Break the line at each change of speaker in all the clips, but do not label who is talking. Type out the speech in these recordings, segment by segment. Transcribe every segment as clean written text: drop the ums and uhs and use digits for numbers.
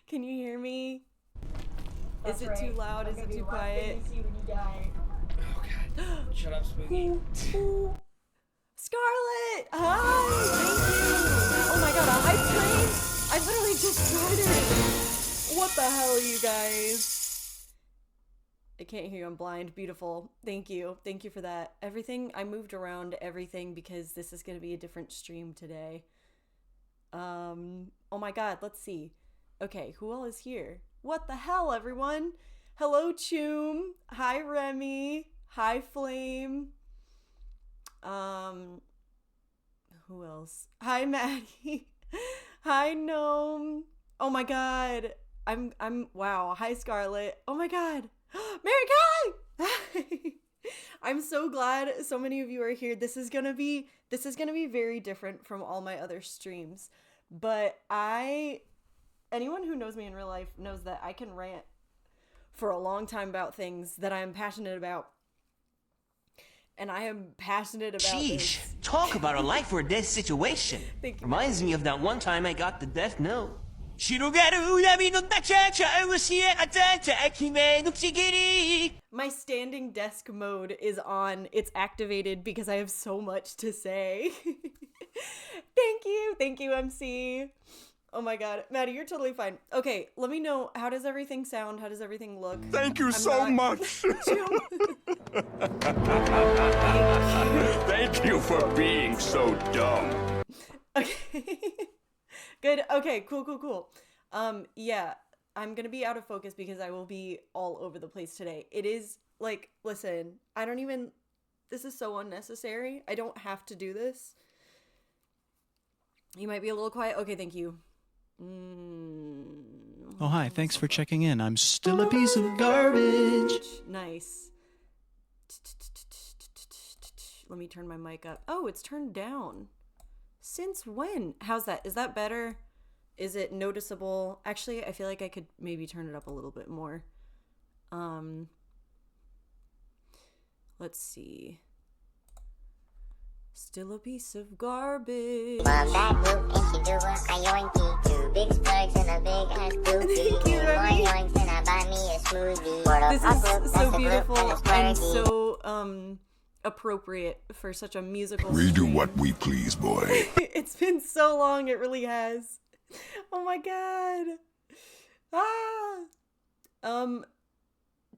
Can you hear me?
That's
Is it
right.
too loud?
I'm
Is
gonna
it
be
too
laughing
quiet?
to see when you die.
Oh god. Shut up, Spooky.
Scarlet! Hi! Thank you! Oh my god, a hype train? I literally just started! What the hell, you guys? I can't hear you, I'm blind. Beautiful. Thank you. Thank you for that. Everything, I moved around everything because this is gonna be a different stream today. Oh my god, let's see. Okay, who all is here? What the hell, everyone? Hello, Choom. Hi, Remy. Hi, Flame. Um, who else? Hi, Maddie. Hi, Gnome. Oh my god. Wow. Hi, Scarlet. Oh my god. Mary Kai! I'm so glad so many of you are here. This is gonna be very different from all my other streams. But anyone who knows me in real life knows that I can rant for a long time about things that I am passionate about. And I am passionate about
Sheesh,
this.
talk about a life or death situation.
Thank you.
Reminds me of that one time I got the death note. 広がる闇の中茶を教え与えた君の不思議に
My standing desk mode is on. It's activated because I have so much to say. Thank you, MC. Oh my god. Maddie, you're totally fine. Okay, let me know, how does everything sound? How does everything look?
Thank you so much. Thank you for being so dumb.
Okay. Good. Okay, cool. Yeah, I'm gonna be out of focus because I will be all over the place today. It is, like, listen, this is so unnecessary. I don't have to do this. You might be a little quiet. Okay, thank you.
Oh, hi. Thanks for checking in. I'm still a piece of garbage.
Nice. Let me turn my mic up. Oh, it's turned down. Since when? How's that? Is that better? Is it noticeable? Actually, I feel like I could maybe turn it up a little bit more. Let's see. Still a piece of garbage.
Love that group and she do a yoinky. Two big slugs and a big ass booty. Two more yoinks and I buy me a smoothie.
This is so beautiful and so appropriate for such a musical
We do
stream.
what we please, boy.
It's been so long, it really has. Oh my god.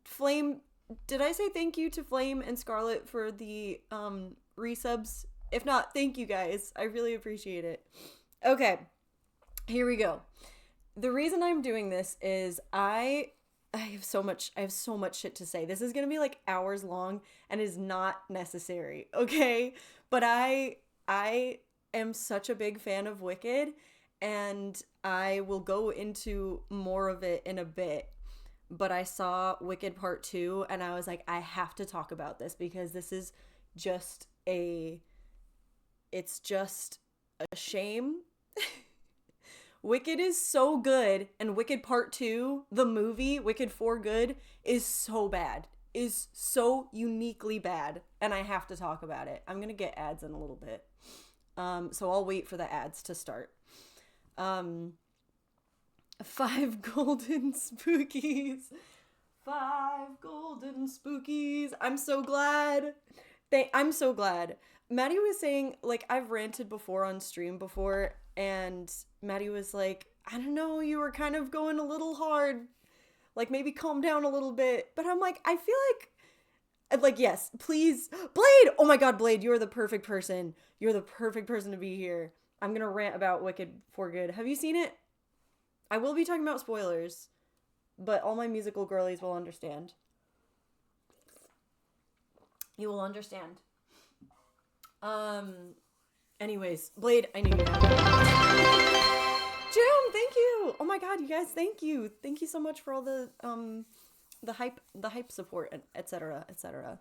Flame, did I say thank you to Flame and Scarlet for the resubs? If not, thank you guys. I really appreciate it. Okay, here we go. The reason I'm doing this is I have so much shit to say. This is gonna be like hours long and is not necessary, okay? But I am such a big fan of Wicked, and I will go into more of it in a bit. But I saw Wicked Part 2 and I was like, I have to talk about this because this is just it's just a shame. Wicked is so good, and Wicked Part 2, the movie, Wicked for Good, is so bad. Is so uniquely bad, and I have to talk about it. I'm gonna get ads in a little bit. So I'll wait for the ads to start. 5 golden spookies. 5 golden spookies. I'm so glad. I'm so glad. Maddie was saying, like, I've ranted before on stream before, and Maddie was like, I don't know, you were kind of going a little hard. Like, maybe calm down a little bit. But I'm like, I feel like, yes, please. Blade! Oh my god, Blade, you're the perfect person. You're the perfect person to be here. I'm gonna rant about Wicked for Good. Have you seen it? I will be talking about spoilers, but all my musical girlies will understand. You will understand. Anyways, Blade, I knew you had it. June, thank you! Oh my god, you guys, thank you! Thank you so much for all the hype support, and etc., etc.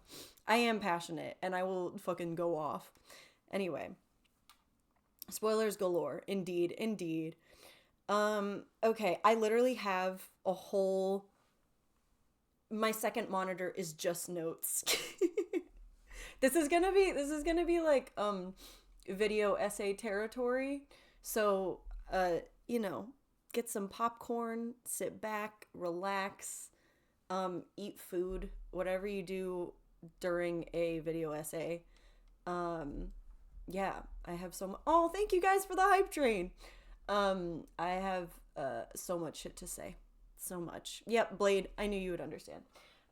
I am passionate, and I will fucking go off. Anyway. Spoilers galore. Indeed. Okay, I literally have a whole... My second monitor is just notes. This is gonna be like, video essay territory. So, you know, get some popcorn, sit back, relax, eat food, whatever you do during a video essay. Yeah, I have oh, thank you guys for the hype train. I have so much shit to say. So much. Yep, Blade, I knew you would understand.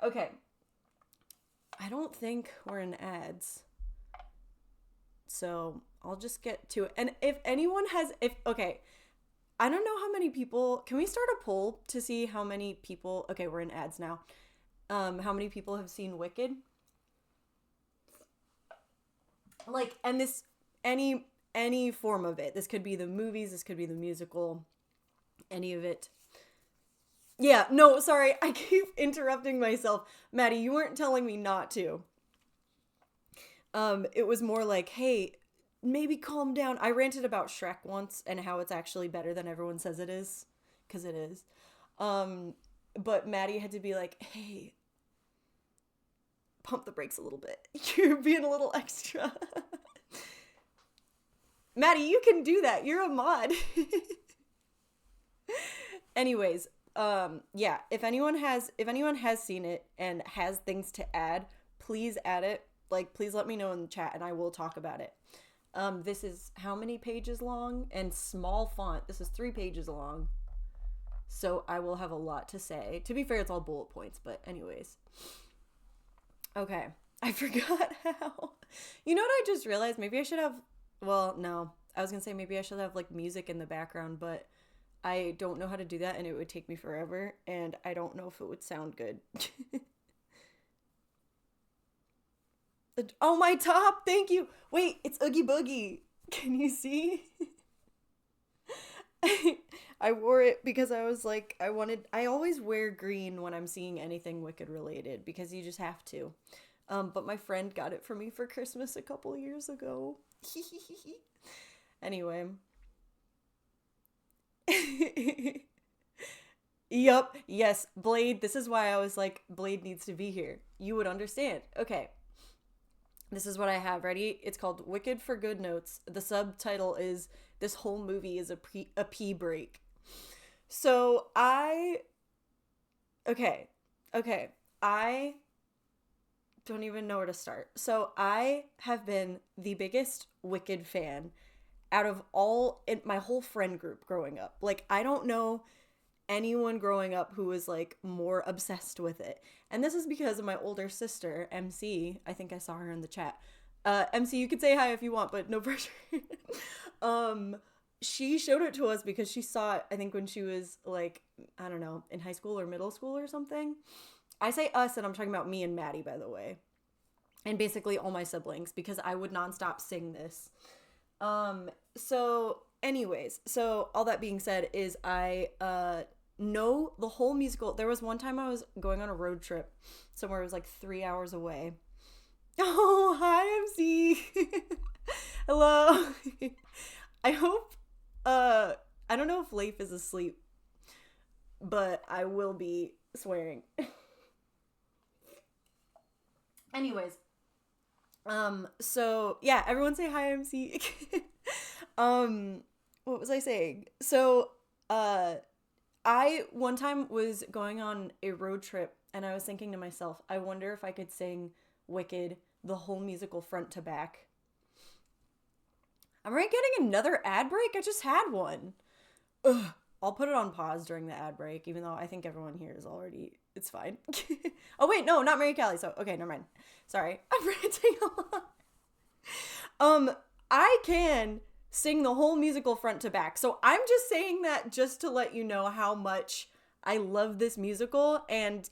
Okay. I don't think we're in ads. So I'll just get to it. And if anyone has, okay, I don't know how many people, can we start a poll to see how many people, okay, we're in ads now. How many people have seen Wicked? Like, and this, any form of it. This could be the movies, this could be the musical, any of it. Yeah, no, sorry, I keep interrupting myself. Maddie, you weren't telling me not to. It was more like, hey, maybe calm down. I ranted about Shrek once and how it's actually better than everyone says it is, because it is. But Maddie had to be like, hey, pump the brakes a little bit. You're being a little extra. Maddie, you can do that. You're a mod. Anyways, yeah, if anyone has seen it and has things to add, please add it. Like, please let me know in the chat and I will talk about it. This is how many pages long? And small font. This is 3 pages long. So I will have a lot to say. To be fair, it's all bullet points, but anyways. Okay. I forgot how. You know what I just realized? Maybe I should have, well, no. I was gonna say maybe I should have, like, music in the background, but I don't know how to do that and it would take me forever, and I don't know if it would sound good. Oh, my top! Thank you! Wait, it's Oogie Boogie! Can you see? I wore it because I was like, I always wear green when I'm seeing anything Wicked related, because you just have to. But my friend got it for me for Christmas a couple years ago. Anyway. Yup, yes, Blade, this is why I was like, Blade needs to be here. You would understand. Okay. This is what I have. Ready? It's called Wicked for Good Notes. The subtitle is, this whole movie is a pee break. So I don't even know where to start. So I have been the biggest Wicked fan out of all in my whole friend group growing up. Like, I don't know anyone growing up who was like more obsessed with it. And this is because of my older sister, MC. I think I saw her in the chat. MC, you could say hi if you want, but no pressure. She showed it to us because she saw it, I think, when she was like, I don't know, in high school or middle school or something. I say us, and I'm talking about me and Maddie, by the way. And basically all my siblings, because I would nonstop sing this. So anyways, so all that being said is I know the whole musical. There was one time I was going on a road trip somewhere. It was like 3 hours away. Oh, hi, MC. Hello. I hope, I don't know if Leif is asleep, but I will be swearing. Anyways, so yeah, everyone say hi, MC. What was I saying? So, I one time was going on a road trip and I was thinking to myself, I wonder if I could sing Wicked, the whole musical front to back. Am I getting another ad break? I just had one. Ugh. I'll put it on pause during the ad break, even though I think everyone here is already, it's fine. Oh wait, no, not Mary Callie, so, okay, never mind. Sorry, I'm ranting a lot. I can sing the whole musical front to back, so I'm just saying that just to let you know how much I love this musical and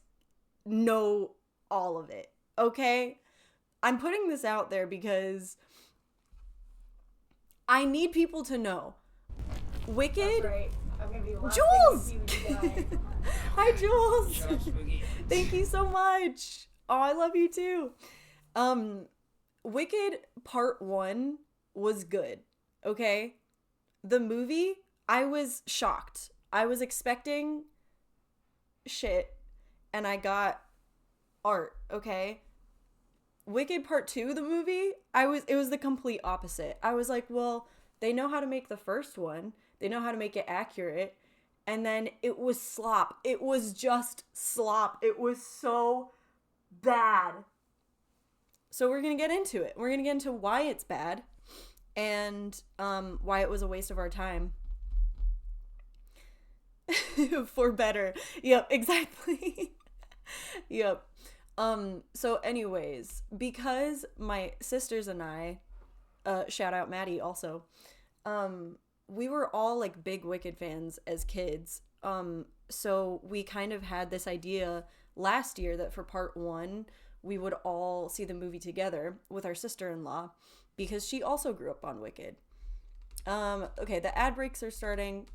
know all of it, okay? I'm putting this out there because I need people to know. Wicked.
That's right. I'm gonna be laughing
Jules!
with you guys.
Hi, Jules.
Shut up, Spooky.
Thank you so much. Oh, I love you too. Wicked Part 1 was good, okay? The movie, I was shocked. I was expecting shit, and I got art, okay? Wicked Part 2, the movie, it was the complete opposite. I was like, well, they know how to make the first one. They know how to make it accurate. And then it was slop. It was just slop. It was so bad. So we're going to get into it. We're going to get into why it's bad and why it was a waste of our time. For better. Yep, exactly. Yep. So anyways, because my sisters and I, shout out Maddie also, we were all like big Wicked fans as kids. So we kind of had this idea last year that for part 1, we would all see the movie together with our sister-in-law because she also grew up on Wicked. Okay, the ad breaks are starting.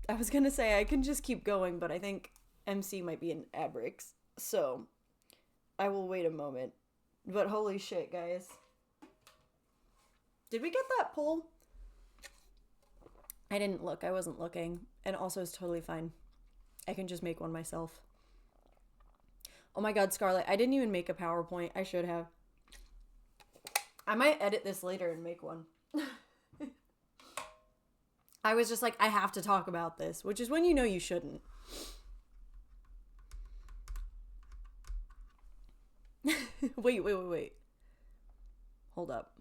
I was gonna say I can just keep going, but I think MC might be in ad breaks. So I will wait a moment. But holy shit, guys. Did we get that poll? I didn't look. I wasn't looking. And also it's totally fine. I can just make one myself. Oh my god, Scarlett, I didn't even make a PowerPoint. I should have. I might edit this later and make one. I was just like, I have to talk about this, which is when you know you shouldn't. Wait. Hold up.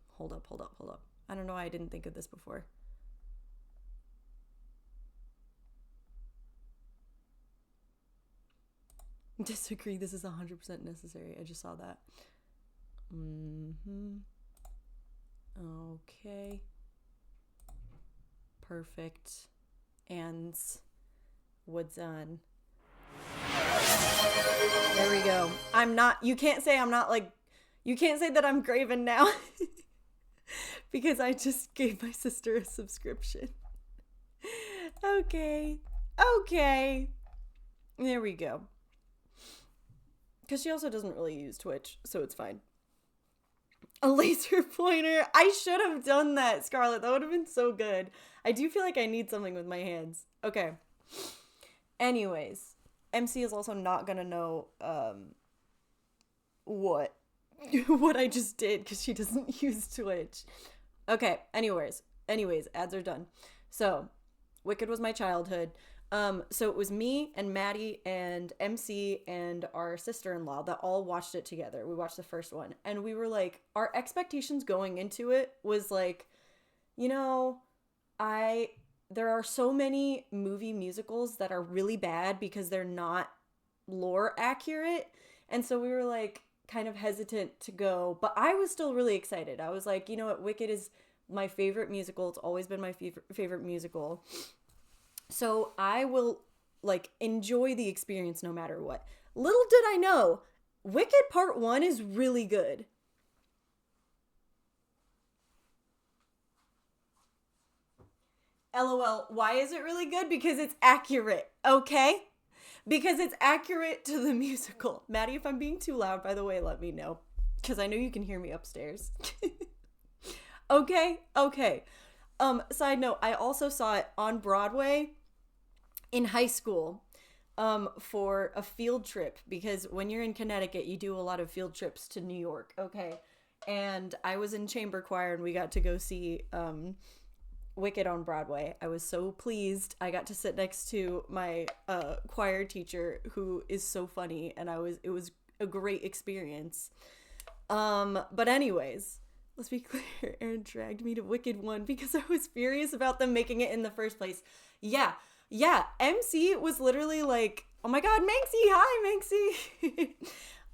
I don't know why I didn't think of this before. Disagree, this is 100% necessary. I just saw that. Okay. Perfect. And what's on? There we go. I'm not, you can't say I'm not like, you can't say that I'm graven now. Because I just gave my sister a subscription. Okay. There we go. Because she also doesn't really use Twitch, so it's fine. A laser pointer. I should have done that, Scarlett. That would have been so good. I do feel like I need something with my hands. Okay. Anyways, MC is also not gonna know what I just did because she doesn't use Twitch. Okay, anyways, ads are done. So, Wicked was my childhood. So it was me and Maddie and MC and our sister-in-law that all watched it together. We watched the first one. And we were like, our expectations going into it was like, you know, there are so many movie musicals that are really bad because they're not lore accurate. And so we were like kind of hesitant to go, but I was still really excited. I was like, you know what, Wicked is my favorite musical. It's always been my favorite musical. So I will like enjoy the experience no matter what. Little did I know, Wicked Part 1 is really good. LOL, why is it really good? Because it's accurate, okay? Because it's accurate to the musical. Maddie, if I'm being too loud, by the way, let me know. Because I know you can hear me upstairs. Okay. Side note, I also saw it on Broadway in high school for a field trip. Because when you're in Connecticut, you do a lot of field trips to New York, okay? And I was in chamber choir and we got to go see Wicked on Broadway. I was so pleased. I got to sit next to my choir teacher who is so funny, and it was a great experience. But anyways, let's be clear, Aaron dragged me to Wicked 1 because I was furious about them making it in the first place. Yeah, MC was literally like, oh my god, Manxie, hi Manxie.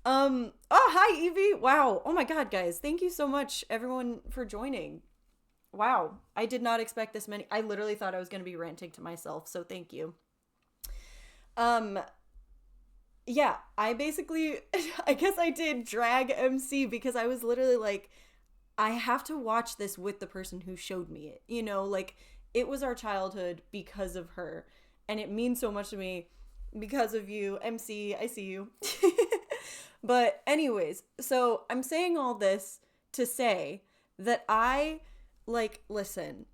Oh, hi Evie. Wow. Oh my god, guys, thank you so much everyone for joining. Wow, I did not expect this many. I literally thought I was going to be ranting to myself, so thank you. Yeah, I guess I did drag MC because I was literally like, I have to watch this with the person who showed me it. You know, like, it was our childhood because of her, and it means so much to me because of you. MC, I see you. But anyways, so I'm saying all this to say that listen,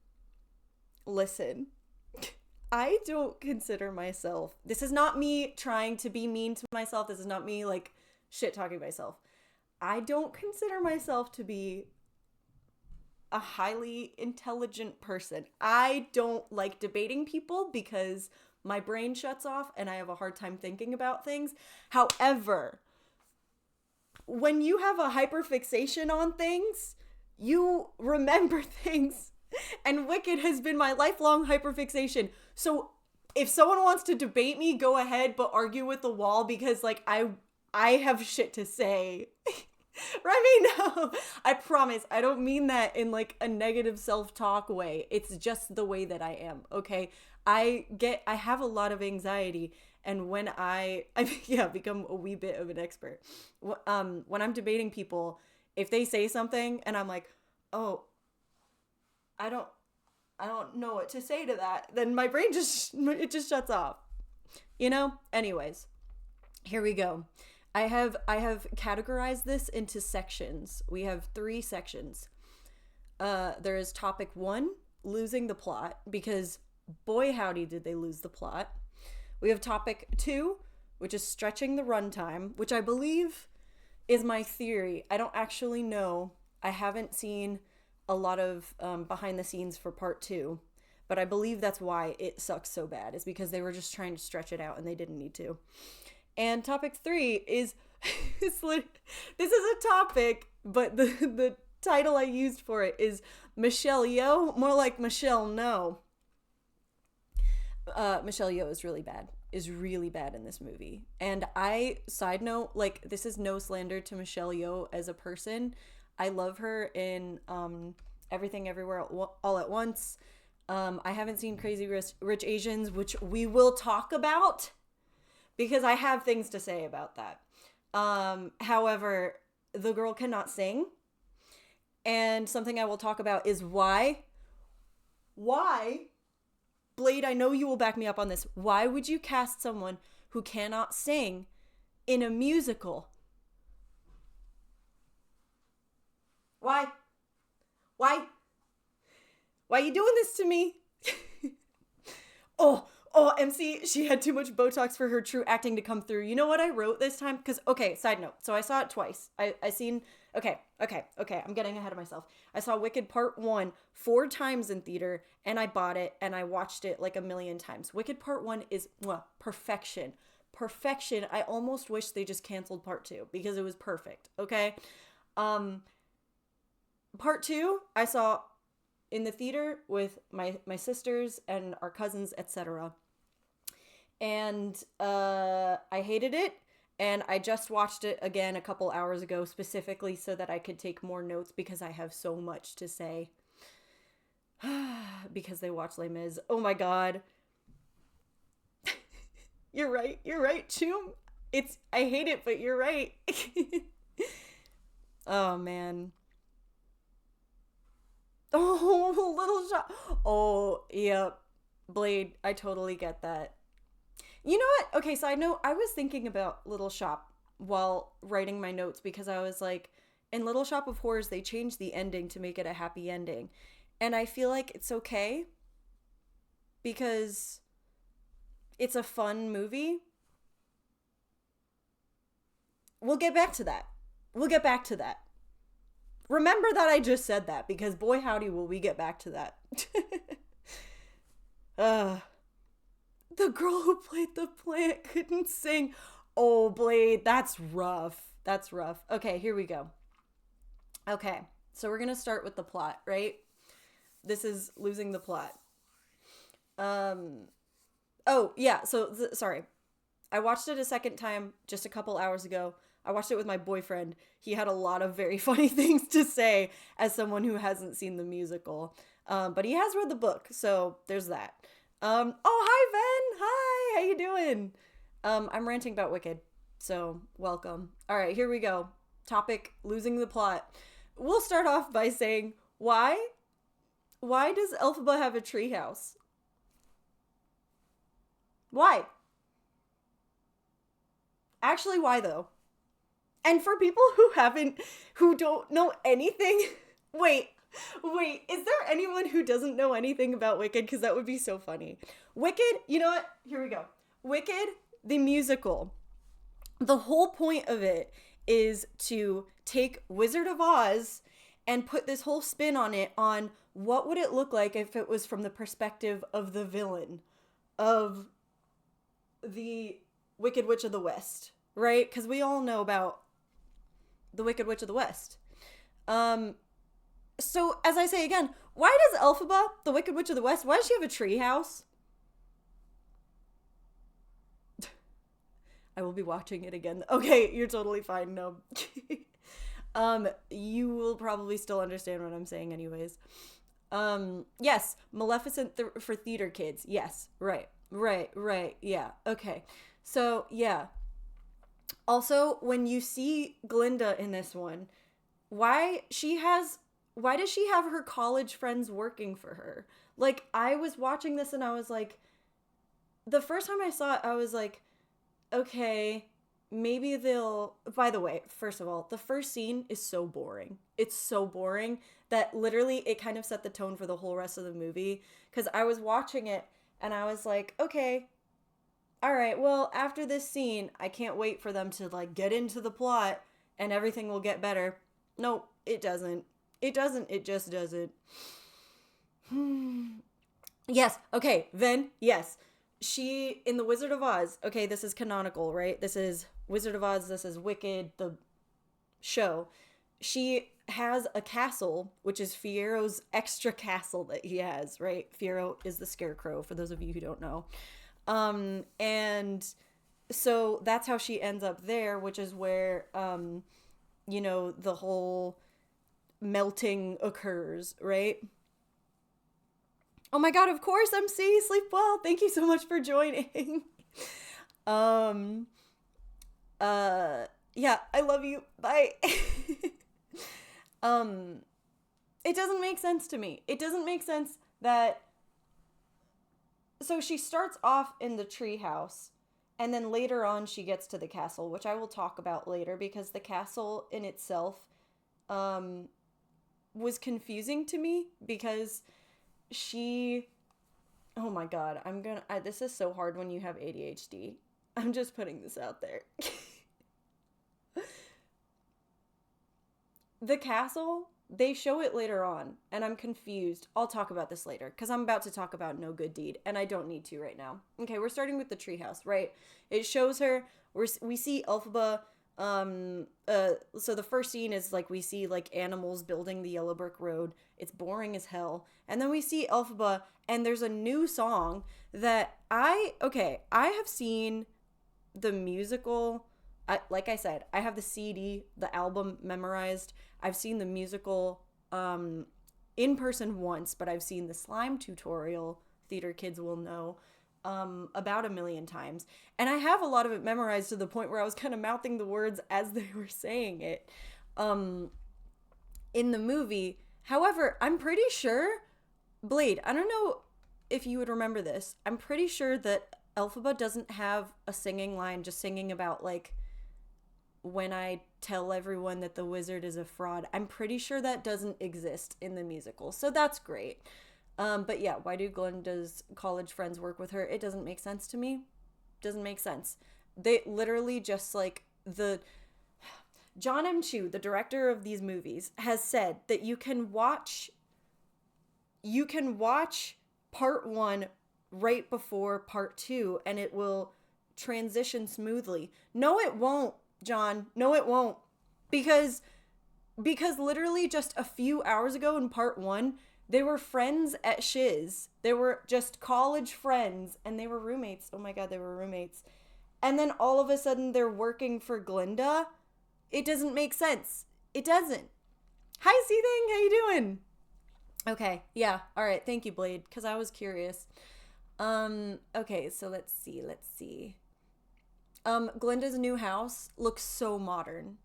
I don't consider myself, this is not me trying to be mean to myself, this is not me like shit talking myself. I don't consider myself to be a highly intelligent person. I don't like debating people because my brain shuts off and I have a hard time thinking about things. However, when you have a hyperfixation on things, you remember things. And Wicked has been my lifelong hyperfixation. So if someone wants to debate me, go ahead, but argue with the wall because like I have shit to say. Remy, no. I promise. I don't mean that in like a negative self-talk way. It's just the way that I am, okay? I have a lot of anxiety, and when I become a wee bit of an expert. When I'm debating people, if they say something and I'm like, "Oh, I don't know what to say to that," then my brain just shuts off. You know? Anyways, here we go. I have categorized this into sections. We have 3 sections. There is topic 1, losing the plot, because boy howdy did they lose the plot. We have topic 2, which is stretching the runtime, which I believe is my theory. I don't actually know. I haven't seen a lot of behind the scenes for part 2, but I believe that's why it sucks so bad, is because they were just trying to stretch it out and they didn't need to. And topic 3 is, this is a topic, but the title I used for it is Michelle Yeoh, more like Michelle No. Michelle Yeoh is really bad in this movie. And side note, like, this is no slander to Michelle Yeoh as a person. I love her in Everything Everywhere All at Once. I haven't seen Crazy Rich Asians, which we will talk about, because I have things to say about that. However, the girl cannot sing. And something I will talk about is why, Blade, I know you will back me up on this. Why would you cast someone who cannot sing in a musical? Why? Why are you doing this to me? Oh, MC, she had too much Botox for her true acting to come through. You know what I wrote this time? Because, okay, side note. So I saw it twice. Okay, I'm getting ahead of myself. I saw Wicked Part 1 4 times in theater, and I bought it, and I watched it like a million times. Wicked Part 1 is perfection. Perfection. I almost wish they just canceled Part 2, because it was perfect, okay? Part 2, I saw in the theater with my sisters and our cousins, etc. And I hated it, and I just watched it again a couple hours ago specifically so that I could take more notes, because I have so much to say. Because they watch Les Mis. Oh my god. You're right, Choom. I hate it, but you're right. Oh man. Oh, Little Shop. Oh, yep. Blade, I totally get that. You know what? Okay, side note, I was thinking about Little Shop while writing my notes, because I was like, in Little Shop of Horrors, they changed the ending to make it a happy ending. And I feel like it's okay, because it's a fun movie. We'll get back to that. Remember that I just said that, because boy howdy will we get back to that. The girl who played the plant couldn't sing. Oh, Blade, that's rough. Okay, here we go. Okay, so we're gonna start with the plot, right? This is losing the plot. Oh, yeah, so, sorry. I watched it a second time just a couple hours ago. I watched it with my boyfriend. He had a lot of very funny things to say as someone who hasn't seen the musical. But he has read the book, so there's that. Oh, hi, Ven! Hi! How you doing? I'm ranting about Wicked, so welcome. All right, here we go. Topic, losing the plot. We'll start off by saying, why? Why does Elphaba have a treehouse? Why? Actually, why though? And for people who don't know anything, wait, is there anyone who doesn't know anything about Wicked? Because that would be so funny. Wicked, you know what? Here we go. Wicked, the musical. The whole point of it is to take Wizard of Oz and put this whole spin on it, on what would it look like if it was from the perspective of the villain of the Wicked Witch of the West, right? Because we all know about the Wicked Witch of the West. So, as I say again, why does Elphaba, the Wicked Witch of the West, why does she have a tree house? I will be watching it again. Okay, you're totally fine. No. You will probably still understand what I'm saying anyways. Yes, Maleficent for theater kids. Yes, right. Yeah, okay. So, yeah. Also, when you see Glinda in this one, why does she have her college friends working for her? Like, I was watching this and I was like, the first time I saw it, I was like, okay, maybe they'll... By the way, first of all, the first scene is so boring. It's so boring that literally it kind of set the tone for the whole rest of the movie. Because I was watching it and I was like, okay, all right, well, after this scene, I can't wait for them to, like, get into the plot and everything will get better. No, it doesn't. It doesn't. It just doesn't. Yes. Okay. Then, yes. She, in The Wizard of Oz, okay, this is canonical, right? This is Wizard of Oz, this is Wicked, the show. She has a castle, which is Fiero's extra castle that he has, right? Fiero is the scarecrow, for those of you who don't know. And so that's how she ends up there, which is where, you know, the whole melting occurs, right? Oh my god, of course, MC, sleep well. Thank you so much for joining. Yeah, I love you. Bye. It doesn't make sense to me. It doesn't make sense that... So she starts off in the treehouse, and then later on she gets to the castle, which I will talk about later, because the castle in itself, was confusing to me, because she... Oh my god, this is so hard when you have ADHD. I'm just putting this out there. The castle, they show it later on, and I'm confused. I'll talk about this later, because I'm about to talk about No Good Deed, and I don't need to right now. Okay, we're starting with the treehouse, right? It shows her, we see Elphaba, so the first scene is, like, we see, like, animals building the yellow brick road. It's boring as hell. And then we see Elphaba, and there's a new song that I have seen the musical... like I said, I have the CD, the album memorized. I've seen the musical in person once, but I've seen the slime tutorial, theater kids will know, about 1 million times. And I have a lot of it memorized to the point where I was kind of mouthing the words as they were saying it in the movie. However, I'm pretty sure, Blade, I don't know if you would remember this, I'm pretty sure that Elphaba doesn't have a singing line just singing about, like, when I tell everyone that the wizard is a fraud. I'm pretty sure that doesn't exist in the musical, so that's great. But yeah, why do Glinda's college friends work with her? It doesn't make sense to me. Doesn't make sense. They literally just, like, John M. Chu, the director of these movies, has said that you can watch part 1 right before part 2 and it will transition smoothly. No, it won't. John, no it won't, because literally just a few hours ago in part 1 they were friends at Shiz. They were just college friends and they were roommates. Oh my god, they were roommates. And then all of a sudden they're working for Glinda. It doesn't make sense. It doesn't. Hi C-Thing, how you doing? Okay, yeah, all right, thank you Blade, because I was curious. Okay, so let's see. Glinda's new house looks so modern,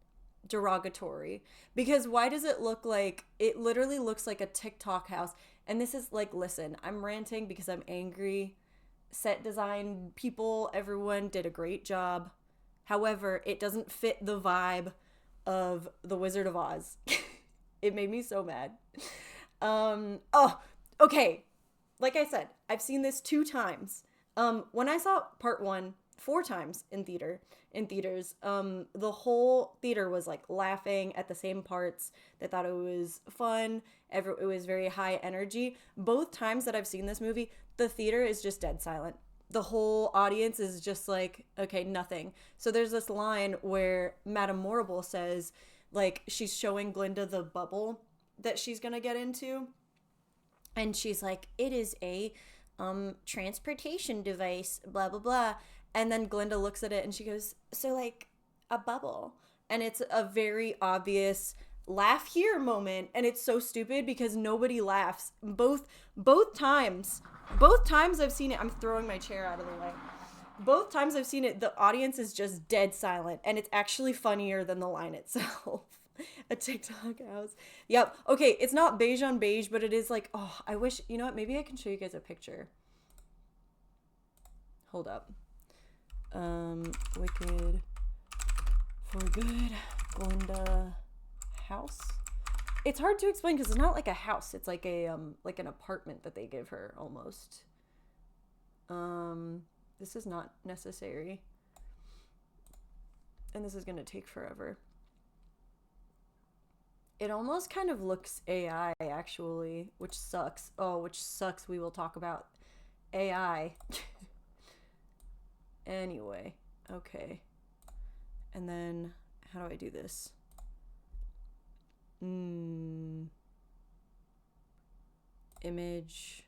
derogatory, because why does it look like, it literally looks like a TikTok house? And this is like, listen, I'm ranting because I'm angry. Set design people, everyone did a great job. However, it doesn't fit the vibe of The Wizard of Oz. It made me so mad. Okay. Like I said, I've seen this 2 times. When I saw part 1, 4 times in theaters. The whole theater was like laughing at the same parts. They thought it was fun. It was very high energy. Both times that I've seen this movie, the theater is just dead silent. The whole audience is just like, okay, nothing. So there's this line where Madame Morrible says, like, she's showing Glinda the bubble that she's gonna get into, and she's like, it is a transportation device, blah blah blah. And then Glinda looks at it and she goes, so like a bubble. And it's a very obvious laugh here moment, and it's so stupid because nobody laughs. Both times I've seen it, I'm throwing my chair out of the way. Both times I've seen it, the audience is just dead silent, and it's actually funnier than the line itself. A TikTok house. Yep. Okay, it's not beige on beige, but it is like, oh, I wish, you know what, maybe I can show you guys a picture. Hold up. Wicked for Good Glinda house. It's hard to explain because it's not like a house. It's like a like an apartment that they give her almost. This is not necessary. And this is gonna take forever. It almost kind of looks AI actually, which sucks. Oh, which sucks. We will talk about AI. Anyway, okay. And then how do I do this? Image.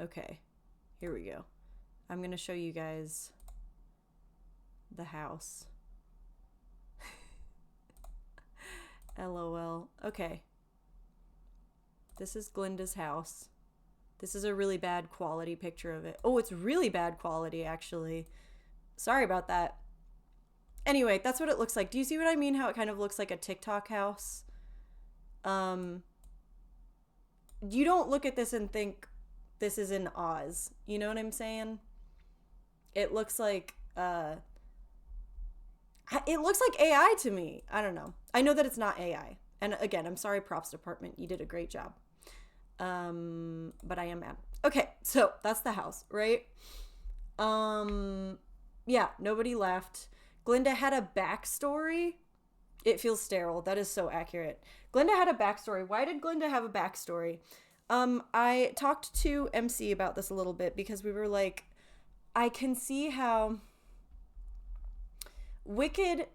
Okay, here we go. I'm gonna show you guys the house. LOL. Okay. This is Glinda's house. This is a really bad quality picture of it. Oh, it's really bad quality, actually. Sorry about that. Anyway, that's what it looks like. Do you see what I mean? How it kind of looks like a TikTok house? You don't look at this and think this is in Oz. You know what I'm saying? It looks like, it looks like AI to me. I don't know. I know that it's not AI. And again, I'm sorry, props department. You did a great job. But I am mad. Okay, so that's the house, right? Yeah, nobody laughed. Glinda had a backstory. It feels sterile. That is so accurate. Glinda had a backstory. Why did Glinda have a backstory? I talked to MC about this a little bit because we were like, I can see how Wicked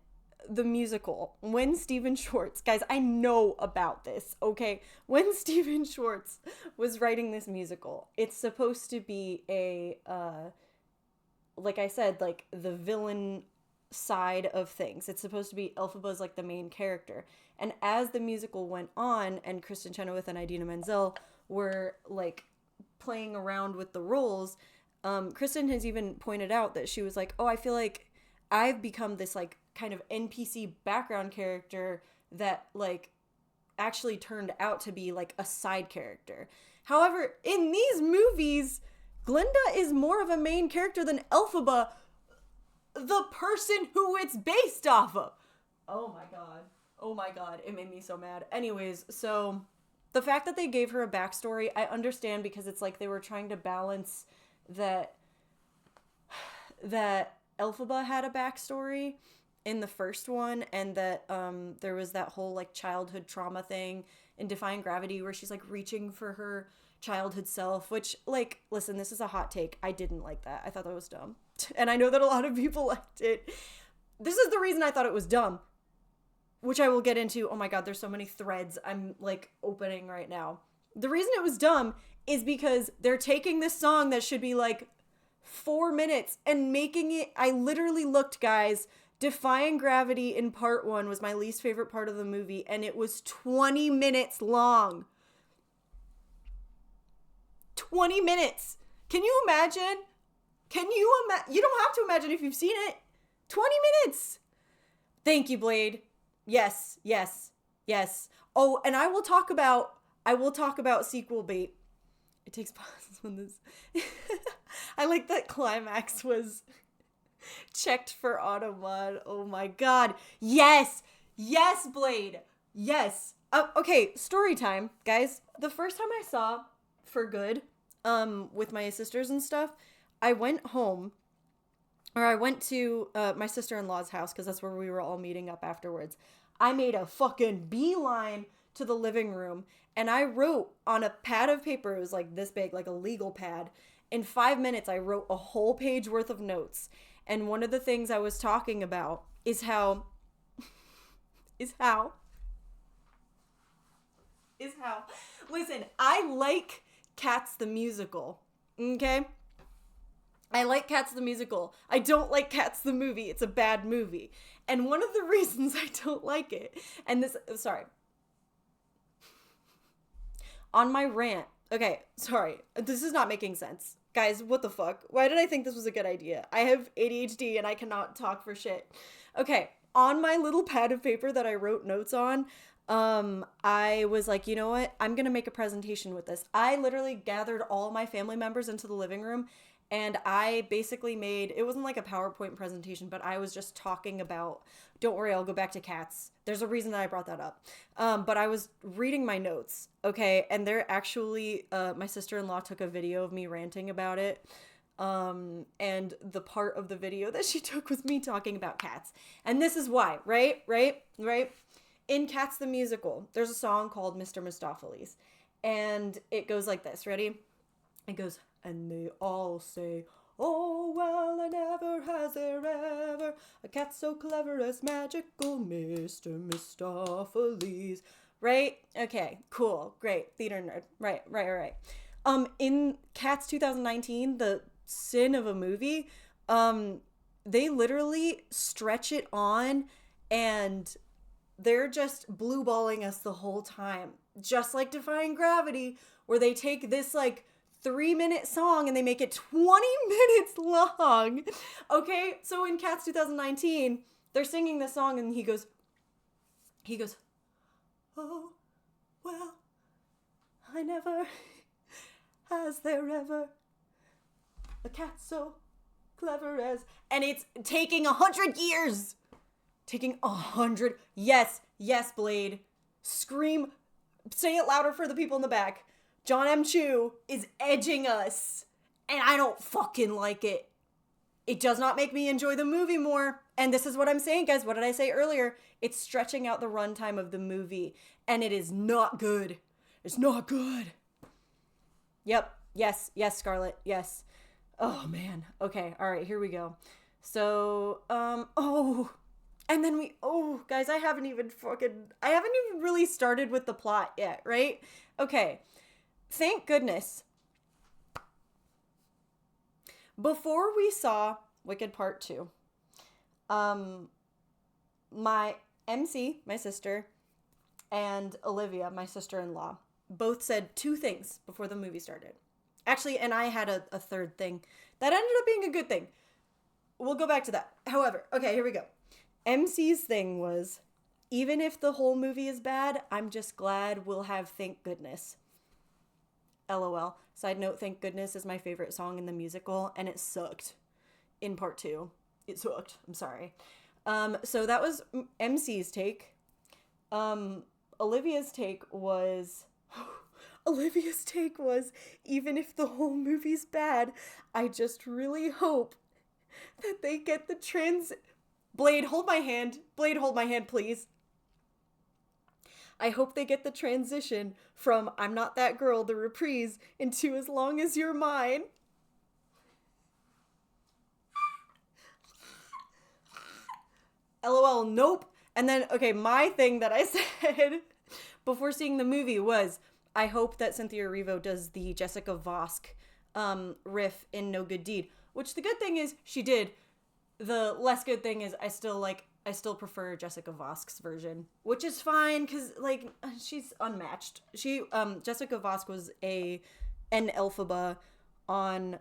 the musical, when Stephen Schwartz, guys, I know about this, okay? When Stephen Schwartz was writing this musical, it's supposed to be a, like I said, like the villain side of things. It's supposed to be Elphaba's like the main character. And as the musical went on and Kristen Chenoweth and Idina Menzel were like playing around with the roles, Kristen has even pointed out that she was like, oh, I feel like I've become this like kind of NPC background character that like actually turned out to be like a side character. However, in these movies, Glinda is more of a main character than Elphaba, the person who it's based off of. Oh my god. Oh my god. It made me so mad. Anyways, so the fact that they gave her a backstory, I understand because it's like they were trying to balance that Elphaba had a backstory in the first one, and that there was that whole like childhood trauma thing in Defying Gravity where she's like reaching for her childhood self, which like, listen, this is a hot take. I didn't like that. I thought that was dumb. And I know that a lot of people liked it. This is the reason I thought it was dumb, which I will get into. Oh my god, there's so many threads I'm like opening right now. The reason it was dumb is because they're taking this song that should be like 4 minutes and making it, I literally looked, guys, Defying Gravity in part 1 was my least favorite part of the movie, and it was 20 minutes long. 20 minutes. Can you imagine? You don't have to imagine if you've seen it. 20 minutes. Thank you, Blade. Yes, yes, yes. Oh, and I will talk about sequel bait. It takes pauses when this. I like that climax was checked for auto mod. Oh my god. Yes. Yes, Blade. Yes. Okay, story time, guys. The first time I saw For Good, with my sisters and stuff, I went home, or I went to my sister-in-law's house because that's where we were all meeting up afterwards. I made a fucking beeline to the living room, and I wrote on a pad of paper, it was like this big, like a legal pad. In 5 minutes, I wrote a whole page worth of notes. And one of the things I was talking about is how, listen, I like Cats the musical, okay? I like Cats the musical. I don't like Cats the movie. It's a bad movie. And one of the reasons I don't like it, and this, sorry. On my rant, okay, sorry. This is not making sense. Guys, what the fuck? Why did I think this was a good idea? I have ADHD and I cannot talk for shit. Okay, on my little pad of paper that I wrote notes on, I was like, you know what? I'm gonna make a presentation with this. I literally gathered all my family members into the living room, and I basically made, it wasn't like a PowerPoint presentation, but I was just talking about, don't worry, I'll go back to cats. There's a reason that I brought that up. But I was reading my notes, okay? And they're actually, my sister-in-law took a video of me ranting about it. And the part of the video that she took was me talking about cats. And this is why, right? In Cats the Musical, there's a song called Mr. Mistopheles. And it goes like this, ready? It goes, and they all say, oh, well, and never has there ever a cat so clever as magical Mr. Mistopheles. Right? Okay, cool, great, theater nerd. Right. In Cats 2019, the sin of a movie, they literally stretch it on, and they're just blue balling us the whole time. Just like Defying Gravity, where they take this, like, 3-minute song and they make it 20 minutes long. Okay, so in Cats 2019, they're singing this song and he goes, oh, well, I never, has there ever a cat so clever as, and it's taking 100 years. Taking 100, yes, Blade. Scream, say it louder for the people in the back. John M. Chu is edging us, and I don't fucking like it. It does not make me enjoy the movie more. And this is what I'm saying, guys. What did I say earlier? It's stretching out the runtime of the movie, and it is not good. It's not good. Yep. Yes, Scarlett. Yes. Oh, man. Okay. All right. Here we go. So, and then guys, I haven't even really started with the plot yet, right? Okay. Thank goodness. Before we saw Wicked Part 2, my MC, my sister, and Olivia, my sister-in-law, both said 2 things before the movie started. Actually, and I had a third thing that ended up being a good thing. We'll go back to that. However, okay, here we go. MC's thing was, even if the whole movie is bad, I'm just glad we'll have Thank Goodness. LOL. Side note, Thank Goodness is my favorite song in the musical, and it sucked in Part 2. It sucked. I'm sorry. So that was MC's take. Olivia's take was, even if the whole movie's bad, I just really hope that they get the Blade, hold my hand. Blade, hold my hand, please. I hope they get the transition from I'm Not That Girl, the reprise, into As Long As You're Mine. LOL, nope. And then, okay, my thing that I said before seeing the movie was, I hope that Cynthia Erivo does the Jessica Vosk riff in No Good Deed, which the good thing is she did. The less good thing is I still prefer Jessica Vosk's version, which is fine because, like, she's unmatched. Jessica Vosk was an Elphaba on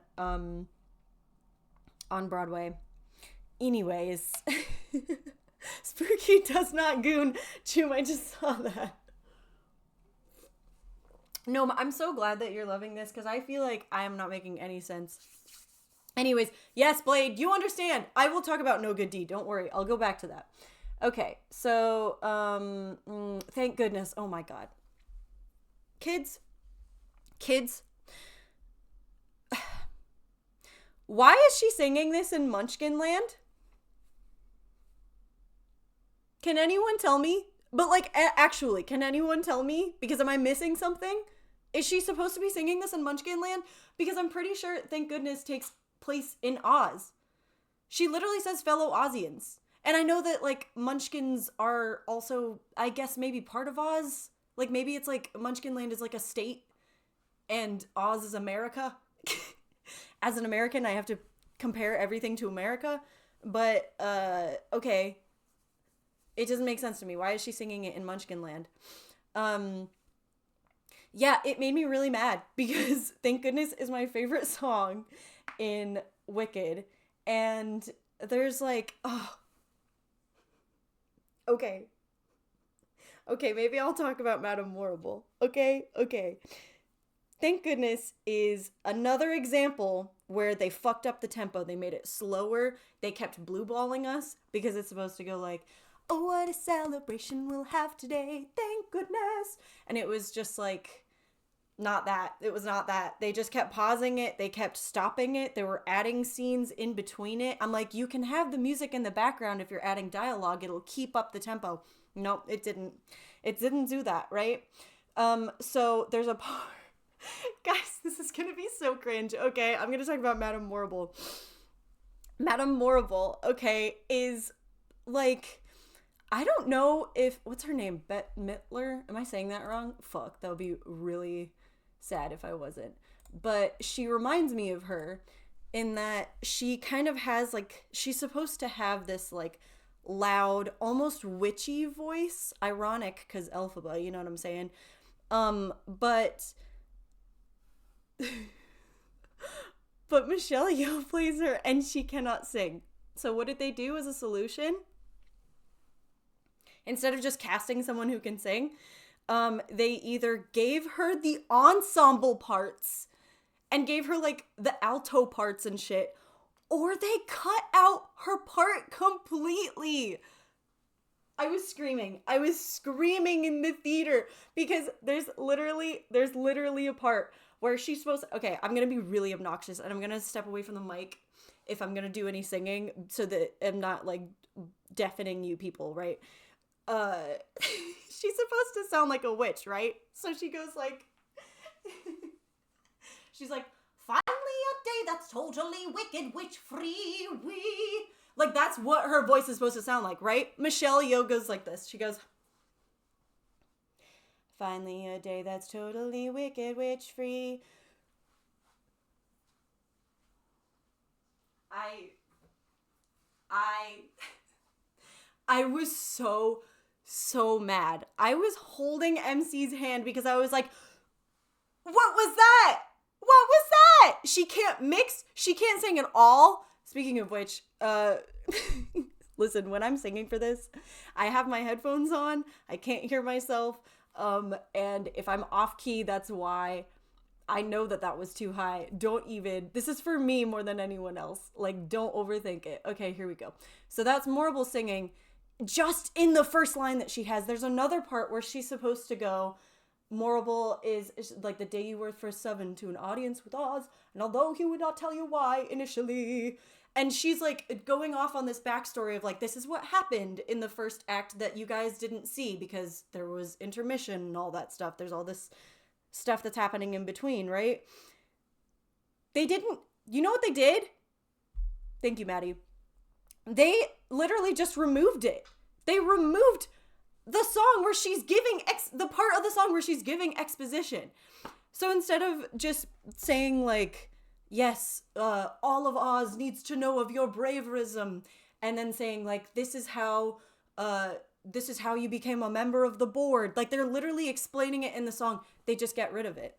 Broadway. Anyways, Spooky does not goon. Choom, I just saw that. No, I'm so glad that you're loving this because I feel like I am not making any sense. Anyways, yes, Blade, you understand. I will talk about No Good Deed. Don't worry. I'll go back to that. Okay, so, thank goodness. Oh my God. Kids, Why is she singing this in Munchkin Land? Can anyone tell me? But like, actually, can anyone tell me? Because am I missing something? Is she supposed to be singing this in Munchkin Land? Because I'm pretty sure Thank Goodness takes place in Oz. She literally says fellow Ozians. And I know that like Munchkins are also, I guess, maybe part of Oz. Like maybe it's like Munchkin Land is like a state and Oz is America. As an American, I have to compare everything to America. But, okay. It doesn't make sense to me. Why is she singing it in Munchkin Land? Yeah, it made me really mad because Thank Goodness is my favorite song in Wicked. And there's like, oh. Okay. Okay, maybe I'll talk about Madame Morrible. Okay. Thank Goodness is another example where they fucked up the tempo. They made it slower. They kept blue balling us because it's supposed to go like, oh, what a celebration we'll have today. Thank goodness. And it was just like, not that. It was not that. They just kept pausing it. They kept stopping it. They were adding scenes in between it. I'm like, you can have the music in the background if you're adding dialogue. It'll keep up the tempo. Nope, it didn't. It didn't do that, right? So there's a part. Guys, this is gonna be so cringe. Okay, I'm gonna talk about Madame Morrible. Madame Morrible, okay, is like, I don't know if, what's her name? Bette Midler? Am I saying that wrong? Fuck, that would be really sad if I wasn't. But she reminds me of her in that she kind of has like, she's supposed to have this like loud, almost witchy voice. Ironic because Elphaba, you know what I'm saying? But Michelle Yeoh plays her and she cannot sing. So what did they do as a solution? Instead of just casting someone who can sing, they either gave her the ensemble parts and gave her like the alto parts and shit, or they cut out her part completely. I was screaming in the theater because there's literally a part where she's supposed to, okay, I'm gonna be really obnoxious and I'm gonna step away from the mic if I'm gonna do any singing so that I'm not like deafening you people, right? She's supposed to sound like a witch, right? So she goes like, she's like, finally a day that's totally wicked, witch free, we. Like, that's what her voice is supposed to sound like, right? Michelle Yeoh goes like this. She goes, finally a day that's totally wicked, witch free. I was so mad. I was holding MC's hand because I was like, what was that? What was that? She can't mix. She can't sing at all. Speaking of which, listen, when I'm singing for this, I have my headphones on. I can't hear myself. And if I'm off key, that's why. I know that was too high. Don't even, this is for me more than anyone else. Like, don't overthink it. Okay, here we go. So that's Morrible singing just in the first line that she has. There's another part where she's supposed to go, Morrible is like the day you were first summoned to an audience with Oz, and although he would not tell you why initially. And she's like going off on this backstory of like, this is what happened in the first act that you guys didn't see because there was intermission and all that stuff. There's all this stuff that's happening in between, right? They didn't, you know what they did? Thank you, Maddie. They literally just removed it. They removed the song where she's giving the part of the song where she's giving exposition. So instead of just saying like, yes, all of Oz needs to know of your braverism, and then saying like, this is how you became a member of the board. Like, they're literally explaining it in the song. They just get rid of it.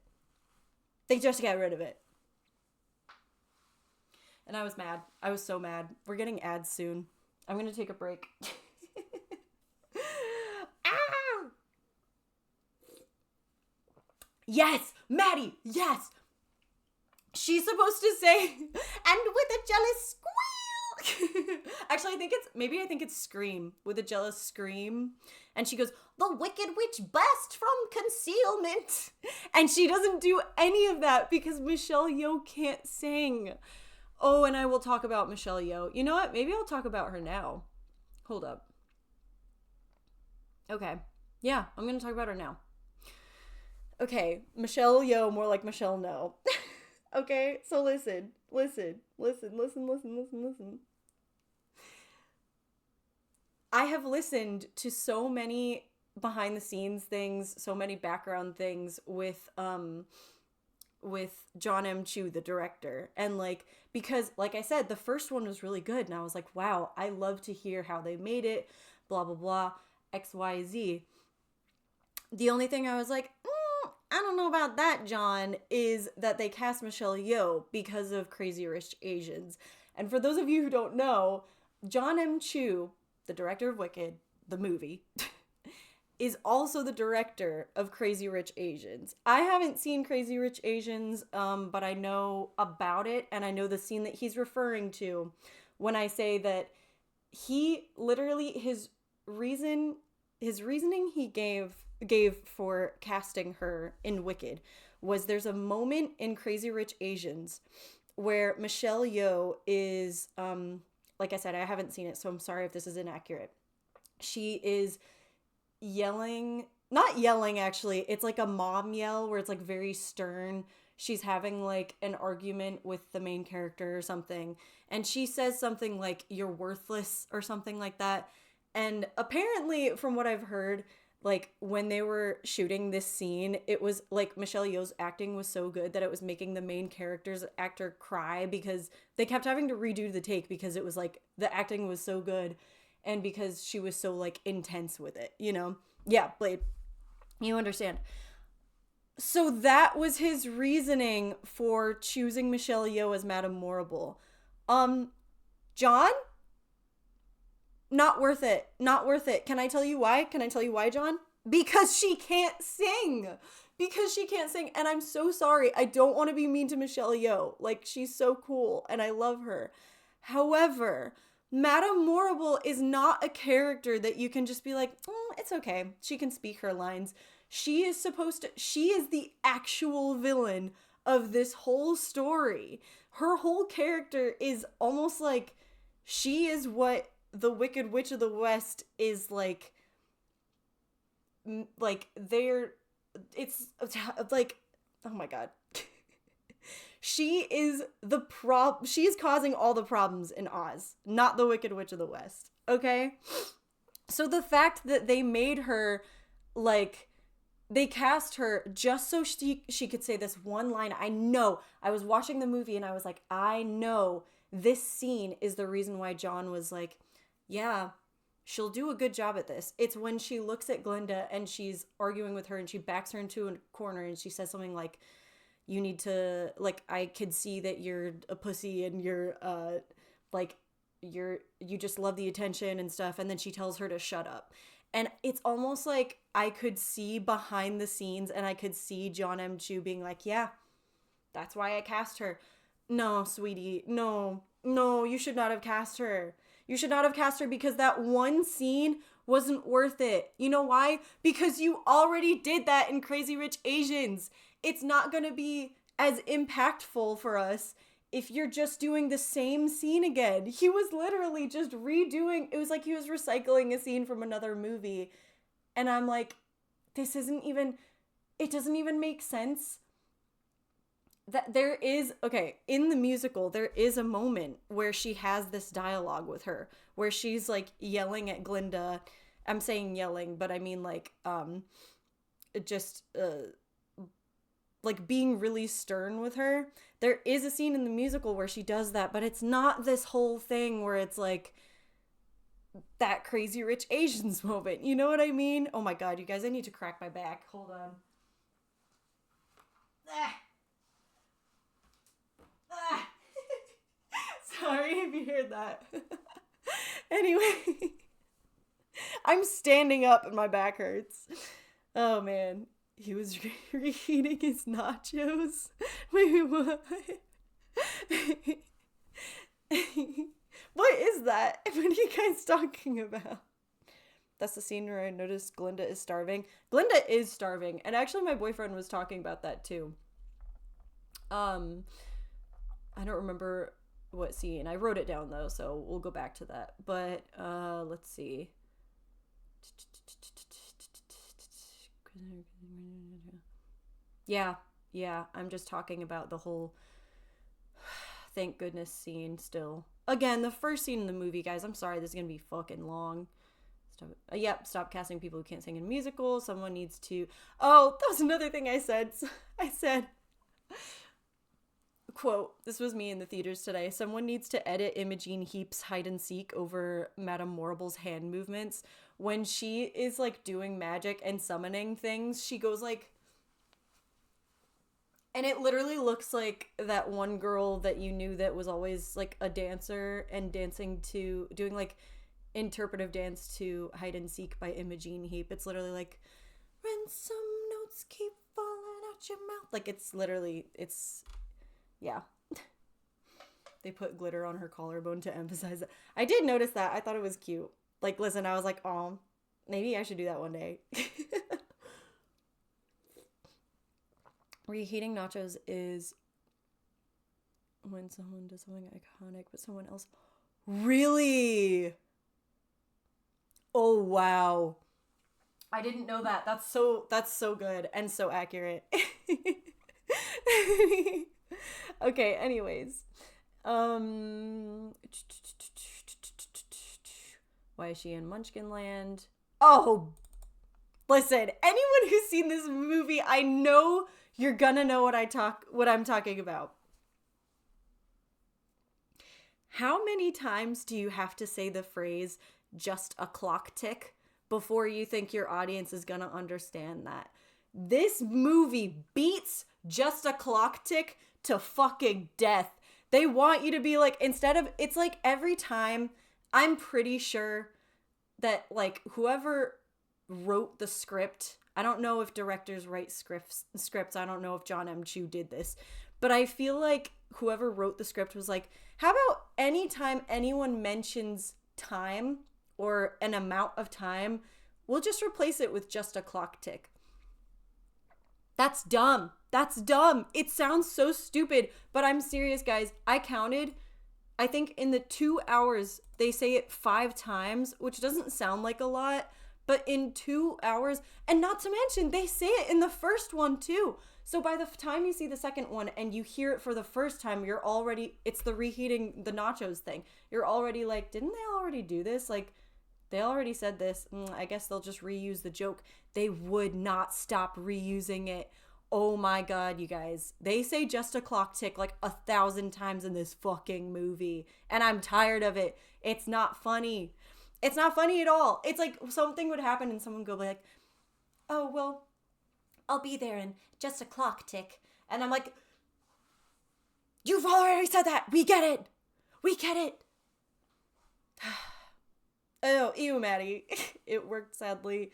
And I was mad. I was so mad. We're getting ads soon. I'm gonna take a break. Ah! Yes, Maddie, yes. She's supposed to say, and with a jealous squeal. Actually, I think it's scream, with a jealous scream. And she goes, the wicked witch burst from concealment. And she doesn't do any of that because Michelle Yeoh can't sing. Oh, and I will talk about Michelle Yeoh. You know what? Maybe I'll talk about her now. Hold up. Okay. Yeah, I'm going to talk about her now. Okay, Michelle Yeoh, more like Michelle No. Okay, so listen. I have listened to so many behind the scenes things, so many background things with John M. Chu, the director. And like, because like I said, the first one was really good and I was like, wow, I love to hear how they made it, blah blah blah, XYZ. The only thing I was like, I don't know about that, John, is that they cast Michelle Yeoh because of Crazy Rich Asians. And for those of you who don't know, John M. Chu, the director of Wicked, the movie, is also the director of Crazy Rich Asians. I haven't seen Crazy Rich Asians, but I know about it, and I know the scene that he's referring to when I say that he literally, his reasoning he gave for casting her in Wicked was there's a moment in Crazy Rich Asians where Michelle Yeoh is, like I said, I haven't seen it, so I'm sorry if this is inaccurate. She is not yelling actually, it's like a mom yell where it's like very stern. She's having like an argument with the main character or something, and she says something like, "You're worthless," or something like that. And apparently, from what I've heard, like when they were shooting this scene, it was like Michelle Yeoh's acting was so good that it was making the main character's actor cry, because they kept having to redo the take because it was like the acting was so good and because she was so like intense with it, you know? Yeah, Blade, you understand. So that was his reasoning for choosing Michelle Yeoh as Madame Morrible. John? Not worth it. Not worth it. Can I tell you why? John? Because she can't sing. And I'm so sorry. I don't want to be mean to Michelle Yeoh. Like, she's so cool and I love her. However, Madame Morrible is not a character that you can just be like, oh, it's okay. She can speak her lines. She is the actual villain of this whole story. Her whole character is almost like she is what the Wicked Witch of the West is like it's like, oh my god. She is causing all the problems in Oz, not the Wicked Witch of the West, okay? So the fact that they made her, like, they cast her just so she could say this one line. I know, I was watching the movie and I was like, I know this scene is the reason why John was like, yeah, she'll do a good job at this. It's when she looks at Glinda and she's arguing with her and she backs her into a corner and she says something like, you need to, like, I could see that you're a pussy and you're, like, you just love the attention and stuff. And then she tells her to shut up. And it's almost like I could see behind the scenes and I could see John M. Chu being like, yeah, that's why I cast her. No, sweetie, no, you should not have cast her. You should not have cast her because that one scene wasn't worth it. You know why? Because you already did that in Crazy Rich Asians. It's not going to be as impactful for us if you're just doing the same scene again. He was literally just redoing, it was like he was recycling a scene from another movie. And I'm like, it doesn't even make sense. That there is, okay, in the musical, there is a moment where she has this dialogue with her, where she's like yelling at Glinda. I'm saying yelling, but I mean like, like being really stern with her. There is a scene in the musical where she does that, but it's not this whole thing where it's like that Crazy Rich Asians moment. You know what I mean? Oh my god, you guys, I need to crack my back. Hold on. Sorry if you heard that. Anyway, I'm standing up and my back hurts. Oh man. He was reheating his nachos. Wait, what? What is that? What are you guys talking about? That's the scene where I noticed Glinda is starving. Glinda is starving. And actually my boyfriend was talking about that too. I don't remember what scene. I wrote it down though, so we'll go back to that. But let's see. Yeah, I'm just talking about the whole thank goodness scene still. Again, the first scene in the movie, guys, I'm sorry, this is gonna be fucking long. Stop casting people who can't sing in musicals. Someone needs to... Oh, that was another thing I said. I said, quote, this was me in the theaters today. Someone needs to edit Imogene Heap's hide and seek over Madame Morrible's hand movements. When she is, like, doing magic and summoning things, she goes, like... And it literally looks like that one girl that you knew that was always, like, a dancer and dancing to... Doing, like... interpretive dance to Hide and Seek by Imogene Heap. It's literally like, ransom notes keep falling out your mouth. Like, it's literally, it's, yeah. They put glitter on her collarbone to emphasize it. I did notice that. I thought it was cute. Like, listen, I was like, oh, maybe I should do that one day. Reheating nachos is when someone does something iconic, but someone else... Really? Oh, wow. I didn't know that. That's so good and so accurate. Okay, anyways. Why is she in Munchkinland? Oh, listen, anyone who's seen this movie, I know you're gonna know what I'm talking about. How many times do you have to say the phrase just a clock tick before you think your audience is gonna understand that? This movie beats just a clock tick to fucking death. They want you to be like, instead of, it's like every time, I'm pretty sure that like whoever wrote the script, I don't know if directors write scripts, I don't know if John M. Chu did this, but I feel like whoever wrote the script was like, how about anytime anyone mentions time or an amount of time, we'll just replace it with just a clock tick. That's dumb. That's dumb. It sounds so stupid, but I'm serious, guys. I counted, I think in the 2 hours, they say it 5 times, which doesn't sound like a lot, but in 2 hours, and not to mention, they say it in the first one too. So by the time you see the second one and you hear it for the first time, you're already, it's the reheating the nachos thing. You're already like, didn't they already do this? Like, they already said this. I guess they'll just reuse the joke. They would not stop reusing it. Oh my God, you guys. They say just a clock tick like 1,000 times in this fucking movie. And I'm tired of it. It's not funny. It's not funny at all. It's like something would happen and someone would go like, oh, well, I'll be there in just a clock tick. And I'm like, you've already said that. We get it. We get it. Oh, ew, Maddie. It worked, sadly.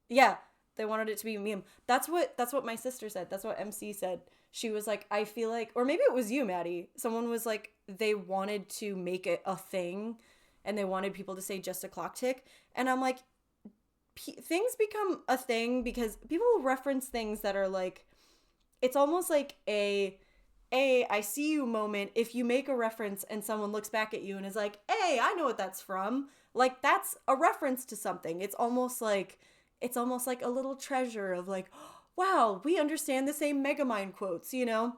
Yeah, they wanted it to be a meme. That's what my sister said. That's what MC said. She was like, I feel like, or maybe it was you, Maddie. Someone was like, they wanted to make it a thing and they wanted people to say just a clock tick. And I'm like, things become a thing because people reference things that are like, it's almost like a I see you moment if you make a reference and someone looks back at you and is like, hey, I know what that's from. Like, that's a reference to something. It's almost like a little treasure of like, wow, we understand the same Megamind quotes, you know?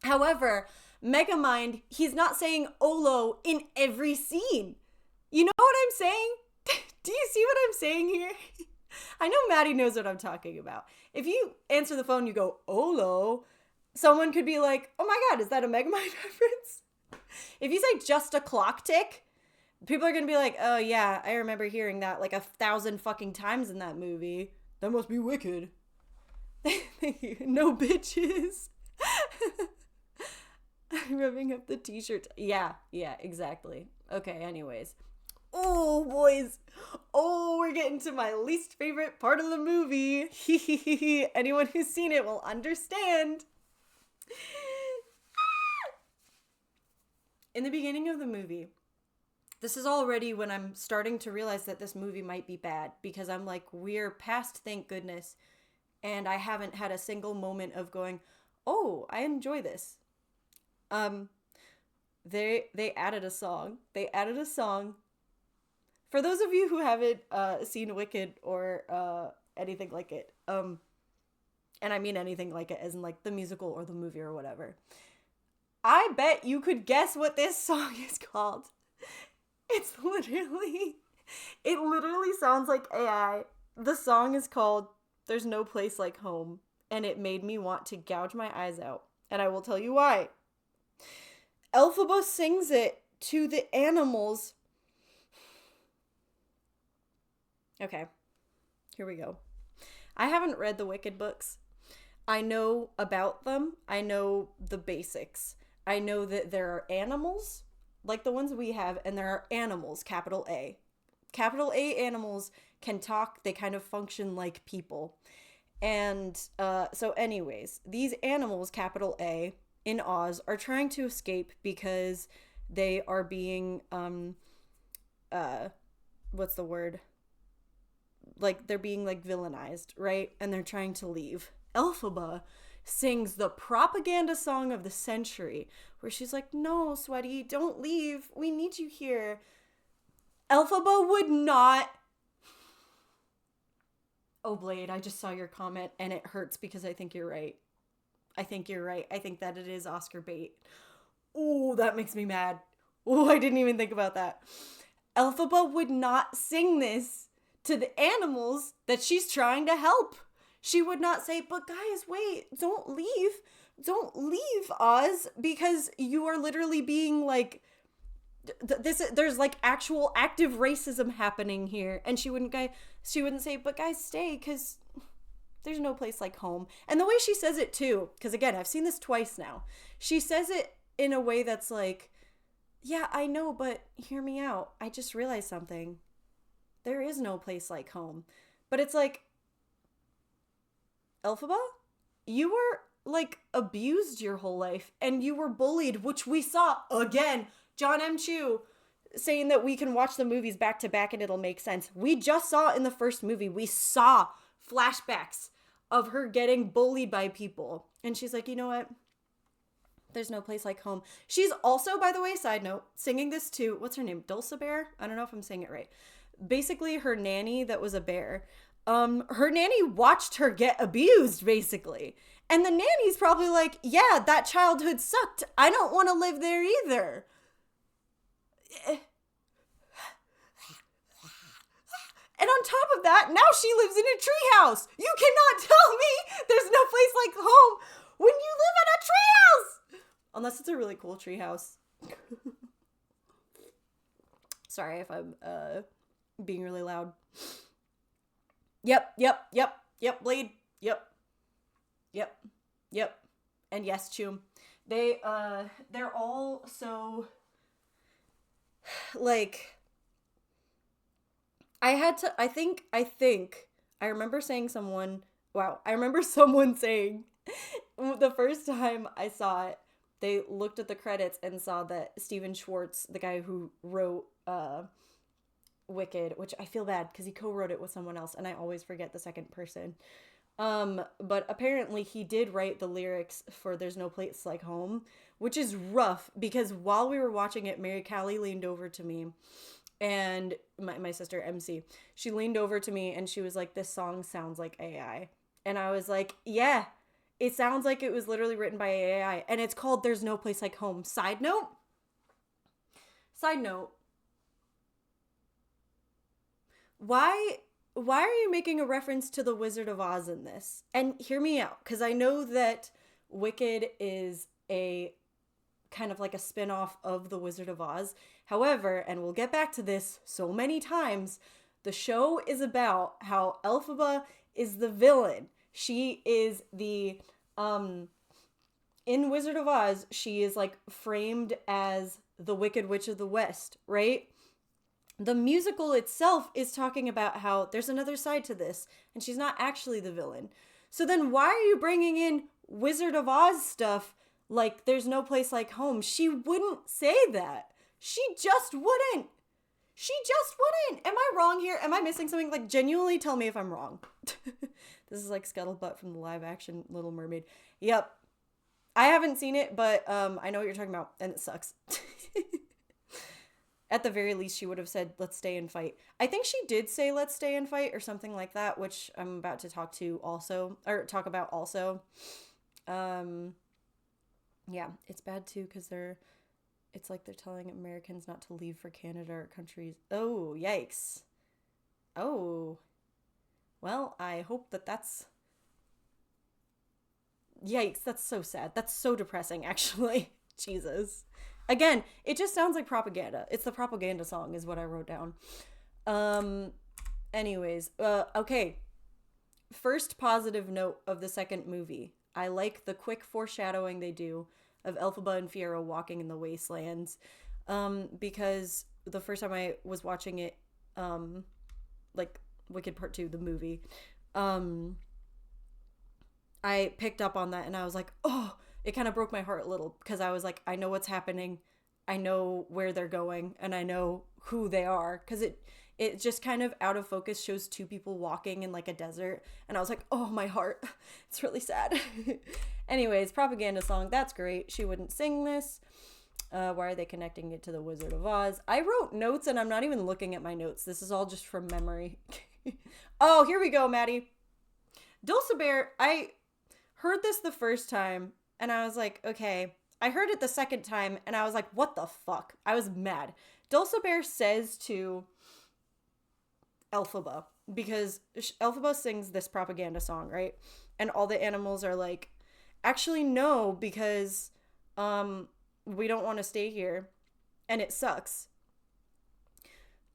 However, Megamind, he's not saying Olo in every scene. You know what I'm saying? Do you see what I'm saying here? I know Maddie knows what I'm talking about. If you answer the phone, you go, Olo, someone could be like, oh my God, is that a Megamind reference? If you say just a clock tick, people are going to be like, oh yeah, I remember hearing that like 1,000 fucking times in that movie. That must be wicked. Thank you. No bitches. Rubbing up the t-shirt. Yeah, exactly. Okay, anyways. Oh, boys. Oh, we're getting to my least favorite part of the movie. Anyone who's seen it will understand. In the beginning of the movie, this is already when I'm starting to realize that this movie might be bad because I'm like, we're past thank goodness, and I haven't had a single moment of going, oh, I enjoy this. they added a song. They added a song. For those of you who haven't seen Wicked or anything like it, and I mean anything like it as in like the musical or the movie or whatever, I bet you could guess what this song is called. It literally sounds like AI. The song is called There's No Place Like Home, and it made me want to gouge my eyes out. And I will tell you why. Elphaba sings it to the animals. Okay, here we go. I haven't read the Wicked books. I know about them. I know the basics. I know that there are animals, like the ones we have, and there are animals, capital A. Capital A animals can talk. They kind of function like people. And so anyways, these animals, capital A, in Oz, are trying to escape because they are being, what's the word? Like, they're being, like, villainized, right? And they're trying to leave. Elphaba sings the propaganda song of the century, where she's like, no, Sweaty, don't leave. We need you here. Elphaba would not... Oh, Blade, I just saw your comment, and it hurts because I think you're right. I think you're right. I think that it is Oscar bait. Oh, that makes me mad. Oh, I didn't even think about that. Elphaba would not sing this to the animals that she's trying to help. She would not say, but guys, wait, don't leave. Don't leave, Oz, because you are literally being like, there's like actual active racism happening here. And she wouldn't say, but guys, stay, because there's no place like home. And the way she says it too, because again, I've seen this twice now. She says it in a way that's like, yeah, I know, but hear me out. I just realized something. There is no place like home. But it's like, Elphaba, you were like abused your whole life and you were bullied, which we saw again. John M. Chu saying that we can watch the movies back to back and it'll make sense. We just saw in the first movie, we saw flashbacks of her getting bullied by people. And she's like, you know what? There's no place like home. She's also, by the way, side note, singing this to, what's her name? Dulcibert? I don't know if I'm saying it right. Basically her nanny that was a bear. Her nanny watched her get abused, basically. And the nanny's probably like, yeah, that childhood sucked. I don't want to live there either. And on top of that, now she lives in a treehouse. You cannot tell me there's no place like home when you live in a treehouse. Unless it's a really cool treehouse. Sorry if I'm being really loud. Yep, Blade. Yep. And yes, Chum. They're all so like I think I remember saying I remember someone saying the first time I saw it, they looked at the credits and saw that Steven Schwartz, the guy who wrote Wicked, which I feel bad because he co-wrote it with someone else and I always forget the second person. But apparently he did write the lyrics for There's No Place Like Home, which is rough because while we were watching it, Mary Callie leaned over to me and my sister MC, she leaned over to me and she was like, this song sounds like AI. And I was like, yeah, it sounds like it was literally written by AI and it's called There's No Place Like Home. Side note, why are you making a reference to the Wizard of Oz in this? And hear me out, because I know that Wicked is a kind of like a spin-off of the Wizard of Oz. However, and we'll get back to this so many times, the show is about how Elphaba is the villain. She is the, in Wizard of Oz, she is like framed as the Wicked Witch of the West, right? The musical itself is talking about how there's another side to this, and she's not actually the villain. So then why are you bringing in Wizard of Oz stuff like There's No Place Like Home? She wouldn't say that. She just wouldn't. Am I wrong here? Am I missing something? Like, genuinely tell me if I'm wrong. This is like Scuttlebutt from the live action Little Mermaid. Yep. I haven't seen it, but I know what you're talking about, and it sucks. At the very least, she would have said, let's stay and fight. I think she did say, let's stay and fight or something like that, which I'm about to talk about also. Yeah, it's bad too, because it's like they're telling Americans not to leave for Canada or countries. Oh, yikes. Oh. Well, I hope that's... Yikes, that's so sad. That's so depressing, actually. Jesus. Again, it just sounds like propaganda. It's the propaganda song is what I wrote down. Anyways, okay. First positive note of the second movie. I like the quick foreshadowing they do of Elphaba and Fiero walking in the wastelands. Because the first time I was watching it, like Wicked Part 2, the movie, I picked up on that and I was like, oh, it kind of broke my heart a little, because I was like, I know what's happening, I know where they're going, and I know who they are, because it just kind of out of focus shows two people walking in like a desert, and I was like, oh, my heart, it's really sad. Anyways, propaganda song, that's great. She wouldn't sing this. Why are they connecting it to the Wizard of Oz? I wrote notes and I'm not even looking at my notes. This is all just from memory. Oh, here we go, Maddie. Dulcibert, I heard this the first time and I was like, okay. I heard it the second time and I was like, what the fuck? I was mad. Dulcibert says to Elphaba, because Elphaba sings this propaganda song, right? And all the animals are like, actually no, because we don't want to stay here and it sucks.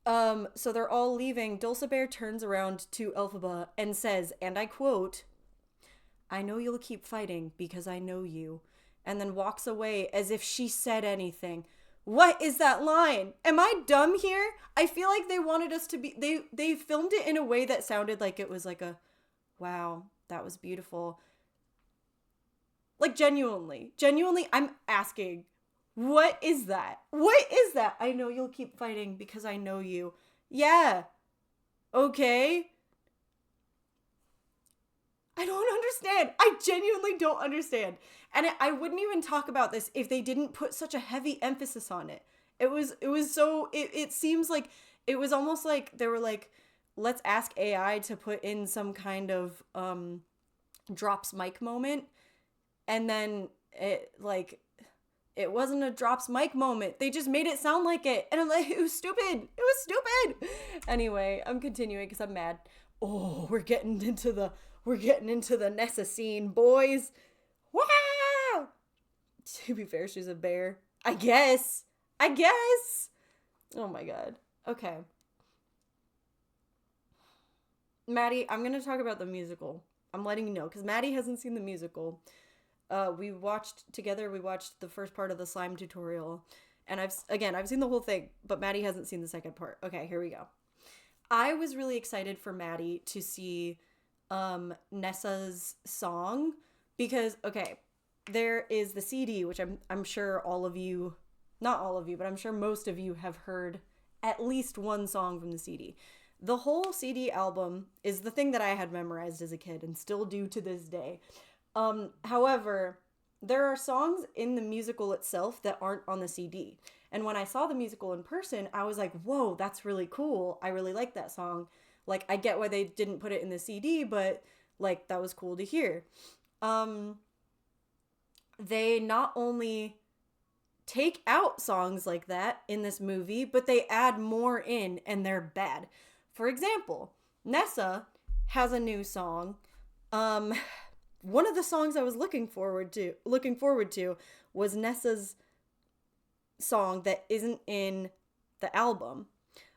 So they're all leaving. Dulcibert turns around to Elphaba and says, and I quote, I know you'll keep fighting because I know you, and then walks away as if she said anything. What is that line? Am I dumb here? I feel like they wanted us to be, they filmed it in a way that sounded like it was like a, wow, that was beautiful. Like genuinely, I'm asking, what is that? What is that? I know you'll keep fighting because I know you. Yeah. Okay. I don't understand. I genuinely don't understand. And I wouldn't even talk about this if they didn't put such a heavy emphasis on it. It seems like it was almost like they were like, let's ask AI to put in some kind of drops mic moment. And then it wasn't a drops mic moment. They just made it sound like it. And I'm like, it was stupid. It was stupid. Anyway, I'm continuing because I'm mad. Oh, we're getting into the Nessa scene, boys. Wow! To be fair, she's a bear. I guess. Oh my god. Okay. Maddie, I'm going to talk about the musical. I'm letting you know, because Maddie hasn't seen the musical. We watched the first part of the slime tutorial. And I've seen the whole thing, but Maddie hasn't seen the second part. Okay, here we go. I was really excited for Maddie to see Nessa's song, because okay, there is the CD, which I'm sure all of you, not all of you, but I'm sure most of you have heard at least one song from the CD. The whole CD album is the thing that I had memorized as a kid and still do to this day. However, there are songs in the musical itself that aren't on the CD. And when I saw the musical in person, I was like, whoa, that's really cool. I really like that song. Like, I get why they didn't put it in the CD, but like, that was cool to hear. They not only take out songs like that in this movie, but they add more in, and they're bad. For example, Nessa has a new song. One of the songs I was looking forward to was Nessa's song that isn't in the album.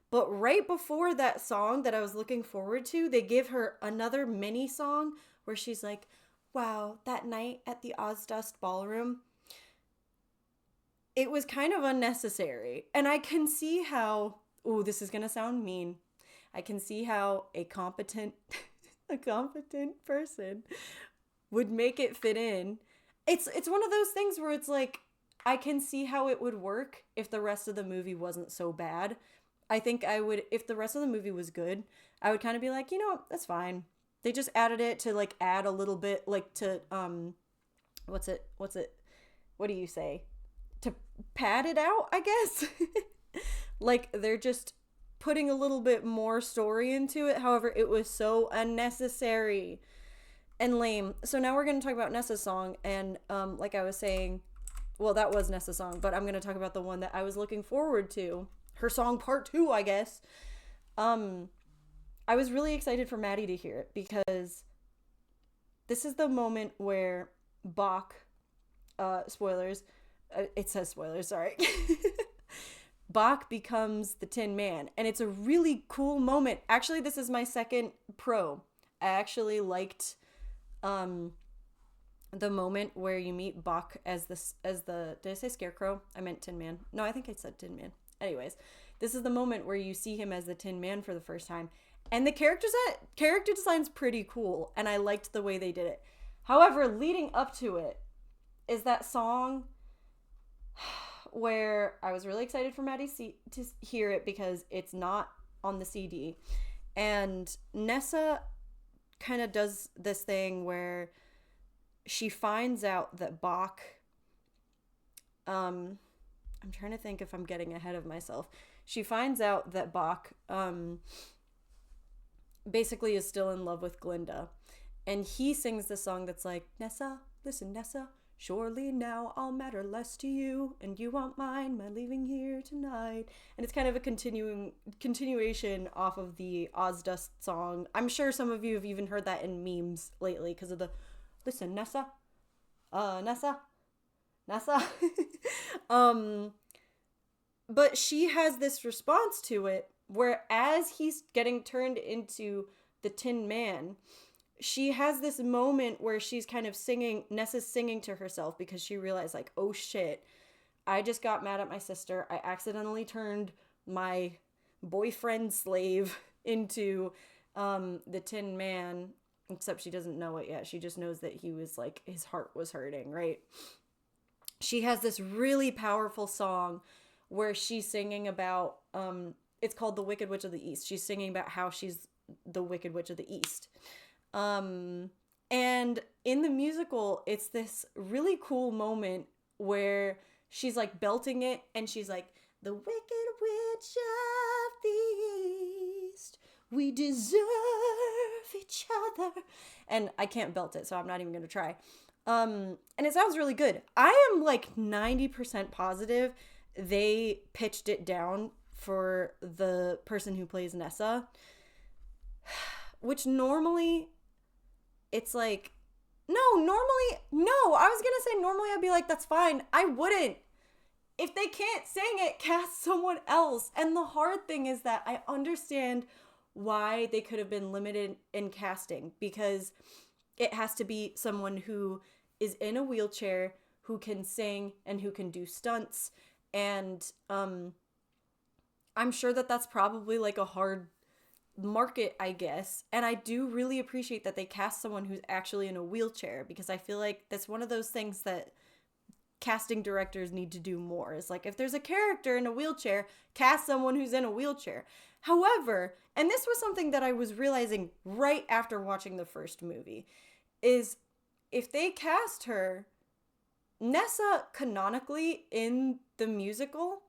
But right before that song that I was looking forward to, they give her another mini song where she's like, wow, that night at the Ozdust Ballroom, it was kind of unnecessary. And I can see how, ooh, this is going to sound mean. I can see how a competent person would make it fit in. It's one of those things where it's like, I can see how it would work if the rest of the movie wasn't so bad. I think I would, if the rest of the movie was good, I would kind of be like, you know, that's fine. They just added it to like add a little bit, like to, what do you say? to pad it out, I guess. Like, they're just putting a little bit more story into it. However, it was so unnecessary and lame. So now we're going to talk about Nessa's song. And like I was saying, well, that was Nessa's song, but I'm going to talk about the one that I was looking forward to. Her song part 2, I guess. I was really excited for Maddie to hear it because this is the moment where Bach, spoilers, it says spoilers, sorry. Bach becomes the Tin Man, and it's a really cool moment. Actually, this is my second pro. I actually liked the moment where you meet Bach as the did I say Scarecrow? I meant Tin Man. No, I think I said Tin Man. Anyways, this is the moment where you see him as the Tin Man for the first time, and the character design's pretty cool, and I liked the way they did it. However, leading up to it is that song where I was really excited for Maddie to hear it because it's not on the CD. And Nessa kind of does this thing where she finds out that Bach, I'm trying to think if I'm getting ahead of myself. She finds out that Bach basically is still in love with Glinda. And he sings the song that's like, Nessa, listen, Nessa, surely now I'll matter less to you, and you won't mind my leaving here tonight. And it's kind of a continuation off of the Ozdust song. I'm sure some of you have even heard that in memes lately because of the, listen, Nessa, Nessa. But she has this response to it where as he's getting turned into the Tin Man, she has this moment where she's kind of singing, Nessa's singing to herself because she realized like, oh shit, I just got mad at my sister. I accidentally turned my boyfriend slave into the Tin Man, except she doesn't know it yet. She just knows that he was like, his heart was hurting, right? She has this really powerful song where she's singing about, it's called The Wicked Witch of the East. She's singing about how she's the Wicked Witch of the East. And in the musical, it's this really cool moment where she's like belting it and she's like, the Wicked Witch of the East, we deserve each other. And I can't belt it, so I'm not even going to try. And it sounds really good. I am like 90% positive they pitched it down for the person who plays Nessa, which normally it's like, normally I'd be like, that's fine. I wouldn't. If they can't sing it, cast someone else. And the hard thing is that I understand why they could have been limited in casting, because it has to be someone who is in a wheelchair, who can sing and who can do stunts. And I'm sure that that's probably like a hard market, I guess. And I do really appreciate that they cast someone who's actually in a wheelchair, because I feel like that's one of those things that casting directors need to do more. Is like, if there's a character in a wheelchair, cast someone who's in a wheelchair. However, and this was something that I was realizing right after watching the first movie, is if they cast her, Nessa canonically in the musical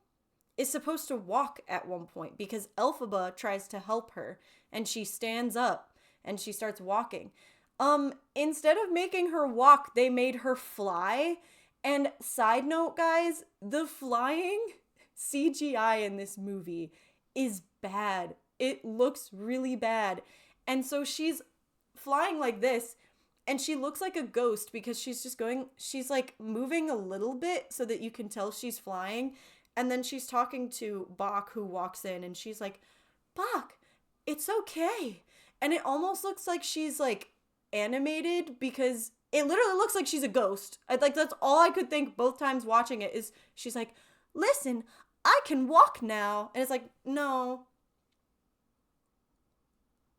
is supposed to walk at one point because Elphaba tries to help her and she stands up and she starts walking. Instead of making her walk, they made her fly. And side note, guys, the flying CGI in this movie is bad. It looks really bad. And so she's flying like this, and she looks like a ghost because she's like moving a little bit so that you can tell she's flying. And then she's talking to Bach, who walks in, and she's like, Bach, it's okay. And it almost looks like she's like animated because it literally looks like she's a ghost. Like, that's all I could think both times watching it is she's like, listen, I can walk now. And it's like, no.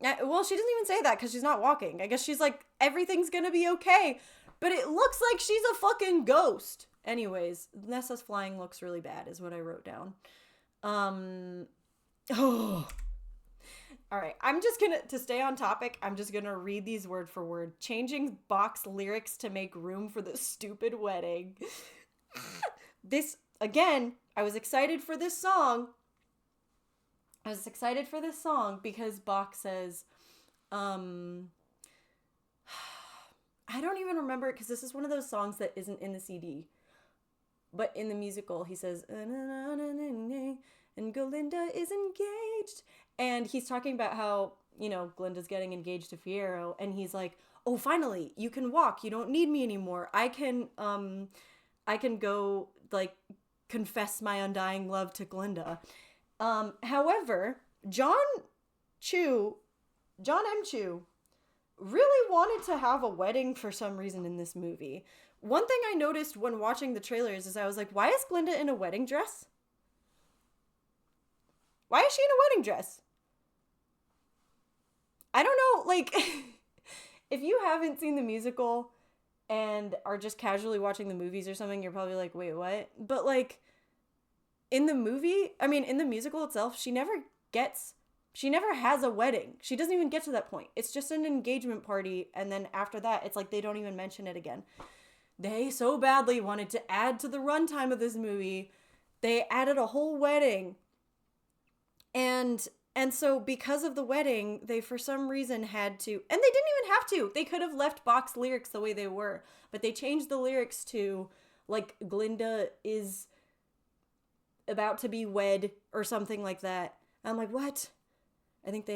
Well, she doesn't even say that because she's not walking. I guess she's like, everything's gonna be okay. But it looks like she's a fucking ghost. Anyways, Nessa's flying looks really bad is what I wrote down. Oh. All right, I'm just gonna, to stay on topic, I'm just gonna read these word for word. Changing Bach's lyrics to make room for the stupid wedding. This, again, I was excited for this song. Because Bach says, I don't even remember it because this is one of those songs that isn't in the CD. But in the musical, he says, and Glinda is engaged. And he's talking about how, Glinda's getting engaged to Fiyero. And he's like, oh, finally, you can walk. You don't need me anymore. I can go, like, confess my undying love to Glinda. However, John M. Chu really wanted to have a wedding for some reason in this movie. One thing I noticed when watching the trailers is I was like, why is Glinda in a wedding dress? Why is she in a wedding dress? I don't know, like, if you haven't seen the musical and are just casually watching the movies or something, you're probably like, wait, what? But, like, in the musical itself, she never has a wedding. She doesn't even get to that point. It's just an engagement party, and then after that, it's like they don't even mention it again. They so badly wanted to add to the runtime of this movie. They added a whole wedding. And so because of the wedding, they for some reason had to, and they didn't even have to. They could have left Bach's lyrics the way they were, but they changed the lyrics to, like, Glinda is about to be wed or something like that. I'm like, what? I think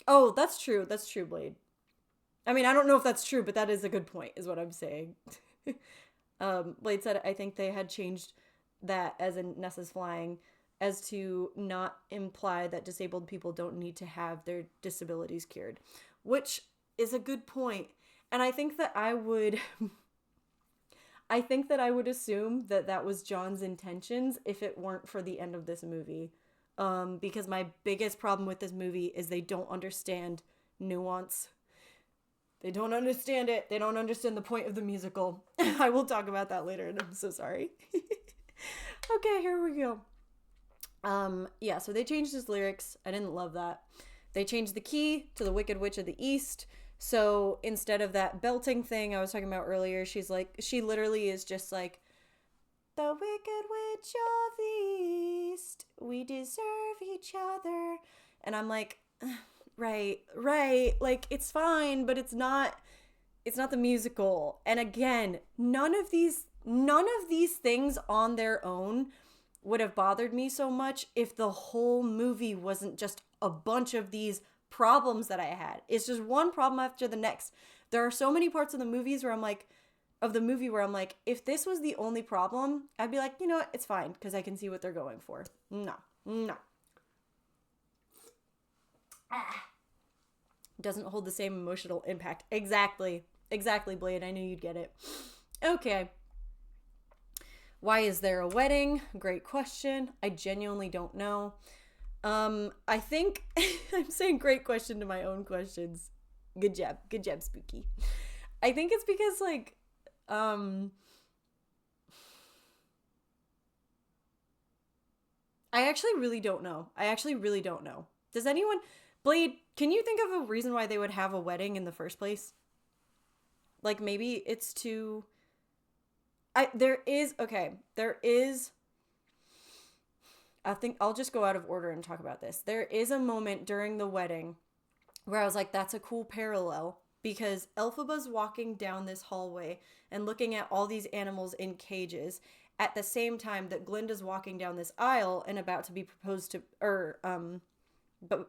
oh, that's true, Blade. I mean, I don't know if that's true, but that is a good point, is what I'm saying. Blade said, I think they had changed that as in Nessa's flying as to not imply that disabled people don't need to have their disabilities cured, which is a good point. And I think that I would assume that that was John's intentions if it weren't for the end of this movie. Because my biggest problem with this movie is they don't understand nuance. They don't understand it. They don't understand the point of the musical. I will talk about that later, and I'm so sorry. Okay, here we go. Yeah, so they changed his lyrics. I didn't love that. They changed the key to the Wicked Witch of the East. So instead of that belting thing I was talking about earlier, she literally is just like, the Wicked Witch of the East, we deserve each other. And I'm like, right. Like, it's fine, but it's not the musical. And again, none of these things on their own would have bothered me so much if the whole movie wasn't just a bunch of these problems that I had. It's just one problem after the next. There are so many parts of the movie where I'm like, if this was the only problem, I'd be like, you know what, it's fine, because I can see what they're going for. No. Doesn't hold the same emotional impact. Exactly, Blade. I knew you'd get it. Okay. Why is there a wedding? Great question. I genuinely don't know. I think I'm saying great question to my own questions. Good job, Spooky. I think it's because, like, I actually really don't know. Does anyone, Blade, can you think of a reason why they would have a wedding in the first place? Like, maybe it's to, I think I'll just go out of order and talk about this. There is a moment during the wedding where I was like, that's a cool parallel, because Elphaba's walking down this hallway and looking at all these animals in cages at the same time that Glinda's walking down this aisle and about to be proposed to,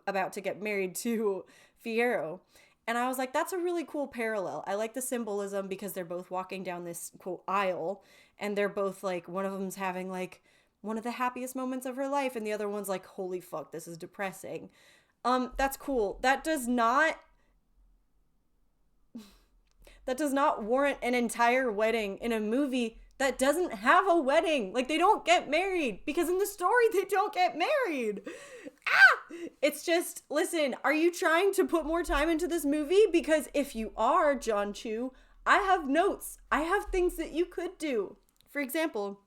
about to get married to Fiyero. And I was like, that's a really cool parallel. I like the symbolism because they're both walking down this, quote, aisle, and they're both like, one of them's having like one of the happiest moments of her life, and the other one's like, holy fuck, this is depressing. That's cool. That does not warrant an entire wedding in a movie that doesn't have a wedding. Like, they don't get married, because in the story they don't get married. It's just, listen, are you trying to put more time into this movie? Because if you are, John Chu, I have notes. I have things that you could do. For example,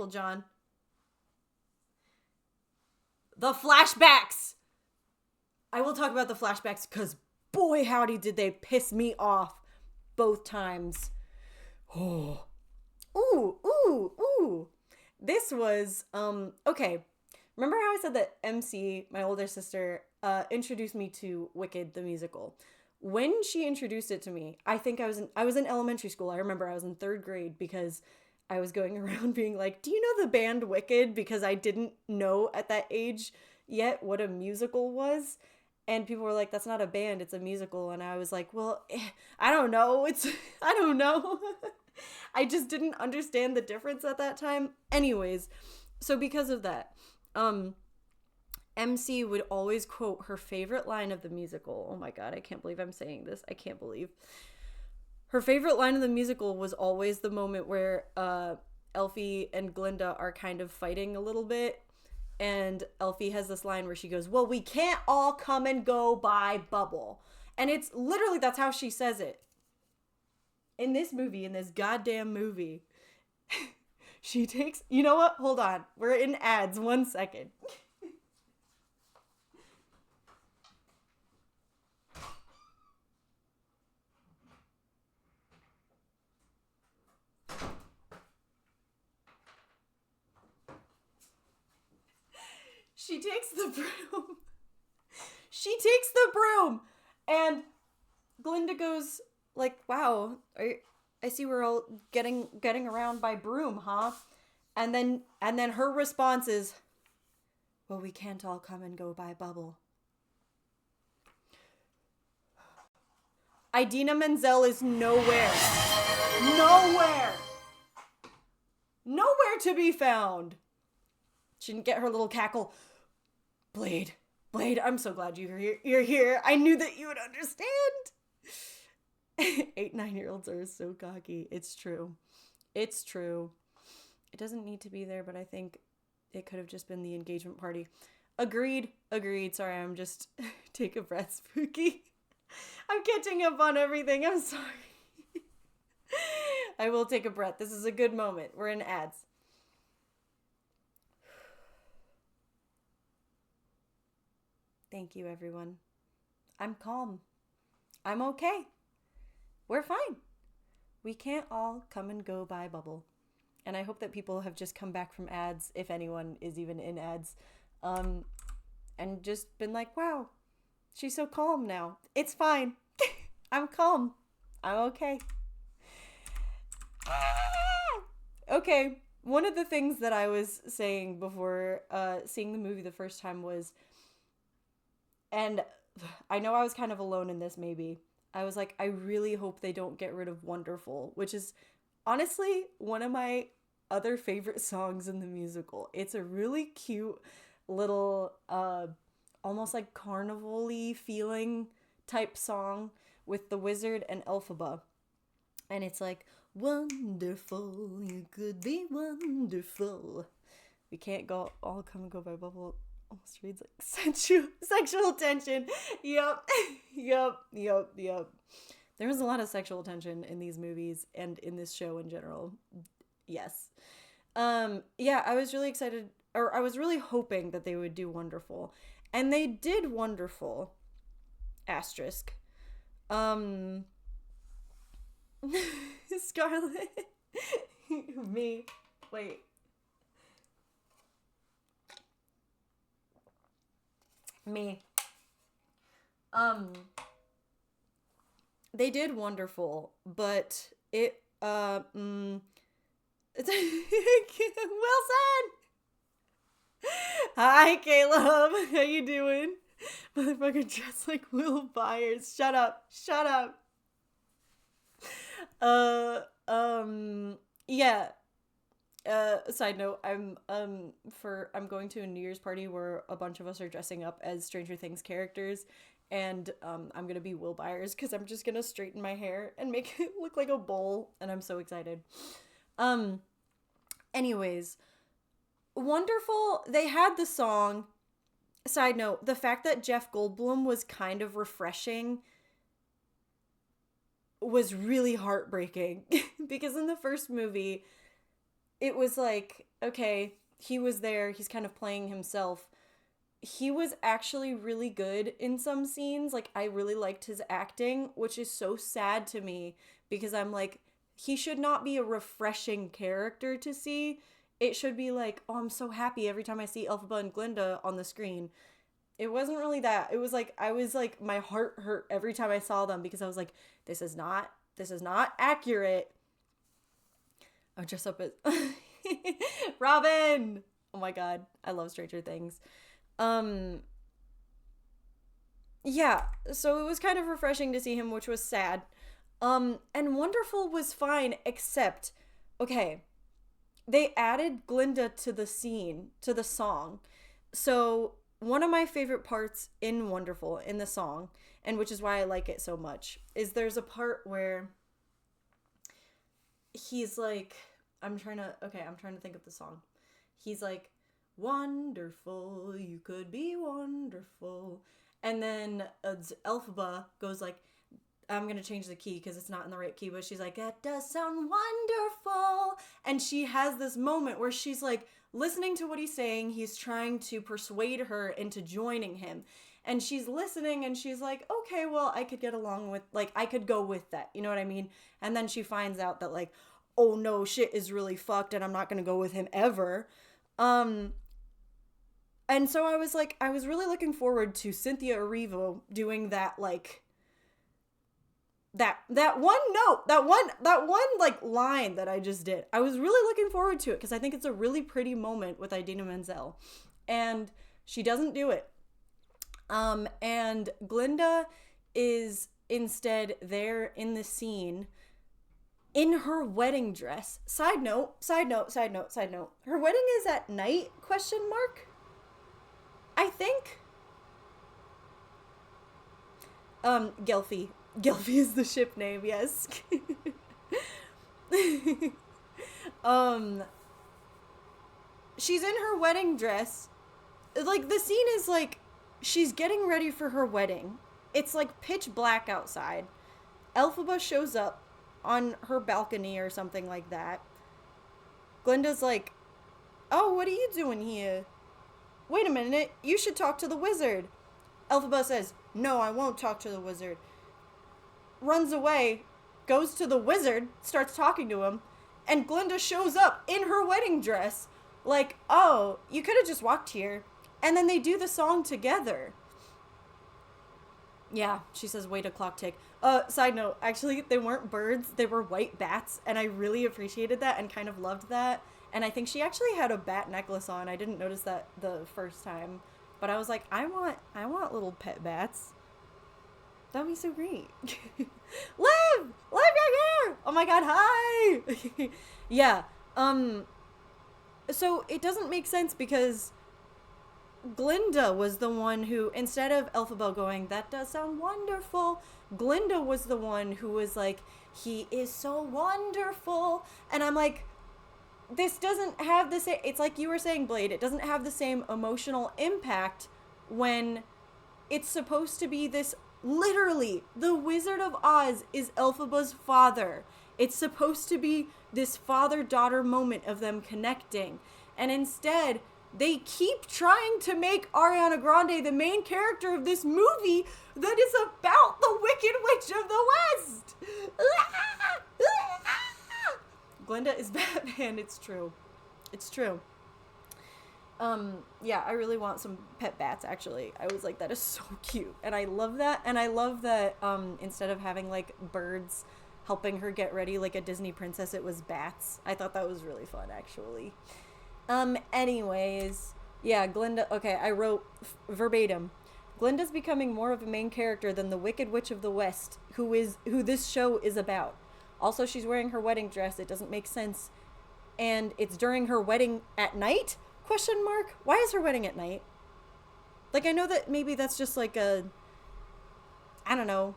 John, the flashbacks. I will talk about the flashbacks because boy howdy did they piss me off both times. Oh. Ooh, ooh, ooh. This was, okay. Remember how I said that MC, my older sister, introduced me to Wicked the musical? When she introduced it to me, I think I was in elementary school. I remember I was in 3rd grade because I was going around being like, "Do you know the band Wicked?" Because I didn't know at that age yet what a musical was. And people were like, "That's not a band, it's a musical." And I was like, "Well, I don't know. I don't know." I just didn't understand the difference at that time. Anyways, so because of that, MC would always quote her favorite line of the musical. Oh my god, I can't believe I'm saying this. I can't believe. Her favorite line of the musical was always the moment where Elfie and Glinda are kind of fighting a little bit. And Elfie has this line where she goes, "Well, we can't all come and go by Bubble." And it's literally, that's how she says it. In this movie, in this goddamn movie, she takes, you know what? Hold on. We're in ads. 1 second. She takes the broom. She takes the broom. And Glinda goes like, "Wow, I see we're all getting around by broom, huh?" And then her response is, "Well, we can't all come and go by Bubble." Idina Menzel is nowhere. Nowhere. Nowhere to be found. She didn't get her little cackle. Blade, I'm so glad you're here. I knew that you would understand. 8, 9-year-olds are so cocky. It's true. It's true. It doesn't need to be there, but I think it could have just been the engagement party. Agreed. Sorry, I'm just... Take a breath, Spooky. I'm catching up on everything. I'm sorry. I will take a breath. This is a good moment. We're in ads. Thank you, everyone. I'm calm. I'm okay. We're fine. We can't all come and go by Bubble. And I hope that people have just come back from ads, if anyone is even in ads, and just been like, "Wow, she's so calm now. It's fine. I'm calm. I'm okay." Okay, one of the things that I was saying before seeing the movie the first time was, and I know I was kind of alone in this maybe, I was like, I really hope they don't get rid of Wonderful, which is honestly one of my other favorite songs in the musical. It's a really cute little, almost like carnival-y feeling type song with the wizard and Elphaba. And it's like, "Wonderful, you could be wonderful. We can't go all come and go by Bubble." Almost reads like sexual tension. Yup. There was a lot of sexual tension in these movies and in this show in general. Yes. Yeah, I was really excited, or I was really hoping that they would do Wonderful. And they did Wonderful. Asterisk. Scarlet. Me. Wait. Me. They did Wonderful, but it, Wilson! Hi, Caleb. How you doing? Motherfucker dressed like Will Byers. Shut up. Yeah. Side note, I'm going to a New Year's party where a bunch of us are dressing up as Stranger Things characters, and I'm gonna be Will Byers because I'm just gonna straighten my hair and make it look like a bowl, and I'm so excited. Anyways, Wonderful, they had the song. Side note, the fact that Jeff Goldblum was kind of refreshing was really heartbreaking because in the first movie, it was like, okay, he was there, he's kind of playing himself. He was actually really good in some scenes. Like, I really liked his acting, which is so sad to me because I'm like, he should not be a refreshing character to see. It should be like, oh, I'm so happy every time I see Elphaba and Glinda on the screen. It wasn't really that. It was like, I was like, my heart hurt every time I saw them because I was like, this is not accurate. I dress up as Robin. Oh my god, I love Stranger Things. Yeah, so it was kind of refreshing to see him, which was sad. And Wonderful was fine, except, okay, they added Glinda to the scene, to the song. So one of my favorite parts in Wonderful, in the song, and which is why I like it so much, is there's a part where he's like, I'm trying to think of the song. He's like, wonderful, you could be wonderful. And then Elphaba goes like, I'm going to change the key because it's not in the right key, but she's like, that does sound wonderful. And she has this moment where she's like listening to what he's saying. He's trying to persuade her into joining him. And she's listening and she's like, okay, well, I could get along with, like, I could go with that. You know what I mean? And then she finds out that like, oh no, shit is really fucked and I'm not going to go with him ever. And so I was like, I was really looking forward to Cynthia Erivo doing that, like, that one note, that one like line that I just did. I was really looking forward to it because I think it's a really pretty moment with Idina Menzel, and she doesn't do it. And Glinda is instead there in the scene in her wedding dress. Side note. Her wedding is at night? ? I think. Gelfie. Gelfie is the ship name, yes. She's in her wedding dress. Like, the scene is like, she's getting ready for her wedding. It's like pitch black outside. Elphaba shows up on her balcony or something like that. Glinda's like, oh, what are you doing here? Wait a minute, you should talk to the wizard. Elphaba says, no, I won't talk to the wizard. Runs away, goes to the wizard, starts talking to him, and Glinda shows up in her wedding dress. Like, oh, you could have just walked here. And then they do the song together. Yeah, she says, wait a clock tick. Side note, actually, they weren't birds, they were white bats, and I really appreciated that and kind of loved that. And I think she actually had a bat necklace on. I didn't notice that the first time. But I was like, I want little pet bats. That'd be so great. Liv, you're here! Oh my god, hi! Yeah, so it doesn't make sense because Glinda was the one who, instead of Elphaba going, that does sound wonderful, Glinda was the one who was like, he is so wonderful. And I'm like, this doesn't have the same, it's like you were saying, Blade, it doesn't have the same emotional impact when it's supposed to be this, literally, the Wizard of Oz is Elphaba's father. It's supposed to be this father-daughter moment of them connecting. And instead, they keep trying to make Ariana Grande the main character of this movie that is about the Wicked Witch of the West. Glinda is Batman, it's true. It's true. Yeah, I really want some pet bats, actually. I was like, that is so cute. And I love that. And I love that, instead of having, like, birds helping her get ready like a Disney princess, it was bats. I thought that was really fun, actually. Anyways, yeah, Glinda, okay, I wrote verbatim. Glinda's becoming more of a main character than the Wicked Witch of the West, who this show is about. Also, she's wearing her wedding dress. It doesn't make sense. And it's during her wedding at night? ? Why is her wedding at night? Like, I know that maybe that's just like a, I don't know.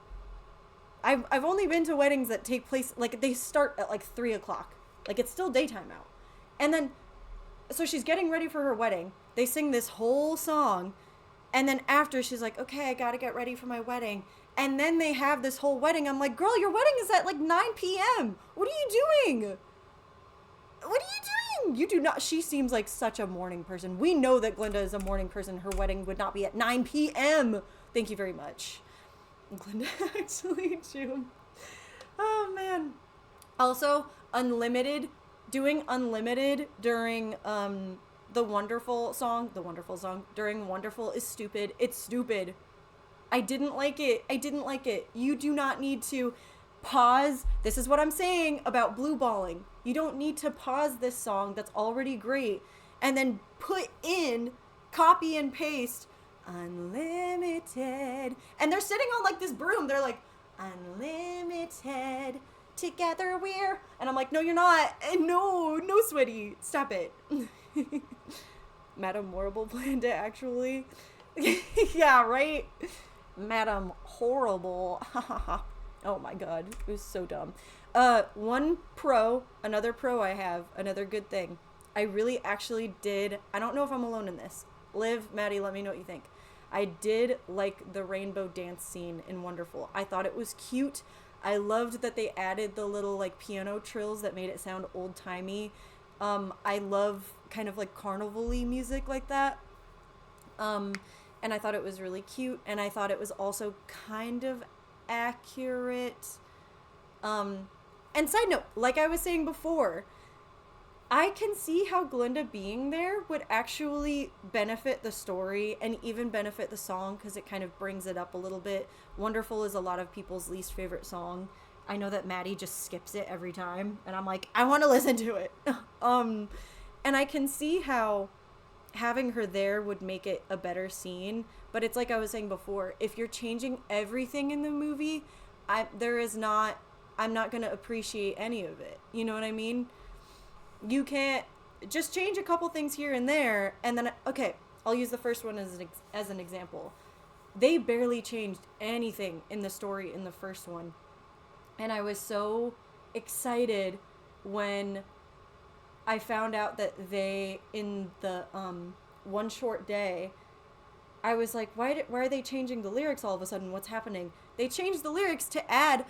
I've only been to weddings that take place, like, they start at like 3 o'clock. Like, it's still daytime out. And then, so she's getting ready for her wedding. They sing this whole song. And then after, she's like, okay, I gotta get ready for my wedding. And then they have this whole wedding. I'm like, girl, your wedding is at like 9 p.m. What are you doing? What are you doing? You do not. She seems like such a morning person. We know that Glinda is a morning person. Her wedding would not be at 9 p.m. Thank you very much. Glinda actually, June. Oh, man. Also, Unlimited, doing Unlimited during the Wonderful song during Wonderful is stupid. It's stupid. I didn't like it. You do not need to pause. This is what I'm saying about blue balling. You don't need to pause this song that's already great and then put in, copy and paste, Unlimited. And they're sitting on like this broom. They're like, Unlimited, together we're... And I'm like, no, you're not. And no, sweaty. Stop it. Madame Horrible planned it, actually. Yeah, right? Madame Horrible. Oh my god. It was so dumb. Another pro I have, another good thing. I really actually did... I don't know if I'm alone in this. Liv, Maddie, let me know what you think. I did like the rainbow dance scene in Wonderful. I thought it was cute. I loved that they added the little like piano trills that made it sound old-timey. I love kind of like carnival-y music like that. And I thought it was really cute, and I thought it was also kind of accurate. And side note, like I was saying before, I can see how Glinda being there would actually benefit the story and even benefit the song, because it kind of brings it up a little bit. Wonderful is a lot of people's least favorite song. I know that Maddie just skips it every time, and I'm like, I want to listen to it. And I can see how having her there would make it a better scene, but it's like I was saying before, if you're changing everything in the movie, I'm not going to appreciate any of it. You know what I mean? You can't just change a couple things here and there, and then, okay, I'll use the first one as an example. They barely changed anything in the story in the first one, and I was so excited when I found out that they, in the One Short Day, I was like, why are they changing the lyrics all of a sudden? What's happening? They changed the lyrics to add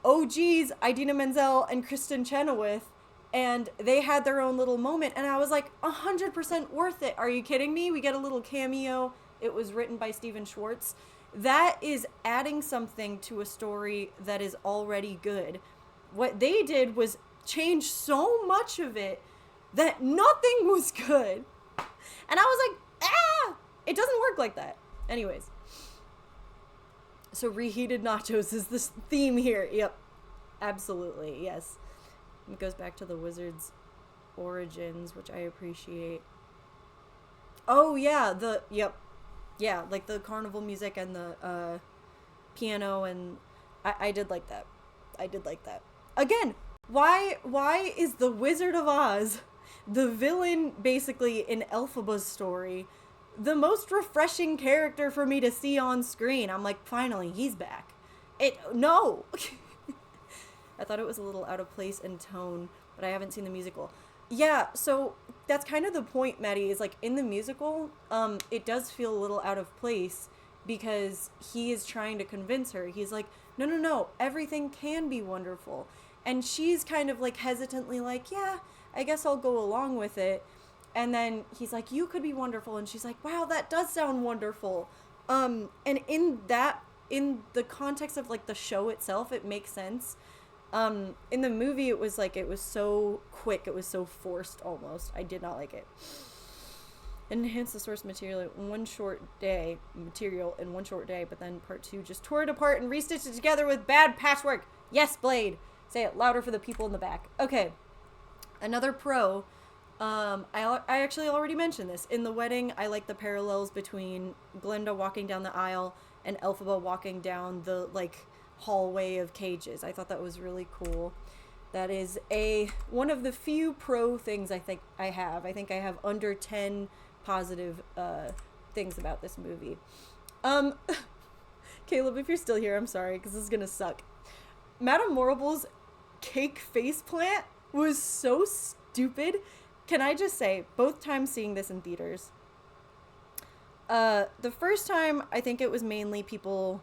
OGs, Idina Menzel and Kristen Chenoweth, and they had their own little moment, and I was like, 100% worth it. Are you kidding me? We get a little cameo. It was written by Steven Schwartz. That is adding something to a story that is already good. What they did was change so much of it that nothing was good. And I was like, it doesn't work like that. Anyways. So reheated nachos is the theme here. Yep. Absolutely. Yes. It goes back to the wizard's origins, which I appreciate. Oh, yeah. Yeah, like the carnival music and the piano, and I did like that. Again, why is the Wizard of Oz, the villain basically in Elphaba's story, the most refreshing character for me to see on screen? I'm like, finally, he's back. No! I thought it was a little out of place in tone, but I haven't seen the musical. Yeah, so that's kind of the point, Maddie, is like in the musical, it does feel a little out of place because he is trying to convince her. He's like, no, everything can be wonderful. And she's kind of like hesitantly like, yeah, I guess I'll go along with it. And then he's like, you could be wonderful. And she's like, wow, that does sound wonderful. And in the context of like the show itself, it makes sense. In the movie, it was so quick. It was so forced almost. I did not like it. Enhance the source material in one short day, but then part 2 just tore it apart and restitched it together with bad patchwork. Yes, Blade. Say it louder for the people in the back. Okay. Another pro. I actually already mentioned this. In the wedding, I like the parallels between Glinda walking down the aisle and Elphaba walking down the, like, hallway of cages. I thought that was really cool. That is one of the few pro things I think I have. I think I have under 10 positive things about this movie. Caleb, if you're still here, I'm sorry, because this is gonna suck. Madame Morrible's cake face plant was so stupid. Can I just say, both times seeing this in theaters, the first time, I think it was mainly people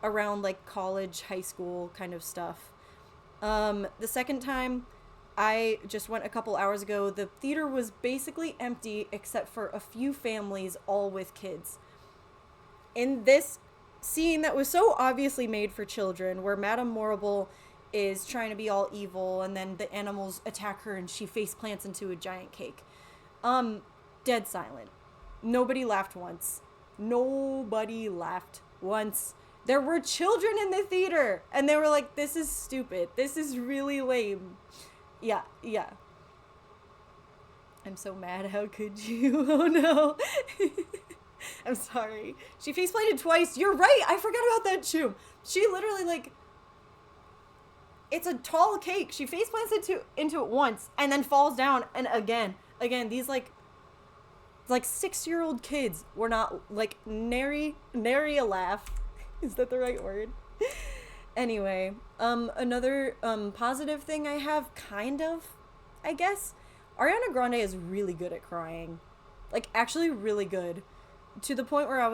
around like college, high school kind of stuff. The second time, I just went a couple hours ago. The theater was basically empty except for a few families, all with kids. In this scene that was so obviously made for children, where Madame Morrible is trying to be all evil, and then the animals attack her and she face plants into a giant cake. Dead silent. Nobody laughed once. Nobody laughed once. There were children in the theater, and they were like, this is stupid. This is really lame. Yeah. I'm so mad. How could you? Oh no. I'm sorry. She face planted twice. You're right. I forgot about that too. She literally, like, it's a tall cake. She face plants into it once and then falls down. And again, these like 6-year-old kids were not like nary a laugh. Is that the right word? Anyway, another positive thing I have, kind of, I guess, Ariana Grande is really good at crying. Like, actually really good. To the point where I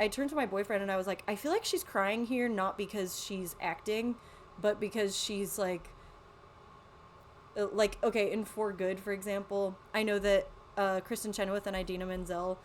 turned to my boyfriend and I was like, I feel like she's crying here not because she's acting, but because she's like, okay, in For Good, for example, I know that Kristen Chenoweth and Idina Menzel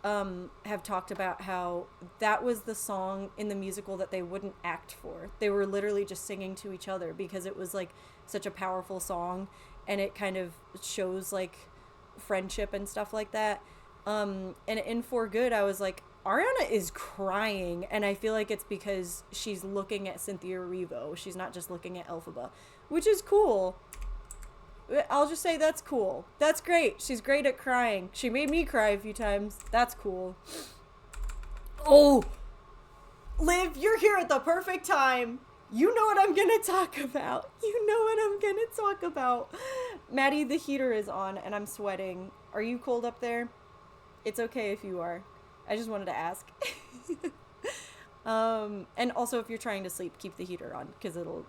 have talked about how that was the song in the musical that they wouldn't act for. They were literally just singing to each other because it was like such a powerful song, and it kind of shows like friendship and stuff like that. And in For Good, I was like, Ariana is crying, and I feel like it's because she's looking at Cynthia Erivo. She's not just looking at Elphaba, which is cool. I'll just say that's cool. That's great. She's great at crying. She made me cry a few times. That's cool. Oh, Liv, you're here at the perfect time. You know what I'm gonna talk about. Maddie, the heater is on and I'm sweating. Are you cold up there? It's okay if you are. I just wanted to ask. And also, if you're trying to sleep, keep the heater on because it'll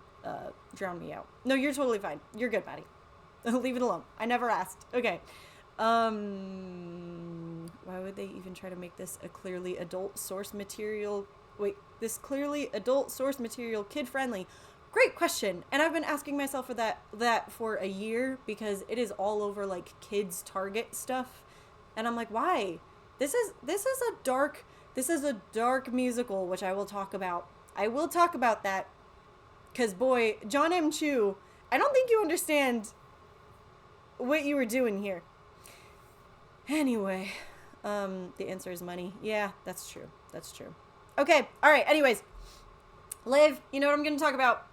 drown me out. No, you're totally fine. You're good, Maddie. Leave it alone. I never asked. Okay. Why would they even try to make this a clearly adult source material? Wait, this clearly adult source material kid-friendly? Great question. And I've been asking myself for that for a year because it is all over like kids Target stuff. And I'm like, why? This is a dark musical, which I will talk about. I will talk about that. Cause boy, John M. Chu, I don't think you understand what you were doing here. Anyway, the answer is money. Yeah, that's true. Okay, all right, anyways. Liv, you know what I'm going to talk about?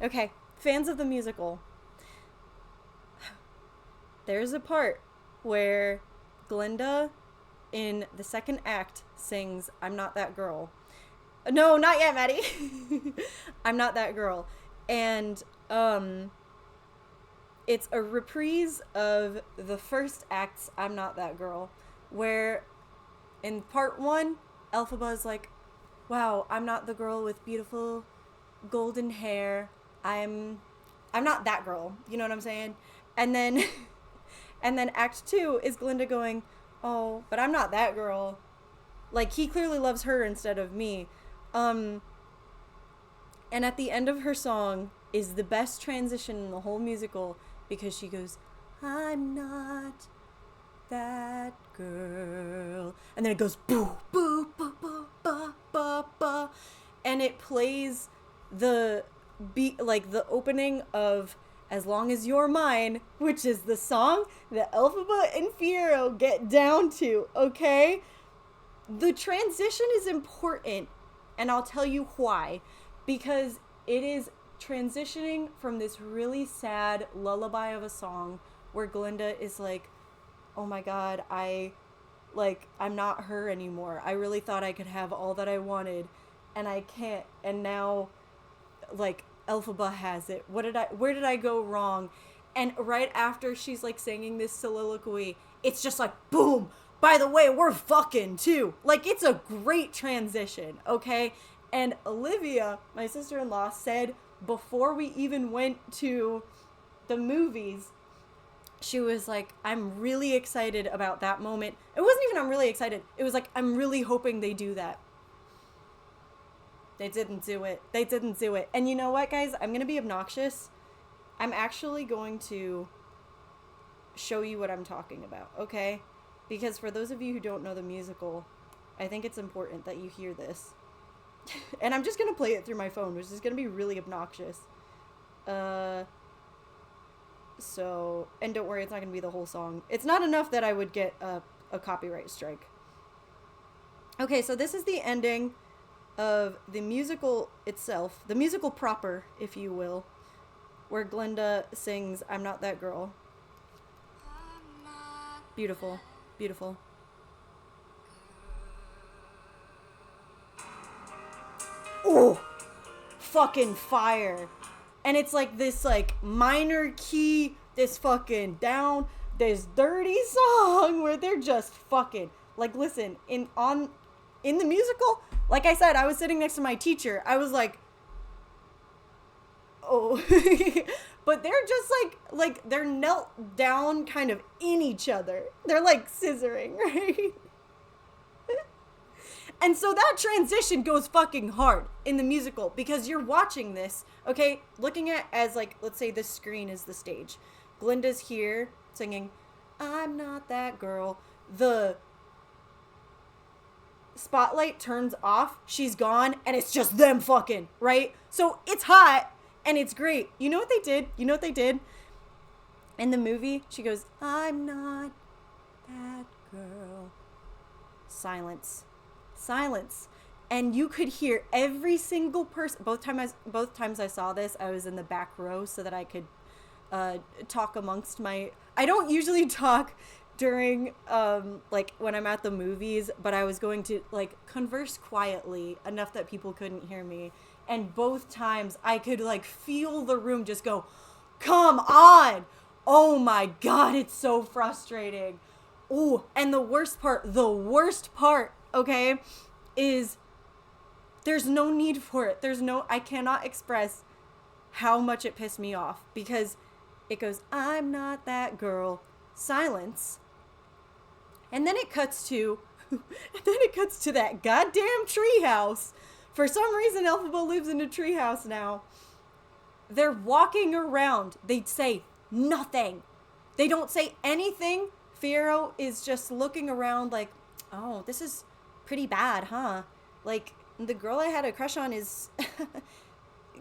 Okay, fans of the musical. There's a part where Glinda in the second act sings I'm Not That Girl. No, not yet, Maddie. I'm Not That Girl. And it's a reprise of the first act's I'm Not That Girl, where in part 1, Elphaba's like, wow, I'm not the girl with beautiful golden hair. I'm not that girl. You know what I'm saying? And then act 2 is Glinda going, oh, but I'm not that girl. Like, he clearly loves her instead of me. And at the end of her song is the best transition in the whole musical because she goes, I'm not that girl. And then it goes, boo, boo, boo, boo, ba, ba, ba. And it plays the beat, like the opening of As Long As You're Mine, which is the song that Elphaba and Fiyero get down to, okay? The transition is important, and I'll tell you why. Because it is transitioning from this really sad lullaby of a song where Glinda is like, oh my god, I'm not her anymore. I really thought I could have all that I wanted, and I can't. And now, like, Elphaba has it. Where did I go wrong? And right after she's like singing this soliloquy, it's just like, boom, by the way, we're fucking too. Like, it's a great transition, okay? And Olivia, my sister-in-law, said before we even went to the movies, she was like, I'm really excited about that moment. It wasn't even I'm really excited. It was like, I'm really hoping they do that. They didn't do it. And you know what, guys? I'm going to be obnoxious. I'm actually going to show you what I'm talking about, okay? because for those of you who don't know the musical, I think it's important that you hear this. And I'm just gonna play it through my phone, which is gonna be really obnoxious. So, and don't worry, it's not gonna be the whole song. It's not enough that I would get a copyright strike. Okay, so this is the ending of the musical itself, the musical proper, if you will, where Glinda sings "I'm Not That Girl." Beautiful, beautiful. Oh, fucking fire. And it's like this like minor key, this fucking down, this dirty song where they're just fucking like, listen, in the musical, like I said, I was sitting next to my teacher. I was like, oh, but they're just like they're knelt down kind of in each other. They're like scissoring, right? And so that transition goes fucking hard in the musical because you're watching this, okay, looking at as like, let's say the screen is the stage. Glinda's here singing, "I'm not that girl." The spotlight turns off, she's gone, and it's just them fucking, right? So it's hot and it's great. You know what they did? You know what they did? In the movie, she goes, "I'm not that girl." Silence. Silence. And you could hear every single person. Both times I saw this, I was in the back row so that I could talk amongst my... I don't usually talk during like when I'm at the movies, but I was going to like converse quietly enough that people couldn't hear me. And both times I could like feel the room just go, "Come on!" Oh my God, it's so frustrating. Oh, and the worst part, okay, is there's no need for it. I cannot express how much it pissed me off because it goes, "I'm not that girl." Silence. And then it cuts to that goddamn treehouse. For some reason, Elphaba lives in a treehouse now. They're walking around. They say nothing. They don't say anything. Fiyero is just looking around like, "Oh, this is pretty bad, huh? Like, the girl I had a crush on is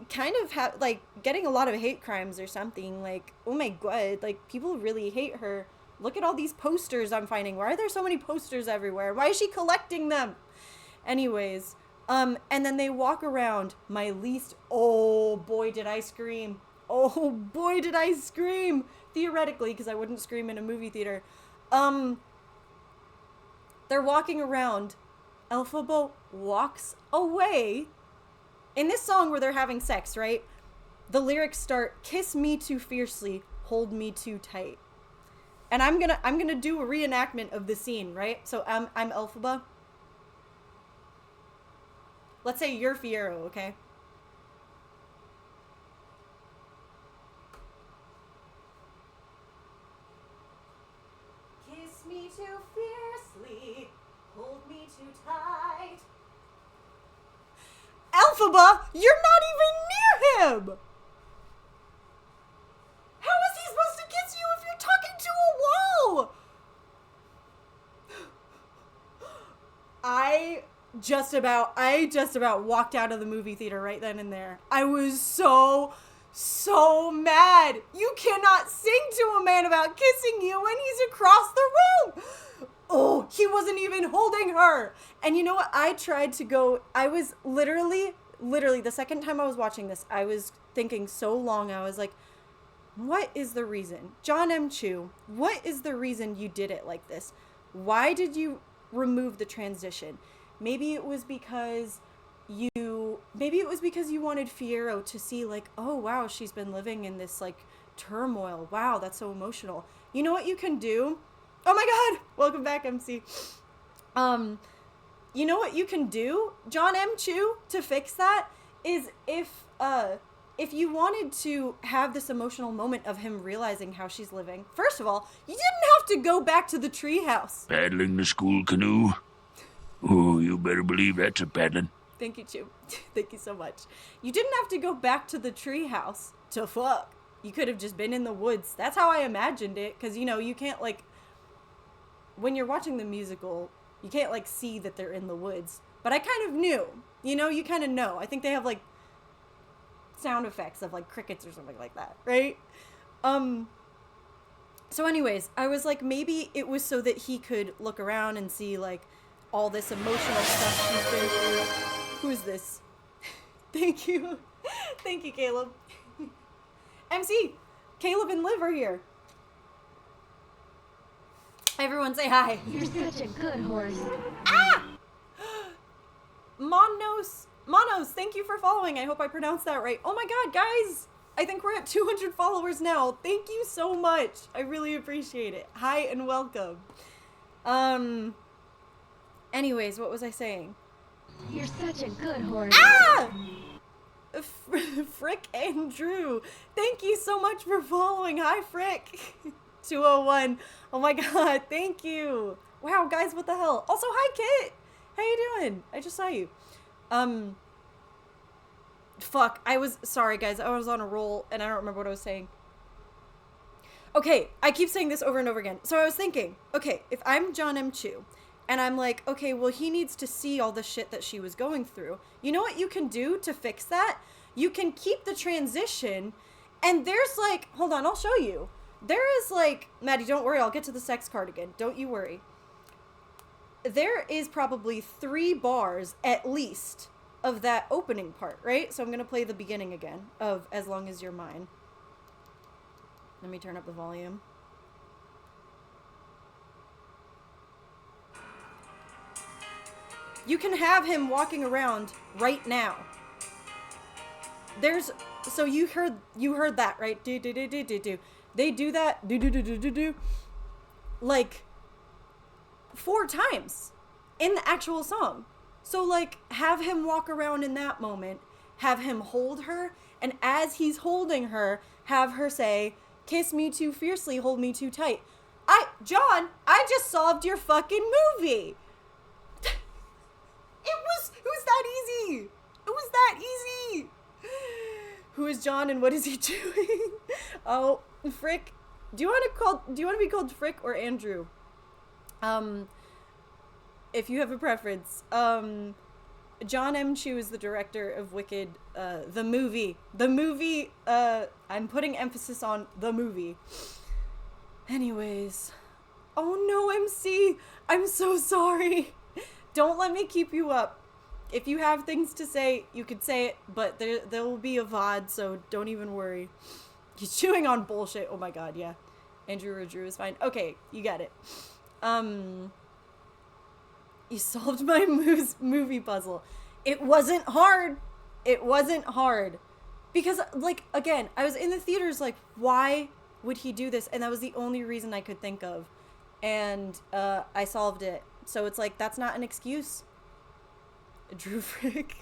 kind of like getting a lot of hate crimes or something. Like, oh my God, like people really hate her. Look at all these posters I'm finding. Why are there so many posters everywhere? Why is she collecting them?" Anyways, and then they walk around. Oh boy, did I scream. Oh boy, did I scream. Theoretically, because I wouldn't scream in a movie theater. They're walking around. Elphaba walks away. In this song where they're having sex, right? The lyrics start, "Kiss me too fiercely, hold me too tight." And I'm gonna do a reenactment of the scene, right? So I'm Elphaba. Let's say you're Fiyero, okay? Kiss me too fiercely, hold me too tight. Elphaba, you're not even near him! How is he supposed to kiss you if you're talking to a wall? I just about walked out of the movie theater right then and there. I was so mad. You cannot sing to a man about kissing you when he's across the room. Oh, he wasn't even holding her. And you know what? I was literally the second time I was watching this, I was thinking so long. I was like, what is the reason? John M. Chu, what is the reason you did it like this? Why did you remove the transition? Maybe it was because you wanted Fiyero to see like, oh wow, she's been living in this like turmoil. Wow, that's so emotional. You know what you can do? Oh my God, welcome back, MC. You know what you can do, John M. Chu, to fix that is if you wanted to have this emotional moment of him realizing how she's living, first of all, you didn't have to go back to the treehouse.
Paddling the school canoe? Oh, you better believe that's a paddling.
Thank you, Chu. Thank you so much. You didn't have to go back to the treehouse to fuck. You could have just been in the woods. That's how I imagined it, because, you know, you can't, like, when you're watching the musical, you can't like see that they're in the woods. But I kind of knew, you know, you kind of know. I think they have like sound effects of like crickets or something like that, right? So anyways, I was like, maybe it was so that he could look around and see like all this emotional stuff she's been through. Who is this? Thank you. Thank you, Caleb. MC, Caleb and Liv are here. Everyone say hi.
You're such a good horse.
Ah! Monos, thank you for following. I hope I pronounced that right. Oh my god, guys! I think we're at 200 followers now. Thank you so much. I really appreciate it. Hi and welcome. Anyways, what was I saying?
You're such a good horse.
Ah! Frick and Drew. Thank you so much for following. Hi, Frick. 201. Oh my god, thank you. Wow, guys, what the hell? Also, hi, Kit. How you doing? I just saw you. Fuck, sorry, guys. I was on a roll, and I don't remember what I was saying. Okay, I keep saying this over and over again. So I was thinking, okay, if I'm John M. Chu, and I'm like, okay, well, he needs to see all the shit that she was going through. You know what you can do to fix that? You can keep the transition, and there's like, hold on, I'll show you. There is like, Maddie, don't worry, I'll get to the sex cardigan. Don't you worry. There is probably 3 bars, at least, of that opening part, right? So I'm going to play the beginning again of As Long As You're Mine. Let me turn up the volume. You can have him walking around right now. So you heard that, right? Do do do do do do. They do that do do do do do do like 4 times in the actual song. So like have him walk around in that moment, have him hold her, and as he's holding her, have her say, "Kiss me too fiercely, hold me too tight." John, I just solved your fucking movie. It was that easy. It was that easy. Who is John and what is he doing? Oh, Frick. Do you want to be called Frick or Andrew? If you have a preference. John M. Chu is the director of Wicked, the movie. The movie, I'm putting emphasis on the movie. Anyways. Oh no, MC. I'm so sorry. Don't let me keep you up. If you have things to say, you could say it, but there will be a VOD, so don't even worry. He's chewing on bullshit. Oh my god, yeah. Andrew or Drew is fine. Okay, you got it. You solved my movie puzzle. It wasn't hard. It wasn't hard. Because, like, again, I was in the theaters like, why would he do this? And that was the only reason I could think of. And I solved it. So it's like, that's not an excuse. Drew Frick.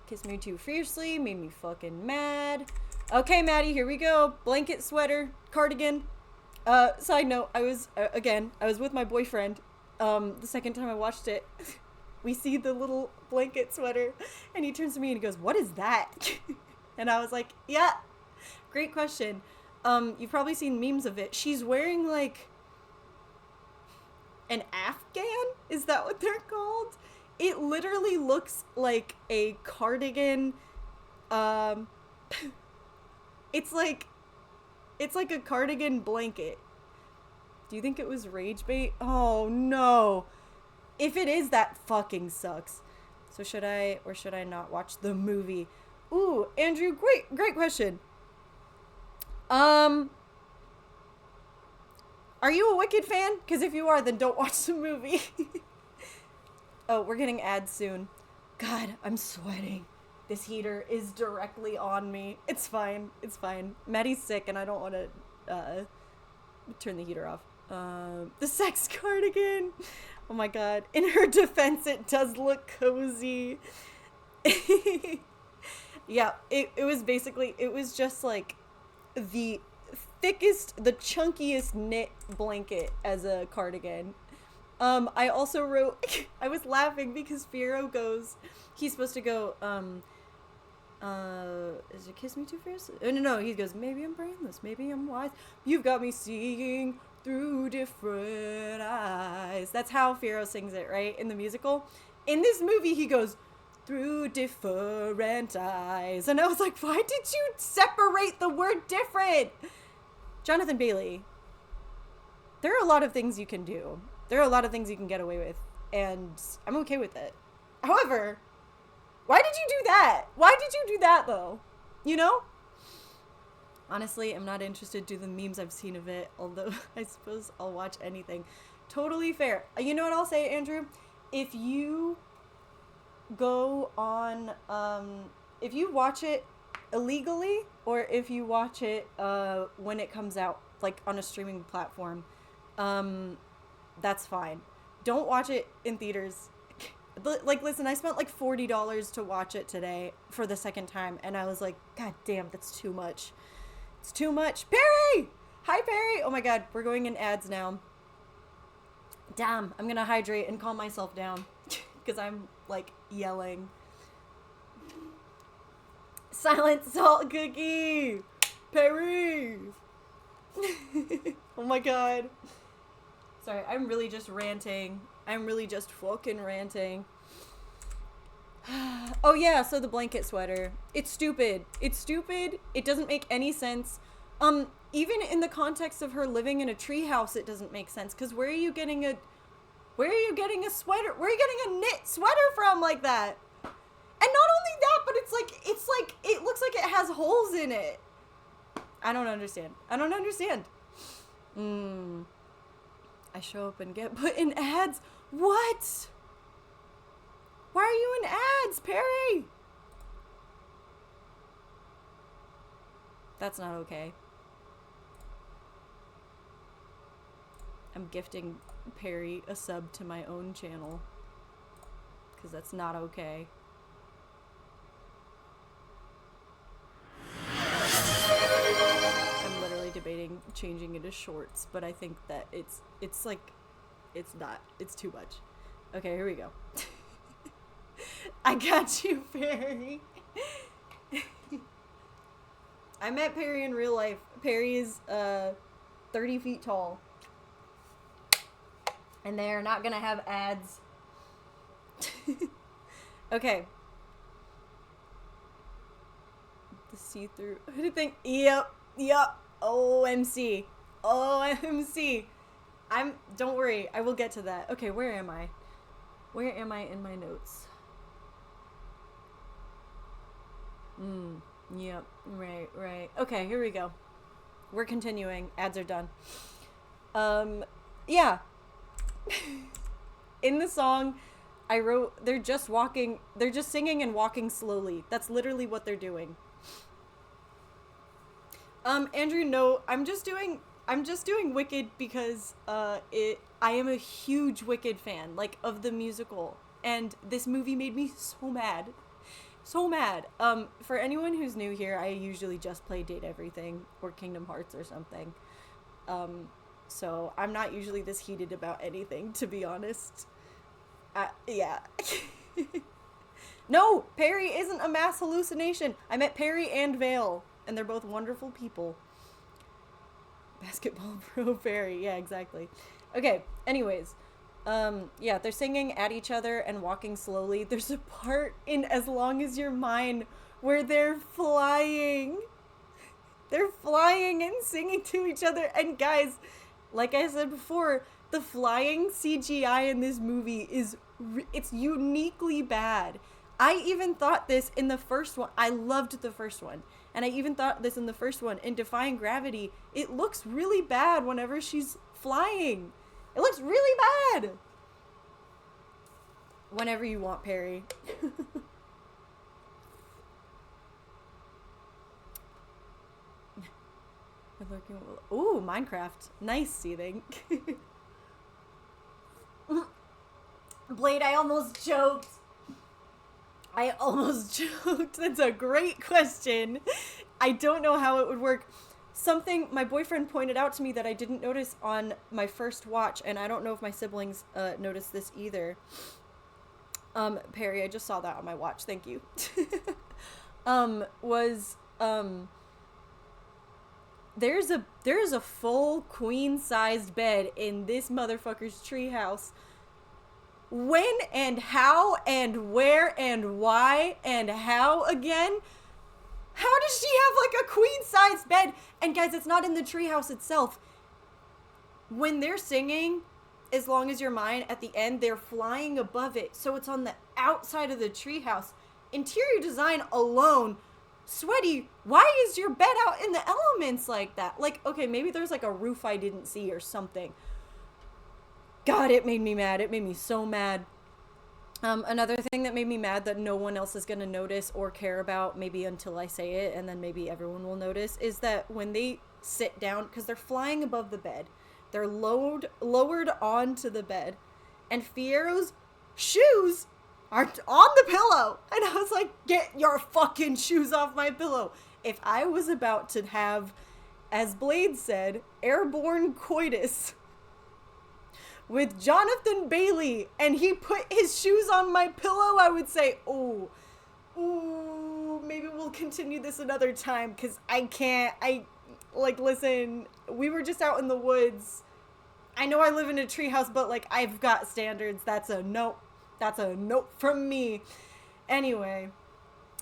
Kiss me too fiercely, made me fucking mad. Okay, Maddie, here we go. Blanket, sweater, cardigan. Side note, I was with my boyfriend. The second time I watched it, we see the little blanket sweater, and he turns to me and he goes, "What is that?" And I was like, "Yeah, great question." You've probably seen memes of it. She's wearing like an Afghan? Is that what they're called? It literally looks like a cardigan. It's like a cardigan blanket. Do you think it was rage bait? Oh no. If it is, that fucking sucks. So should I or should I not watch the movie? Ooh, Andrew, great question. Are you a Wicked fan? Because if you are, then don't watch the movie. Oh, we're getting ads soon. God, I'm sweating. This heater is directly on me. It's fine. It's fine. Maddie's sick and I don't want to turn the heater off. The sex cardigan. Oh my god. In her defense, it does look cozy. Yeah, it was basically, it was just like the thickest, the chunkiest knit blanket as a cardigan. I also wrote, I was laughing because Firo goes, he's supposed to go, Is it Kiss Me Too Fierce? No, he goes, maybe I'm brainless, maybe I'm wise. You've got me seeing through different eyes. That's how Firo sings it, right? In the musical. In this movie, he goes, through different eyes. And I was like, why did you separate the word different? Jonathan Bailey, there are a lot of things you can do. There are a lot of things you can get away with. And I'm okay with it. However, why did you do that? Why did you do that, though? You know? Honestly, I'm not interested to the memes I've seen of it, although I suppose I'll watch anything. Totally fair. You know what I'll say, Andrew? If you go on, if you watch it illegally, or if you watch it when it comes out, like on a streaming platform, that's fine. Don't watch it in theaters. Like, listen, I spent like $40 to watch it today for the second time, and I was like, God damn, that's too much. It's too much. Perry! Hi, Perry! Oh my god, we're going in ads now. Damn, I'm gonna hydrate and calm myself down, because I'm, like, yelling. Silent Salt Cookie! Perry! Oh my god. Sorry, I'm really just ranting. I'm really just fucking ranting. Oh yeah, so the blanket sweater. It's stupid. It's stupid. It doesn't make any sense. Even in the context of her living in a treehouse, it doesn't make sense. Cause where are you getting a sweater? Where are you getting a knit sweater from like that? And not only that, but it's like, it looks like it has holes in it. I don't understand. I show up and get put in ads. What? Why are you in ads, Perry? That's not okay. I'm gifting Perry a sub to my own channel. Because that's not okay. I'm literally debating changing it to shorts, but I think that it's not. It's too much. Okay, here we go. I got you, Perry. I met Perry in real life. Perry is 30 feet tall. And they're not gonna have ads. Okay. The see-through. Who do you think? Yep. OMC. Don't worry, I will get to that. Okay, where am I? Where am I in my notes? Yep, right. Okay, here we go. We're continuing. Ads are done. Yeah. In the song, I wrote, they're just singing and walking slowly. That's literally what they're doing. Andrew, no, I'm just doing Wicked because, I am a huge Wicked fan, like, of the musical, and this movie made me so mad. So mad. For anyone who's new here, I usually just play Date Everything, or Kingdom Hearts or something. So I'm not usually this heated about anything, to be honest. Yeah. No, Perry isn't a mass hallucination. I met Perry and Vale, and they're both wonderful people. Basketball Pro Perry, yeah, exactly. Okay, anyways. Yeah, they're singing at each other and walking slowly. There's a part in As Long As You're Mine where they're flying. They're flying and singing to each other. And guys, like I said before, the flying CGI in this movie it's uniquely bad. I even thought this in the first one. I loved the first one. And I even thought this in the first one. In Defying Gravity, it looks really bad whenever she's flying. It looks really bad. Whenever you want, Perry. Ooh, Minecraft. Nice seething. Blade, I almost choked. That's a great question. I don't know how it would work. Something my boyfriend pointed out to me that I didn't notice on my first watch, and I don't know if my siblings noticed this either. Perry, I just saw that on my watch. Thank you. was there's a full queen-sized bed in this motherfucker's treehouse. When and how and where and why and how again? How does she have like a queen-sized bed? And guys, it's not in the treehouse itself. When they're singing As Long As You're Mine at the end, they're flying above it, so it's on the outside of the treehouse. Interior design alone, Sweaty, why is your bed out in the elements like that? Like, okay, maybe there's like a roof I didn't see or something. God, it made me mad. It made me so mad. Another thing that made me mad that no one else is going to notice or care about, maybe until I say it, and then maybe everyone will notice, is that when they sit down, because they're flying above the bed, they're lowered onto the bed, and Fiero's shoes are on the pillow. And I was like, get your fucking shoes off my pillow. If I was about to have, as Blade said, airborne coitus with Jonathan Bailey, and he put his shoes on my pillow, I would say, ooh, maybe we'll continue this another time, because I can't, like, listen, we were just out in the woods. I know I live in a treehouse, but, like, I've got standards. That's a nope. That's a nope from me. Anyway,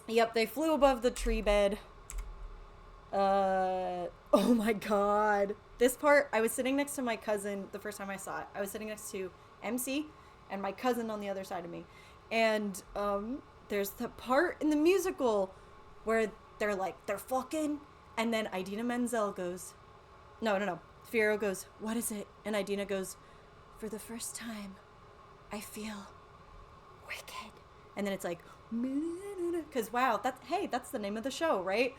yep, they flew above the tree bed. Oh my god. This part, I was sitting next to my cousin the first time I saw it. I was sitting next to MC and my cousin on the other side of me. And there's the part in the musical where they're fucking, and then Idina Menzel goes, no. Fiero goes, what is it? And Idina goes, for the first time, I feel wicked. And then it's like, because wow, that's the name of the show, right?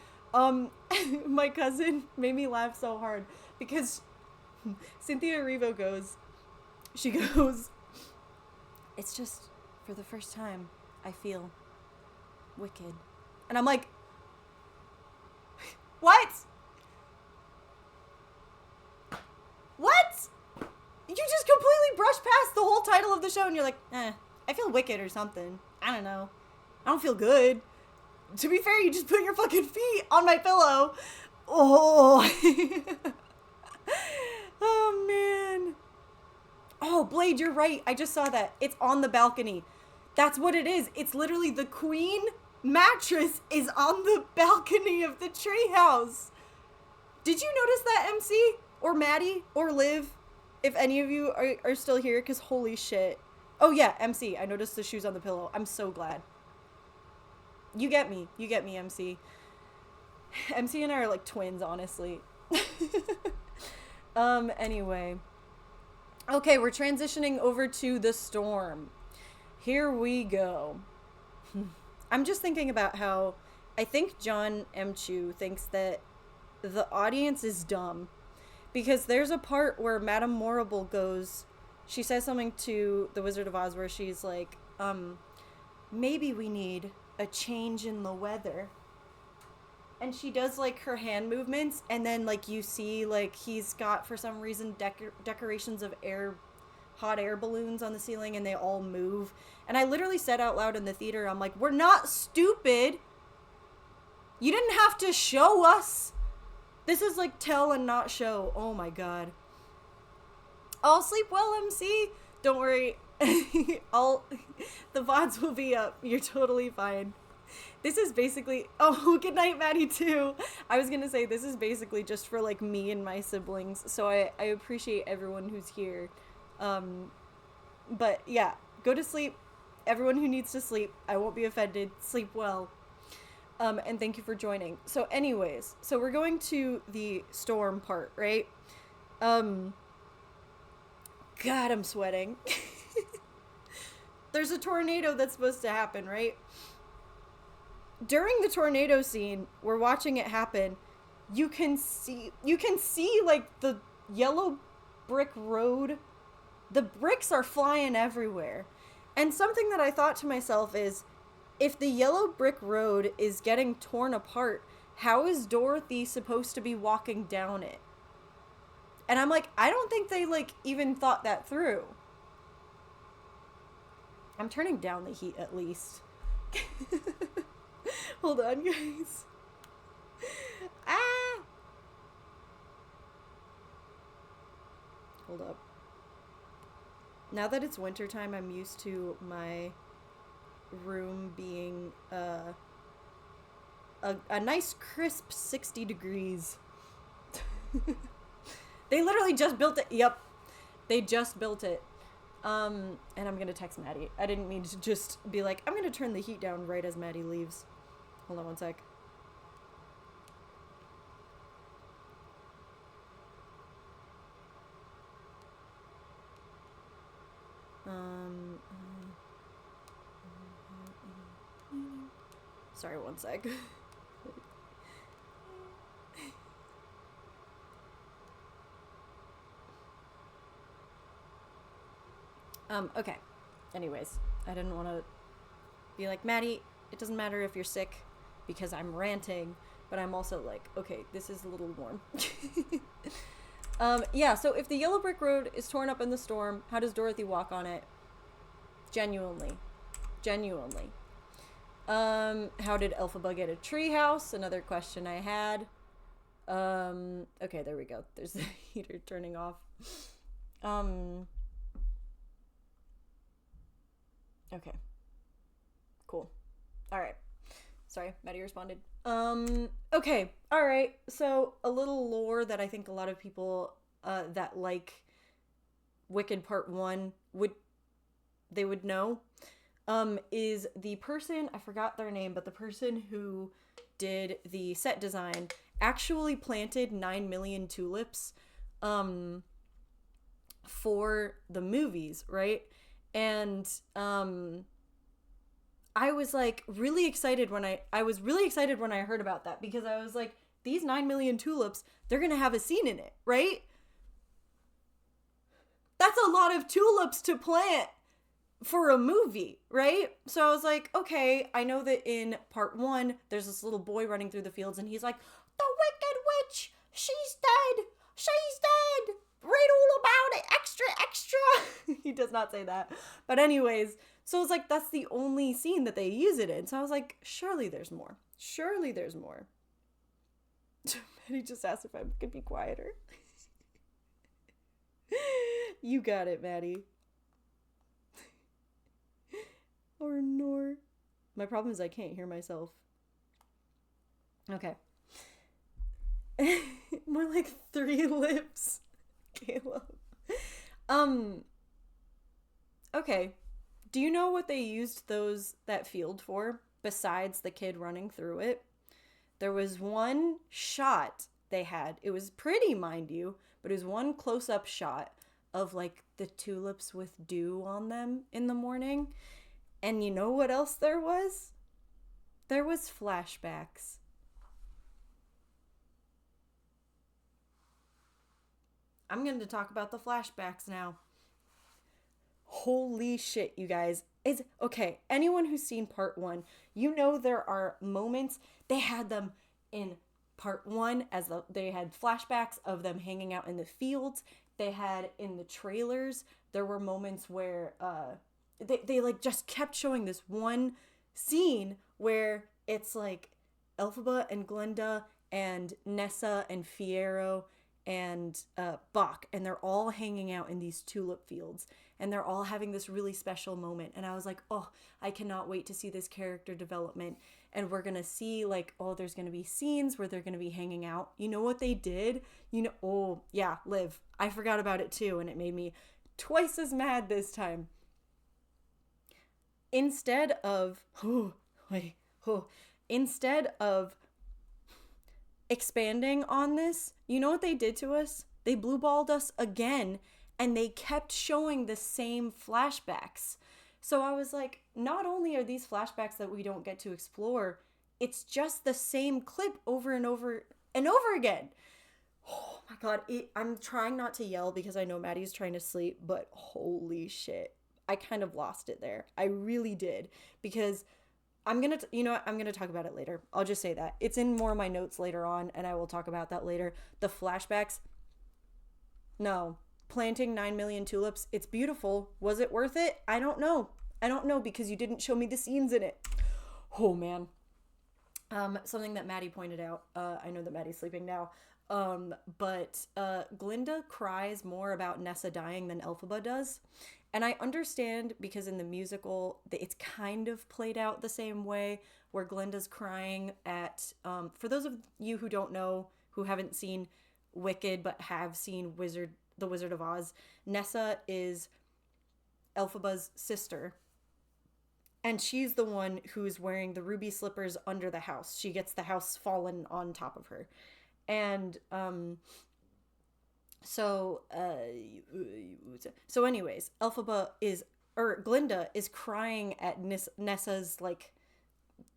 My cousin made me laugh so hard because Cynthia Erivo goes, it's just for the first time I feel wicked. And I'm like, what? You just completely brushed past the whole title of the show and you're like, I feel wicked or something. I don't know. I don't feel good. To be fair, you just put your fucking feet on my pillow. Oh. Oh, man. Oh, Blade, you're right. I just saw that. It's on the balcony. That's what it is. It's literally the queen mattress is on the balcony of the treehouse. Did you notice that, MC? Or Maddie? Or Liv? If any of you are still here, because holy shit. Oh, yeah, MC. I noticed the shoes on the pillow. I'm so glad. You get me. You get me, MC. MC and I are like twins, honestly. Anyway. Okay, we're transitioning over to the storm. Here we go. I'm just thinking about how I think John M. Chu thinks that the audience is dumb. Because there's a part where Madame Morrible goes, she says something to the Wizard of Oz where she's like, maybe we need a change in the weather. And she does like her hand movements, and then like you see like he's got for some reason decorations of hot air balloons on the ceiling, and they all move. And I literally said out loud in the theater, I'm like, we're not stupid. You didn't have to show us. This is like tell and not show. Oh my god. I'll sleep well, MC. Don't worry. The VODs will be up. You're totally fine. This is basically... Oh, good night, Maddie, too. I was gonna say, this is basically just for, like, me and my siblings. So I appreciate everyone who's here. But, yeah. Go to sleep. Everyone who needs to sleep. I won't be offended. Sleep well. And thank you for joining. So, anyways. So, we're going to the storm part, right? God, I'm sweating. There's a tornado that's supposed to happen, right? During the tornado scene, we're watching it happen. You can see like the yellow brick road. The bricks are flying everywhere. And something that I thought to myself is, if the yellow brick road is getting torn apart, how is Dorothy supposed to be walking down it? And I'm like, I don't think they like even thought that through. I'm turning down the heat at least. Hold on, guys. Ah! Hold up. Now that it's wintertime, I'm used to my room being a nice crisp 60 degrees. They literally just built it. Yep. They just built it. And I'm gonna text Maddie. I didn't mean to just be like, I'm gonna turn the heat down right as Maddie leaves. Hold on one sec. Sorry, one sec. Okay. Anyways, I didn't want to be like, Maddie, it doesn't matter if you're sick because I'm ranting, but I'm also like, okay, this is a little warm. Yeah, so if the yellow brick road is torn up in the storm, how does Dorothy walk on it? Genuinely. Genuinely. How did Elphaba get a treehouse? Another question I had. Okay, there we go. There's the heater turning off. Okay. Cool. Alright. Sorry, Maddie responded. Okay. Alright. So, a little lore that I think a lot of people, that like Wicked Part 1 would know, is the person, I forgot their name, but the person who did the set design actually planted 9 million tulips, for the movies, right? And, I was like really excited when I was really excited when I heard about that, because I was like, these 9 million tulips, they're gonna have a scene in it, right? That's a lot of tulips to plant for a movie, right? So I was like, okay, I know that in part 1, there's this little boy running through the fields and he's like, the Wicked Witch, she's dead, read all about it, extra, extra. He does not say that. But anyways, so it's like, that's the only scene that they use it in. So I was like, surely there's more. Surely there's more. Maddie just asked if I could be quieter. You got it, Maddie. Or nor. My problem is I can't hear myself. Okay. More like 3 lips. Caleb. Okay. Do you know what they used that field for besides the kid running through it? There was one shot they had. It was pretty, mind you, but it was one close-up shot of like the tulips with dew on them in the morning. And you know what else there was? There was flashbacks. I'm going to talk about the flashbacks now. Holy shit, you guys. It's okay. Anyone who's seen part 1, you know there are moments. They had them in part 1 as they had flashbacks of them hanging out in the fields. They had in the trailers, there were moments where they like just kept showing this one scene where it's like Elphaba and Glenda and Nessa and Fiero and Bach, and they're all hanging out in these tulip fields, and they're all having this really special moment. And I was like, oh, I cannot wait to see this character development. And we're gonna see like, oh, there's gonna be scenes where they're gonna be hanging out. You know what they did? Oh yeah, Liv, I forgot about it too, and it made me twice as mad this time. Instead of expanding on this, you know what they did to us? They blue balled us again, and they kept showing the same flashbacks. So I was like, not only are these flashbacks that we don't get to explore, it's just the same clip over and over and over again. Oh my god, I'm trying not to yell because I know Maddie's trying to sleep, but holy shit. I kind of lost it there. I really did, because I'm going to talk about it later. I'll just say that. It's in more of my notes later on, and I will talk about that later. The flashbacks. No. Planting 9 million tulips. It's beautiful. Was it worth it? I don't know. I don't know, because you didn't show me the scenes in it. Oh, man. Something that Maddie pointed out. I know that Maddie's sleeping now. But Glinda cries more about Nessa dying than Elphaba does. And I understand because in the musical, it's kind of played out the same way, where Glinda's crying at, for those of you who don't know, who haven't seen Wicked but have seen The Wizard of Oz, Nessa is Elphaba's sister. And she's the one who's wearing the ruby slippers under the house. She gets the house fallen on top of her. And so anyways, Glinda is crying at Nessa's like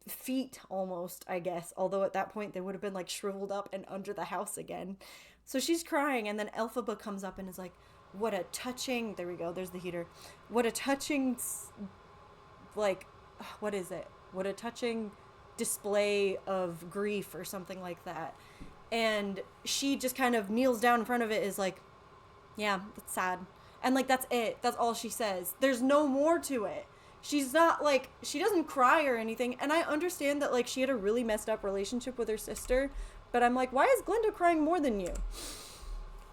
feet almost, I guess, although at that point they would have been like shriveled up and under the house again. So she's crying, and then Elphaba comes up and is like, what a touching, there we go, there's the heater, what a touching, like, what is it, what a touching display of grief or something like that. And she just kind of kneels down in front of it, is like, yeah, that's sad. And like, that's it. That's all she says. There's no more to it. She's not like, she doesn't cry or anything. And I understand that like she had a really messed up relationship with her sister. But I'm like, why is Glinda crying more than you?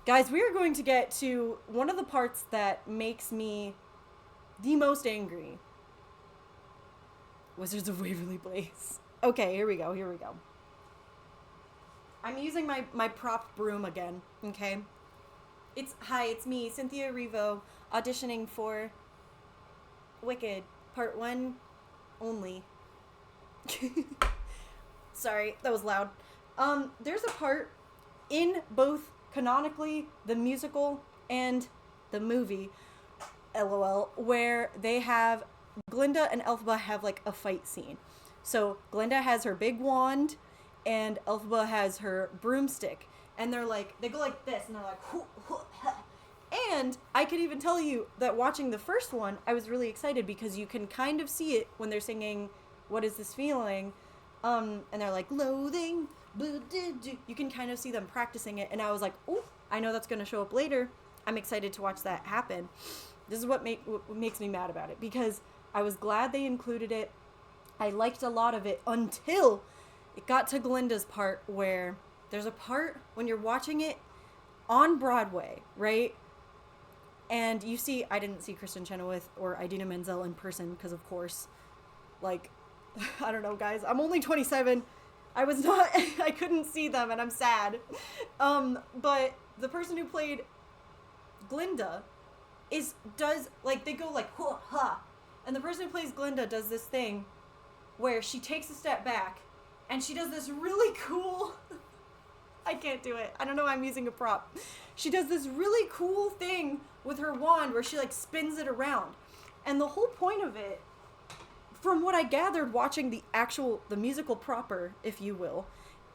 Guys, we are going to get to one of the parts that makes me the most angry. Wizards of Waverly Place. Okay, here we go. I'm using my prop broom again, okay? Hi, it's me, Cynthia Erivo, auditioning for Wicked, Part 1 only. Sorry, that was loud. There's a part in both canonically the musical and the movie, LOL, where they have Glinda and Elphaba have like a fight scene. So Glinda has her big wand and Elphaba has her broomstick, and they go like this, and they're like, hoo, hoo, ha. And I could even tell you that watching the first one, I was really excited because you can kind of see it when they're singing "What Is This Feeling," and they're like loathing, you can kind of see them practicing it, and I was like, oh, I know that's going to show up later. I'm excited to watch that happen. This is what makes me mad about it, because I was glad they included it. I liked a lot of it until it got to Glinda's part, where there's a part when you're watching it on Broadway, right? And you see, I didn't see Kristen Chenoweth or Idina Menzel in person because, of course, like, I don't know, guys. I'm only 27. I couldn't see them, and I'm sad. But the person who played Glinda they go like, ha, ha. And the person who plays Glinda does this thing where she takes a step back, and she does this really cool, I can't do it. I don't know why I'm using a prop. She does this really cool thing with her wand where she like spins it around. And the whole point of it, from what I gathered watching the musical proper, if you will,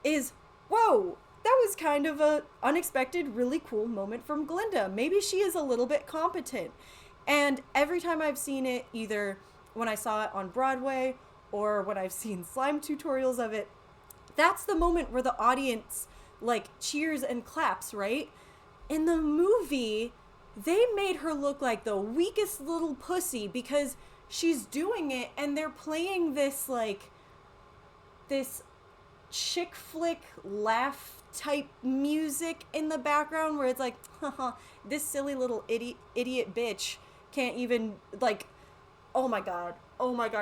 is, whoa, that was kind of a unexpected, really cool moment from Glinda. Maybe she is a little bit competent. And every time I've seen it, either when I saw it on Broadway or when I've seen slime tutorials of it, that's the moment where the audience like cheers and claps, right? In the movie, they made her look like the weakest little pussy because she's doing it and they're playing this like this chick flick laugh type music in the background where it's like, haha, this silly little idiot bitch can't even like, oh my god,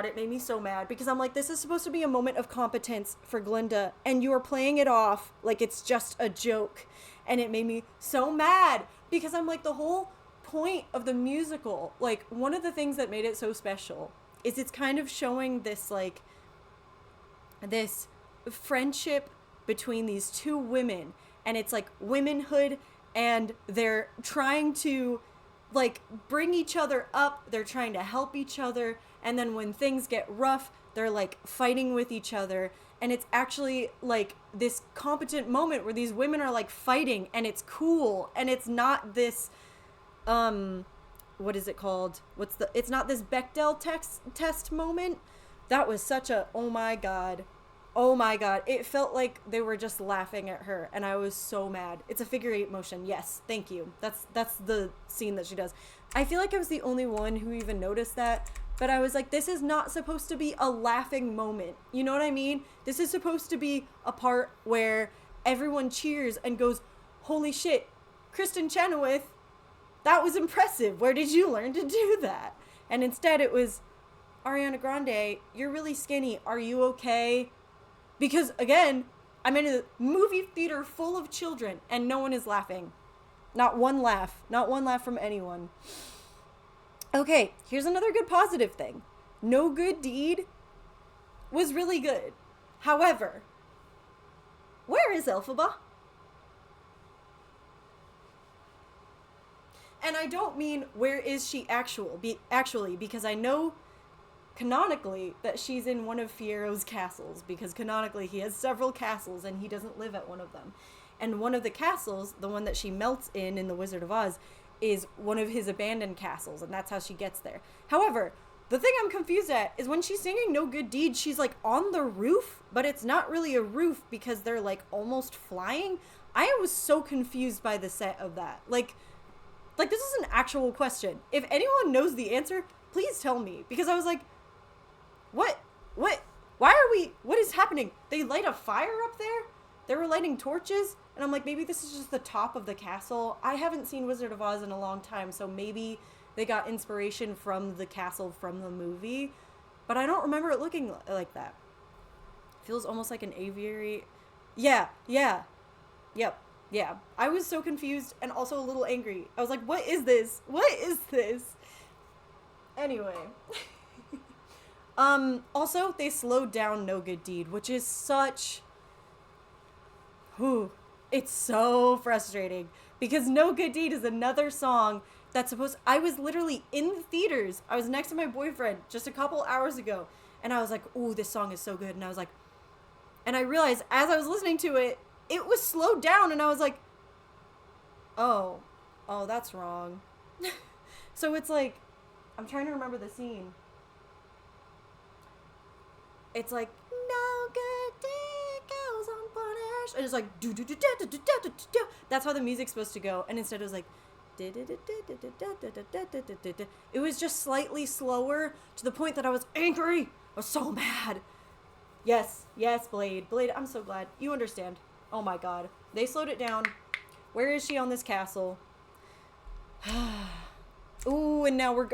it made me so mad because I'm like, this is supposed to be a moment of competence for Glinda and you are playing it off like it's just a joke. And it made me so mad because I'm like, the whole point of the musical, like one of the things that made it so special is it's kind of showing this like this friendship between these two women, and it's like womanhood, and they're trying to like bring each other up, they're trying to help each other, and then when things get rough, they're like fighting with each other. And it's actually like this competent moment where these women are like fighting, and it's cool, and it's not this what is it called? It's not this Bechdel test moment. That was such a, oh my god. It felt like they were just laughing at her, and I was so mad. It's a figure 8 motion. Yes, thank you. That's the scene that she does. I feel like I was the only one who even noticed that, but I was like, this is not supposed to be a laughing moment. You know what I mean? This is supposed to be a part where everyone cheers and goes, holy shit, Kristen Chenoweth, that was impressive. Where did you learn to do that? And instead it was, Ariana Grande, you're really skinny. Are you okay? Because again, I'm in a movie theater full of children and no one is laughing. Not one laugh. Not one laugh from anyone. Okay, here's another good positive thing. No Good Deed was really good. However, where is Elphaba? And I don't mean where is she actually, because I know canonically that she's in one of Fiero's castles, because canonically he has several castles and he doesn't live at one of them. And one of the castles, the one that she melts in The Wizard of Oz, is one of his abandoned castles, and that's how she gets there. However, the thing I'm confused at is when she's singing No Good Deed, she's like on the roof, but it's not really a roof because they're like almost flying. I was so confused by the set of that. Like this is an actual question. If anyone knows the answer, please tell me, because I was like, what, what is happening? They light a fire up there? They were lighting torches? And I'm like, maybe this is just the top of the castle. I haven't seen Wizard of Oz in a long time, so maybe they got inspiration from the castle from the movie. But I don't remember it looking like that. Feels almost like an aviary. Yeah. I was so confused and also a little angry. I was like, what is this? What is this? Anyway. Also, they slowed down No Good Deed, which is such... It's so frustrating because No Good Deed is another song that's supposed... I was literally in the theaters. I was next to my boyfriend just a couple hours ago and I was like, ooh, this song is so good. And I was like... And I realized as I was listening to it, it was slowed down and I was like, oh, that's wrong. So it's like, I'm trying to remember the scene. It's like, no good deed goes unpunished. And it's like, do do do do do do do do. That's how the music's supposed to go. And instead it was like, it was just slightly slower to the point that I was angry. I was so mad. Yes, Blade. Blade, I'm so glad. You understand. Oh my god. They slowed it down. Where is she on this castle? Ooh, and now we're...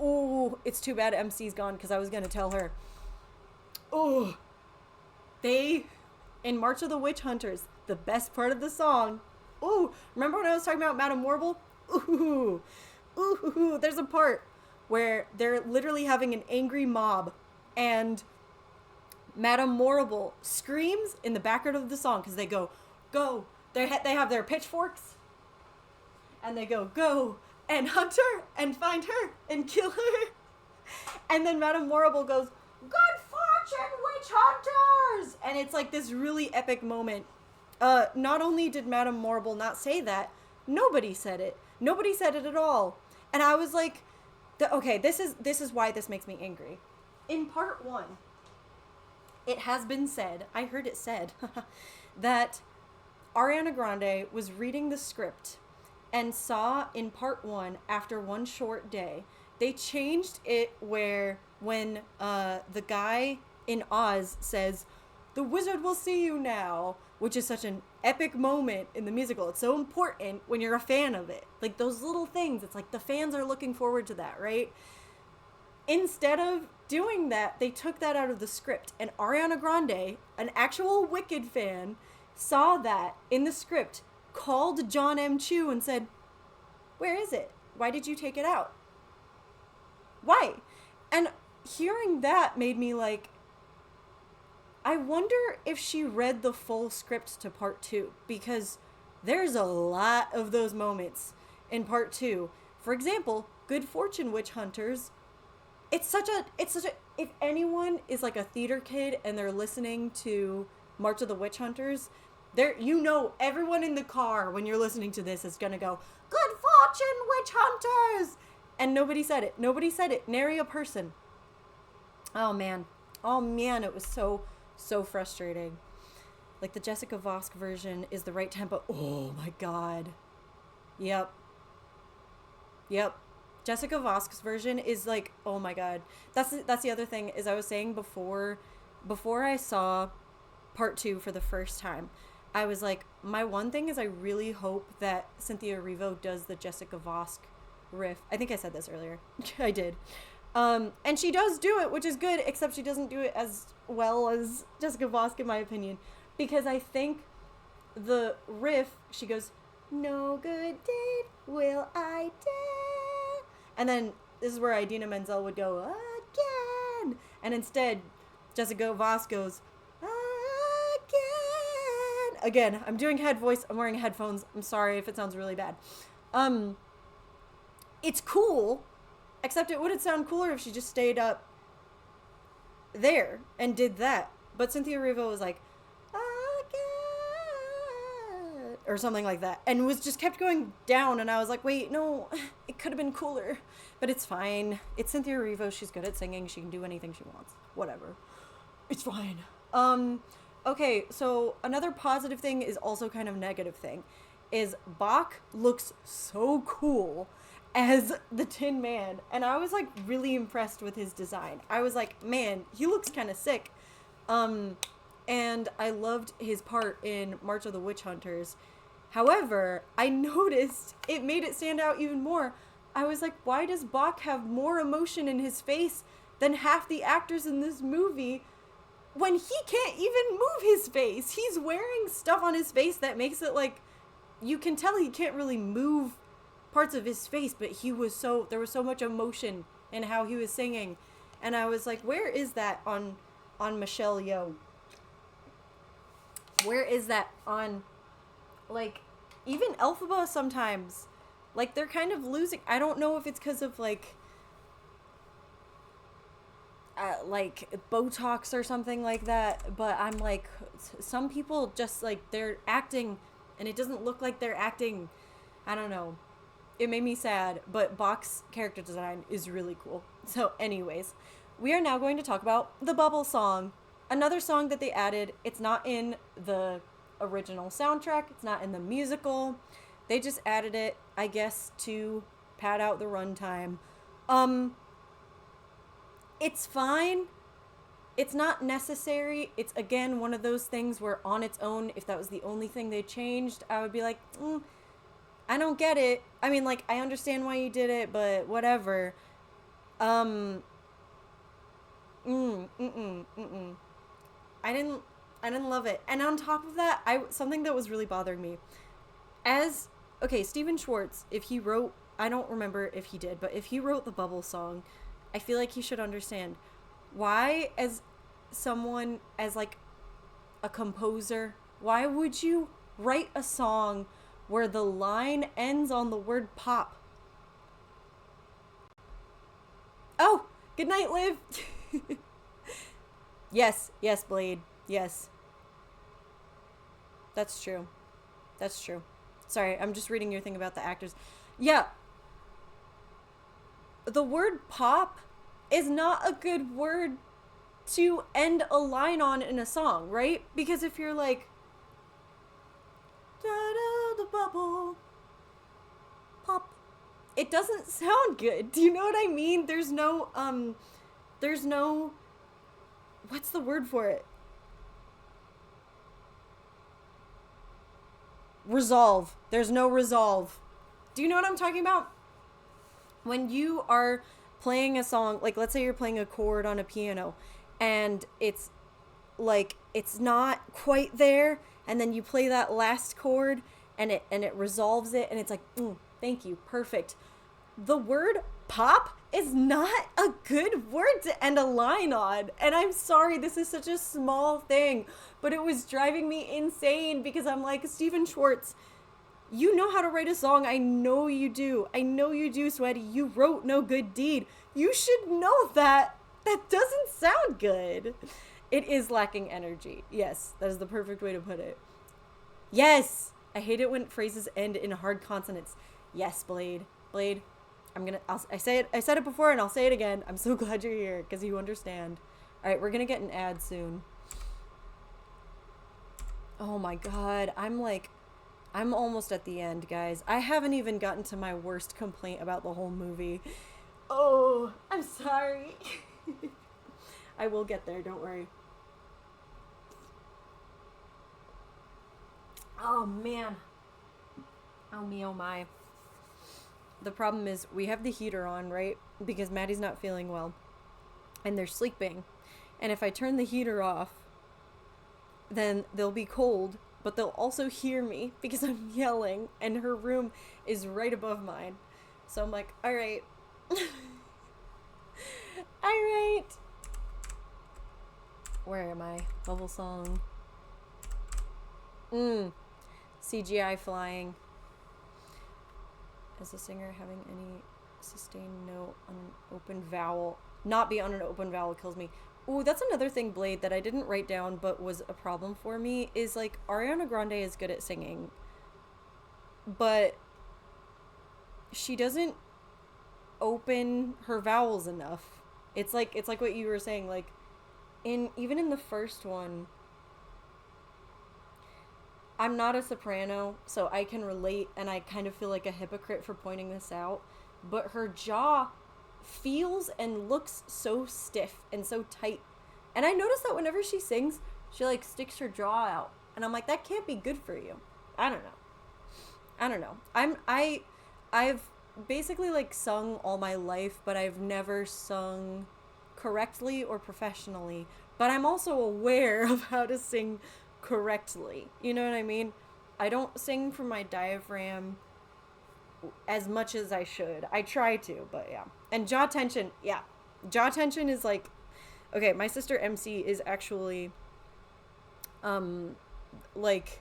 Ooh, it's too bad MC's gone because I was going to tell her. Ooh. They, in March of the Witch Hunters, the best part of the song. Ooh, remember when I was talking about Madame Warble? Ooh, there's a part where they're literally having an angry mob and Madame Morrible screams in the background of the song because they go. They have their pitchforks and they go and hunt her and find her and kill her. And then Madame Morrible goes, good fortune, witch hunters! And it's like this really epic moment. Not only did Madame Morrible not say that, nobody said it. Nobody said it at all. And I was like, okay, this is why this makes me angry. In part 1, it has been said, I heard it said, that Ariana Grande was reading the script and saw in part 1, after one short day, they changed it where when the guy in Oz says, the wizard will see you now, which is such an epic moment in the musical. It's so important when you're a fan of it. Like those little things, it's like the fans are looking forward to that, right? Instead of doing that, they took that out of the script. And Ariana Grande, an actual Wicked fan, saw that in the script, called John M. Chu and said, where is it? Why did you take it out? Why? And hearing that made me like, I wonder if she read the full script to part 2, because there's a lot of those moments in part 2. For example, Good Fortune Witch Hunters. It's such a, if anyone is like a theater kid and they're listening to March of the Witch Hunters, everyone in the car when you're listening to this is gonna go, Good Fortune Witch Hunters! And nobody said it. Nary a person. Oh man, it was so frustrating. Like the Jessica Vosk version is the right tempo. Oh my god. Yep. Jessica Vosk's version is like, oh my god. That's the other thing is I was saying before I saw part 2 for the first time. I was like, my one thing is I really hope that Cynthia Erivo does the Jessica Vosk riff. I think I said this earlier. I did. And she does do it, which is good, except she doesn't do it as well as Jessica Vosk, in my opinion. Because I think the riff, she goes, no good deed will I do. And then this is where Idina Menzel would go, again. And instead, Jessica Vosk goes, again. I'm doing head voice. I'm wearing headphones. I'm sorry if it sounds really bad. It's cool, except it would sound cooler if she just stayed up there and did that. But Cynthia Erivo was like, again, or something like that, and was just kept going down. And I was like, wait, no, it could have been cooler, but it's fine. It's Cynthia Erivo. She's good at singing. She can do anything she wants. Whatever. It's fine. Okay, so another positive thing is also kind of negative thing, is Bach looks so cool as the Tin Man, and I was like really impressed with his design. I was like, man, he looks kind of sick. And I loved his part in March of the Witch Hunters. However, I noticed it made it stand out even more. I was like, why does Bach have more emotion in his face than half the actors in this movie? When he can't even move his face. He's wearing stuff on his face that makes it like, you can tell he can't really move parts of his face, but there was so much emotion in how he was singing. And I was like, where is that on Michelle Yeoh? Where is that on, like, even Elphaba sometimes? Like, they're kind of losing. I don't know if it's because of, like Botox or something like that, but I'm like, some people just like, they're acting and it doesn't look like they're acting. I don't know, it made me sad, but Bach's character design is really cool. So anyways, we are now going to talk about the Bubble song, another song that they added. It's not in the original soundtrack, it's not in the musical, they just added it, I guess, to pad out the runtime. It's fine. It's not necessary. It's, again, one of those things where on its own, if that was the only thing they changed, I would be like, I don't get it. I mean, like, I understand why you did it, but whatever. I didn't love it. And on top of that, something that was really bothering me. Stephen Schwartz, if he wrote, I don't remember if he did, but if he wrote the Bubble song, I feel like he should understand why, as someone, as like a composer, why would you write a song where the line ends on the word pop? Oh, good night, Liv. Yes, Blade. Yes. That's true. Sorry, I'm just reading your thing about the actors. Yeah. The word pop is not a good word to end a line on in a song, right? Because if you're like, da-da, the bubble, pop, it doesn't sound good. Do you know what I mean? There's no, what's the word for it? Resolve. There's no resolve. Do you know what I'm talking about? When you are playing a song, like let's say you're playing a chord on a piano and it's like, it's not quite there, and then you play that last chord and it resolves it, and it's like, thank you, perfect. The word pop is not a good word to end a line on, and I'm sorry, this is such a small thing, but it was driving me insane because I'm like, Stephen Schwartz, you know how to write a song. I know you do. Sweaty. You wrote No Good Deed. You should know that. That doesn't sound good. It is lacking energy. Yes, that is the perfect way to put it. Yes. I hate it when phrases end in hard consonants. Yes, Blade. I said it before and I'll say it again. I'm so glad you're here because you understand. All right, we're going to get an ad soon. Oh my God. I'm like, I'm almost at the end, guys. I haven't even gotten to my worst complaint about the whole movie. Oh, I'm sorry. I will get there, don't worry. Oh, man. Oh, me, oh, my. The problem is we have the heater on, right? Because Maddie's not feeling well. And they're sleeping. And if I turn the heater off, then they'll be cold, but they'll also hear me because I'm yelling, and her room is right above mine. So I'm like, all right. All right. Where am I? Bubble song. CGI flying. Is the singer having any sustained note on an open vowel? Not be on an open vowel kills me. Ooh, that's another thing, Blade, that I didn't write down but was a problem for me, is like Ariana Grande is good at singing, but she doesn't open her vowels enough. It's like what you were saying, like even in the first one, I'm not a soprano, so I can relate, and I kind of feel like a hypocrite for pointing this out, but her jaw feels and looks so stiff and so tight. And I notice that whenever she sings, she like sticks her jaw out. And I'm like, that can't be good for you. I don't know. I've basically like sung all my life, but I've never sung correctly or professionally. But I'm also aware of how to sing correctly. You know what I mean? I don't sing from my diaphragm as much as I should. I try to, but yeah. And jaw tension, yeah. Jaw tension is like, okay, my sister MC is actually like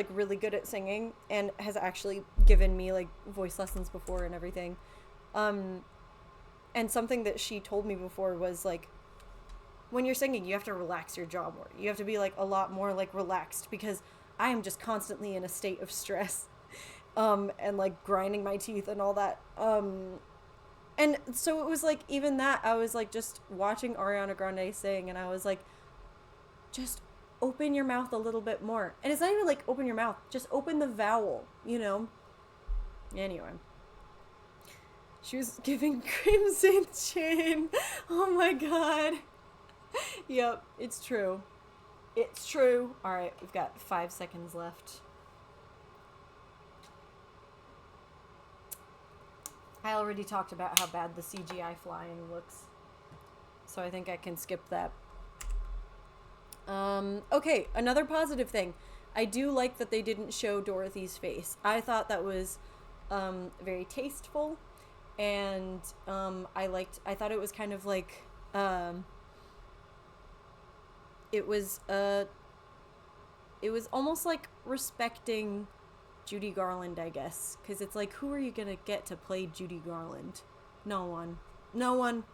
really good at singing and has actually given me like voice lessons before and everything. And something that she told me before was like, when you're singing, you have to relax your jaw more. You have to be like a lot more like relaxed, because I am just constantly in a state of stress. And like grinding my teeth and all that. And so it was like, even that, I was like just watching Ariana Grande sing, and I was like, just open your mouth a little bit more. And it's not even like open your mouth, just open the vowel, you know? Anyway. She was giving Crimson Chin. Oh my god. Yep, it's true. It's true. Alright, we've got 5 seconds left. I already talked about how bad the CGI flying looks, so I think I can skip that. Okay, another positive thing. I do like that they didn't show Dorothy's face. I thought that was very tasteful, and I thought it was kind of like it was almost like respecting Judy Garland, I guess, because it's like, who are you gonna get to play Judy Garland? No one.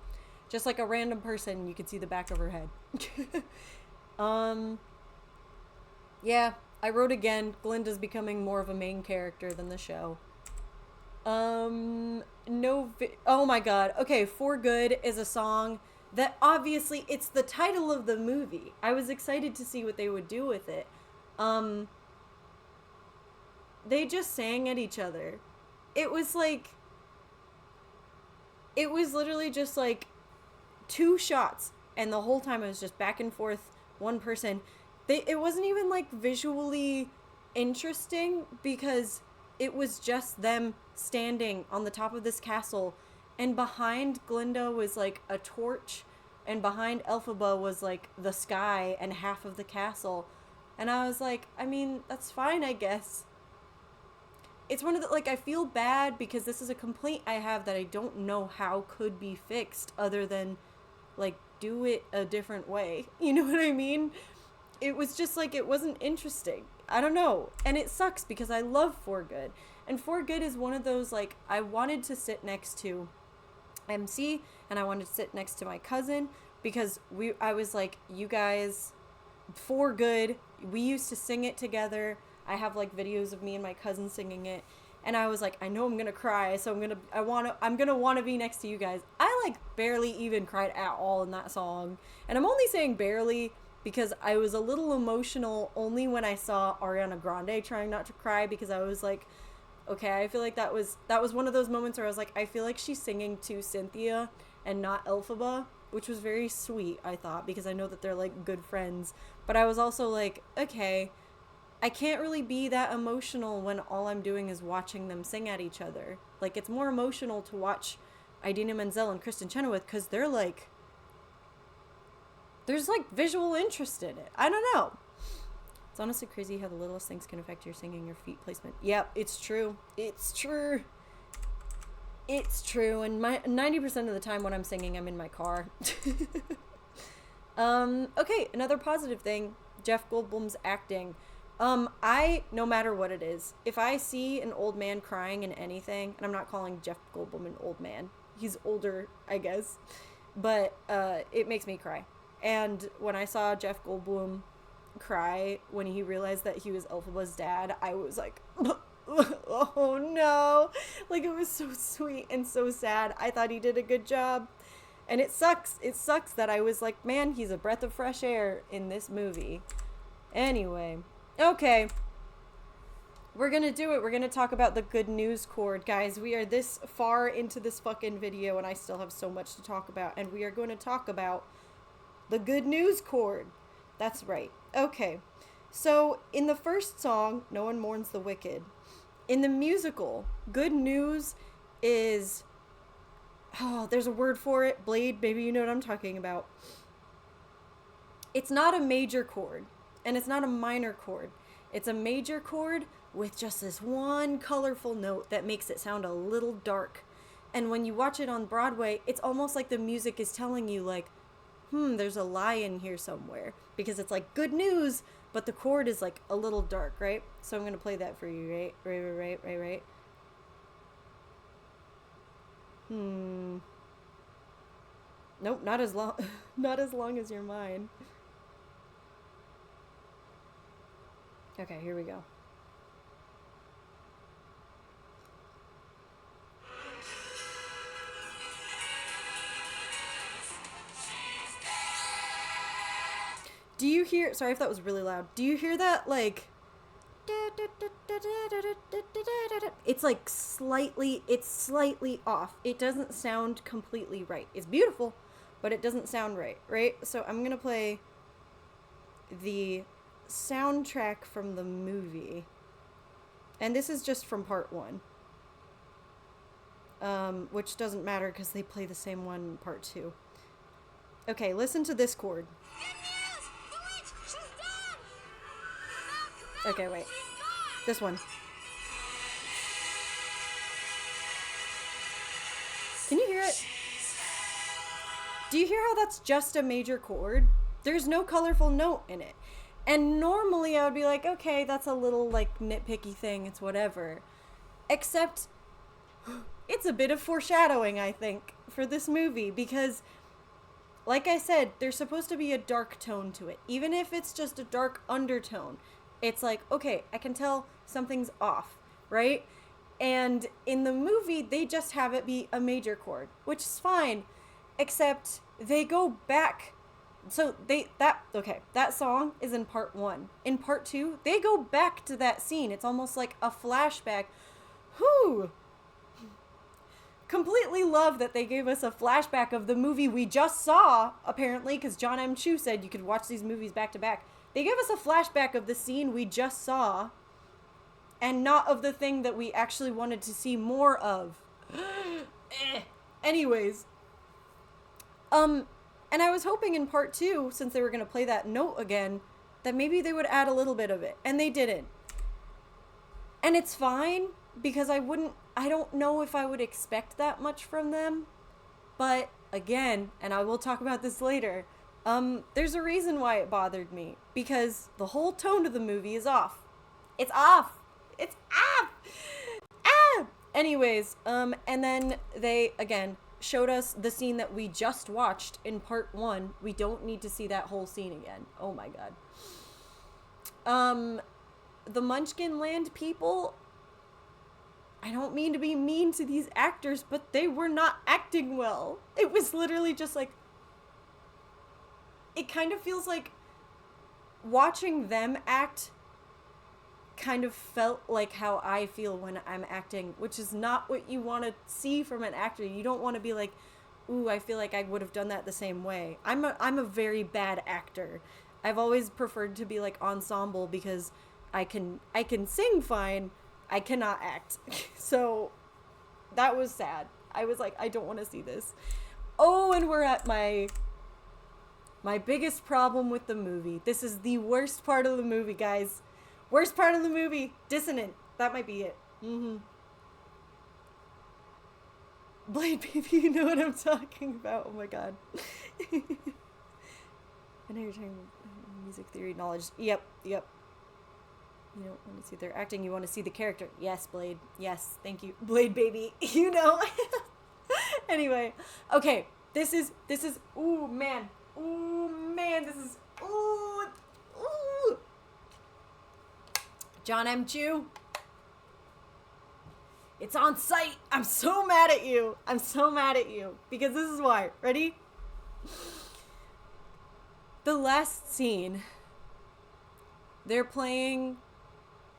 Just like a random person, you could see the back of her head. Yeah, I wrote again, Glinda's becoming more of a main character than the show. Oh my god. Okay, For Good is a song that obviously, it's the title of the movie. I was excited to see what they would do with it. They just sang at each other. It was literally just like 2 shots, and the whole time it was just back and forth, one person. It wasn't even like visually interesting, because it was just them standing on the top of this castle, and behind Glinda was like a torch, and behind Elphaba was like the sky and half of the castle. And I was like, I mean, that's fine, I guess. It's one of the, like, I feel bad because this is a complaint I have that I don't know how could be fixed other than, like, do it a different way. You know what I mean? It was just, like, it wasn't interesting. I don't know. And it sucks because I love For Good. And For Good is one of those, like, I wanted to sit next to MC, and I wanted to sit next to my cousin, because I was like, you guys, For Good, we used to sing it together. I have like videos of me and my cousin singing it, and I was like, I know I'm gonna cry, so I'm gonna wanna be next to you guys. I like barely even cried at all in that song, and I'm only saying barely because I was a little emotional only when I saw Ariana Grande trying not to cry, because I was like, okay, I feel like that was one of those moments where I was like, I feel like she's singing to Cynthia and not Elphaba, which was very sweet, I thought, because I know that they're like good friends. But I was also like, okay, I can't really be that emotional when all I'm doing is watching them sing at each other. Like, it's more emotional to watch Idina Menzel and Kristen Chenoweth because they're like, there's like visual interest in it. I don't know. It's honestly crazy how the littlest things can affect your singing or feet placement. Yep, it's true. It's true. It's true. And 90% of the time when I'm singing, I'm in my car. Okay, another positive thing, Jeff Goldblum's acting. No matter what it is, if I see an old man crying in anything, and I'm not calling Jeff Goldblum an old man, he's older, I guess, but it makes me cry. And when I saw Jeff Goldblum cry when he realized that he was Elphaba's dad, I was like, oh no, like, it was so sweet and so sad. I thought he did a good job, and it sucks that I was like, man, he's a breath of fresh air in this movie. Anyway, okay, we're gonna do it. We're gonna talk about the good news cord, guys. We are this far into this fucking video and I still have so much to talk about, and we are going to talk about the good news cord. That's right. Okay, so in the first song, No One Mourns the Wicked, in the musical, good news is, oh, there's a word for it. Blade, maybe you know what I'm talking about. It's not a major chord, and it's not a minor chord. It's a major chord with just this one colorful note that makes it sound a little dark. And when you watch it on Broadway, it's almost like the music is telling you, like, there's a lie in here somewhere. Because it's like, good news, but the chord is like a little dark, right? So I'm going to play that for you, right? Right. Nope, not as long, not as long as your mind. Okay, here we go. Do you hear, sorry if that was really loud. Do you hear that, like, it's like it's slightly off. It doesn't sound completely right. It's beautiful, but it doesn't sound right, right? So I'm gonna play the soundtrack from the movie, and this is just from part 1, which doesn't matter because they play the same one in part 2. Okay, listen to this chord. Okay, wait. This one. Can you hear it? Do you hear how that's just a major chord? There's no colorful note in it. And normally I would be like, okay, that's a little, like, nitpicky thing, it's whatever. Except, it's a bit of foreshadowing, I think, for this movie, because, like I said, there's supposed to be a dark tone to it. Even if it's just a dark undertone, it's like, okay, I can tell something's off, right? And in the movie, they just have it be a major chord, which is fine, except they go back. So that song is in part 1. In part 2, they go back to that scene. It's almost like a flashback. Whew. Completely love that they gave us a flashback of the movie we just saw, apparently, because John M. Chu said you could watch these movies back to back. They gave us a flashback of the scene we just saw, and not of the thing that we actually wanted to see more of. Anyways. And I was hoping in part 2, since they were going to play that note again, that maybe they would add a little bit of it. And they didn't. And it's fine, because I don't know if I would expect that much from them. But, again, and I will talk about this later, there's a reason why it bothered me. Because the whole tone of the movie is off. It's off! It's off! Ah! Anyways, and then they, again, showed us the scene that we just watched in part 1. We don't need to see that whole scene again. Oh my god. The Munchkin Land people, I don't mean to be mean to these actors, but they were not acting well. It was literally just like, it kind of feels like watching them act kind of felt like how I feel when I'm acting, which is not what you want to see from an actor. You don't want to be like, ooh, I feel like I would have done that the same way. I'm a very bad actor. I've always preferred to be like ensemble because I can sing fine. I cannot act. So that was sad. I was like, I don't want to see this. Oh, and we're at my biggest problem with the movie. This is the worst part of the movie, guys. Worst part of the movie. Dissonant. That might be it. Blade, baby, you know what I'm talking about. Oh my god. I know you're talking music theory knowledge. Yep. You don't want to see their acting, you want to see the character. Yes, Blade. Yes, thank you. Blade, baby. You know. Anyway. Okay. This is, ooh, man. Ooh, man. This is, ooh. John M. Chu. It's on site. I'm so mad at you. Because this is why. Ready? The last scene. They're playing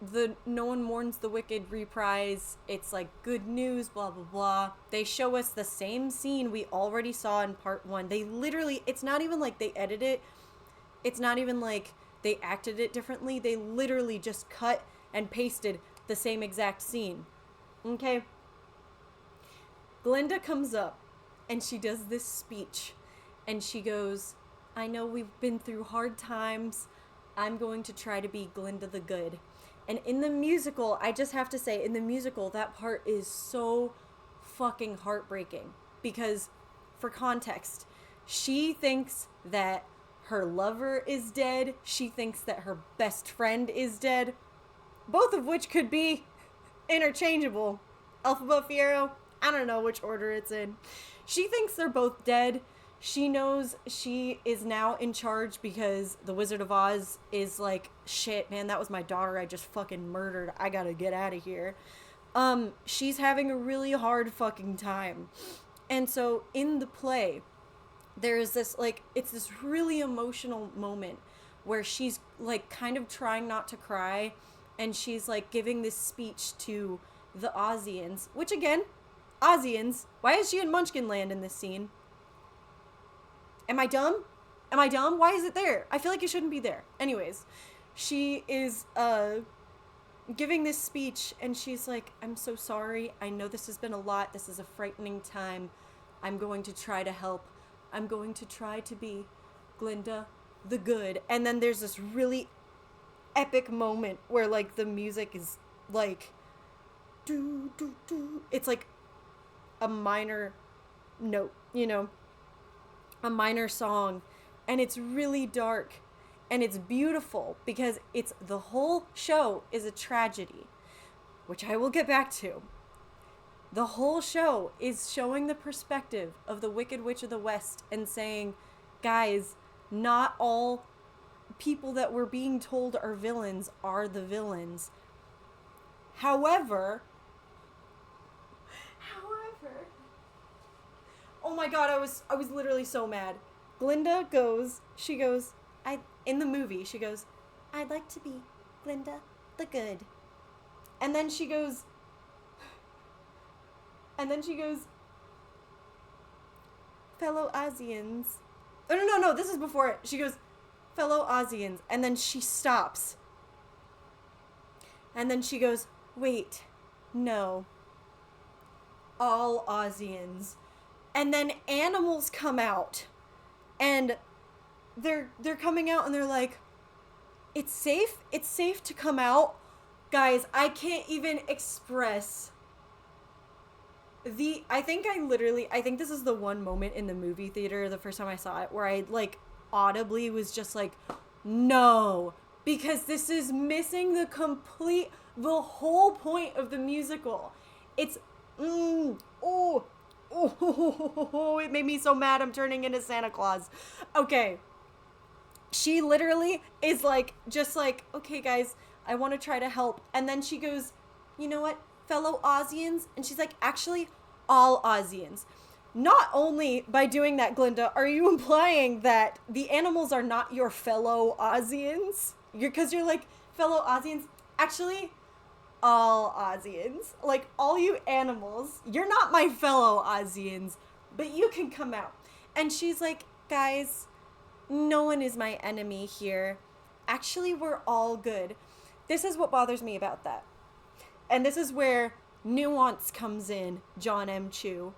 the No One Mourns the Wicked reprise. It's like good news, blah, blah, blah. They show us the same scene we already saw in part 1. They literally, it's not even like they edited it. It's not even like they acted it differently. They literally just cut and pasted the same exact scene. Okay? Glinda comes up and she does this speech and she goes, I know we've been through hard times. I'm going to try to be Glinda the Good. And in the musical, I just have to say, in the musical, that part is so fucking heartbreaking. Because, for context, she thinks that her lover is dead. She thinks that her best friend is dead. Both of which could be interchangeable. Elphaba Fiero, I don't know which order it's in. She thinks they're both dead. She knows she is now in charge because the Wizard of Oz is like, shit, man, that was my daughter I just fucking murdered. I gotta get out of here. She's having a really hard fucking time. And so in the play, there is this, like, it's this really emotional moment where she's like kind of trying not to cry. And she's like giving this speech to the Ozians, which again, Ozians, why is she in Munchkin Land in this scene? Am I dumb? Why is it there? I feel like it shouldn't be there. Anyways, she is giving this speech and she's like, I'm so sorry. I know this has been a lot. This is a frightening time. I'm going to try to help. I'm going to try to be Glinda the Good. And then there's this really epic moment where like the music is like do do do. It's like a minor note, you know, a minor song, and it's really dark and it's beautiful because it's the whole show is a tragedy, which I will get back to. The whole show is showing the perspective of the Wicked Witch of the West and saying, guys, not all people that we're being told are villains are the villains. However, oh my god, I was literally so mad. Glinda goes, in the movie, she goes, I'd like to be Glinda the Good. And then she goes, fellow Ozians. Oh, no, this is before it. She goes, fellow Ozians. And then she stops. And then she goes, wait, no. All Ozians. And then animals come out. And they're coming out and they're like, it's safe to come out. Guys, I can't even express I think this is the one moment in the movie theater the first time I saw it where I like audibly was just like, no, because this is missing the whole point of the musical. It's, it made me so mad I'm turning into Santa Claus. Okay. She literally is like, just like, okay guys, I want to try to help. And then she goes, you know what, fellow Ozians? And she's like, actually, all Ozians. not only by doing that, Glinda, are you implying that the animals are not your fellow Aussians? Because you're like, fellow Aussians? Actually, all Aussians. Like, all you animals, you're not my fellow Aussians, but you can come out. And she's like, guys, no one is my enemy here. Actually, we're all good. This is what bothers me about that. And this is where nuance comes in, John M. Chu.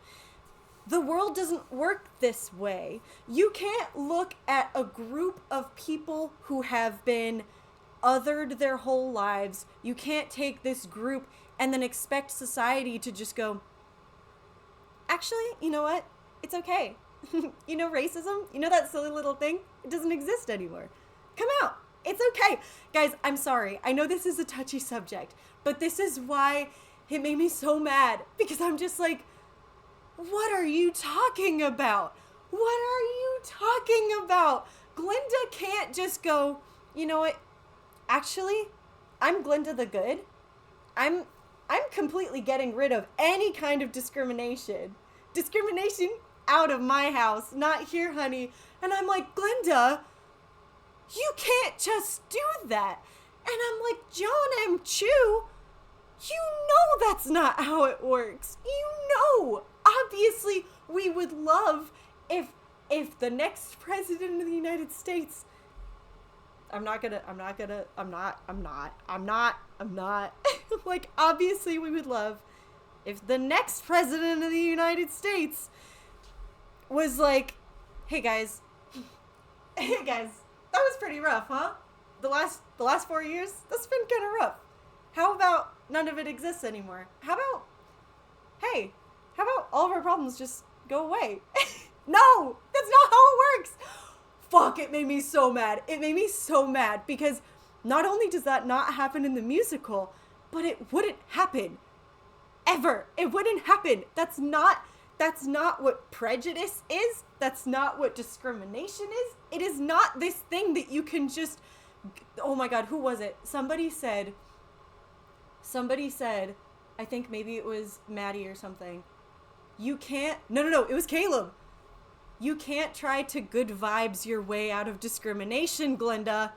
The world doesn't work this way. You can't look at a group of people who have been othered their whole lives. You can't take this group and then expect society to just go, actually, you know what? It's okay. You know racism? You know that silly little thing? It doesn't exist anymore. Come out. It's okay. Guys, I'm sorry. I know this is a touchy subject, but this is why it made me so mad. Because I'm just like, what are you talking about? What are you talking about? Glinda can't just go, you know what? Actually, I'm Glinda the Good. I'm completely getting rid of any kind of discrimination. Discrimination out of my house, not here, honey. And I'm like, Glinda, you can't just do that. And I'm like, John M. Chu, you know that's not how it works. You know. Obviously, we would love if the next president of the United States, like, obviously we would love if the next president of the United States was like, hey guys, that was pretty rough, huh? The last 4 years, that's been kind of rough. How about none of it exists anymore? How about all of our problems just go away? No, that's not how it works. Fuck, it made me so mad. It made me so mad because not only does that not happen in the musical, but it wouldn't happen. Ever. It wouldn't happen. That's not what prejudice is. That's not what discrimination is. It is not this thing that you can just, oh my God, who was it? Somebody said, I think maybe it was Maddie or something. You can't, no, it was Caleb. You can't try to good vibes your way out of discrimination, Glinda.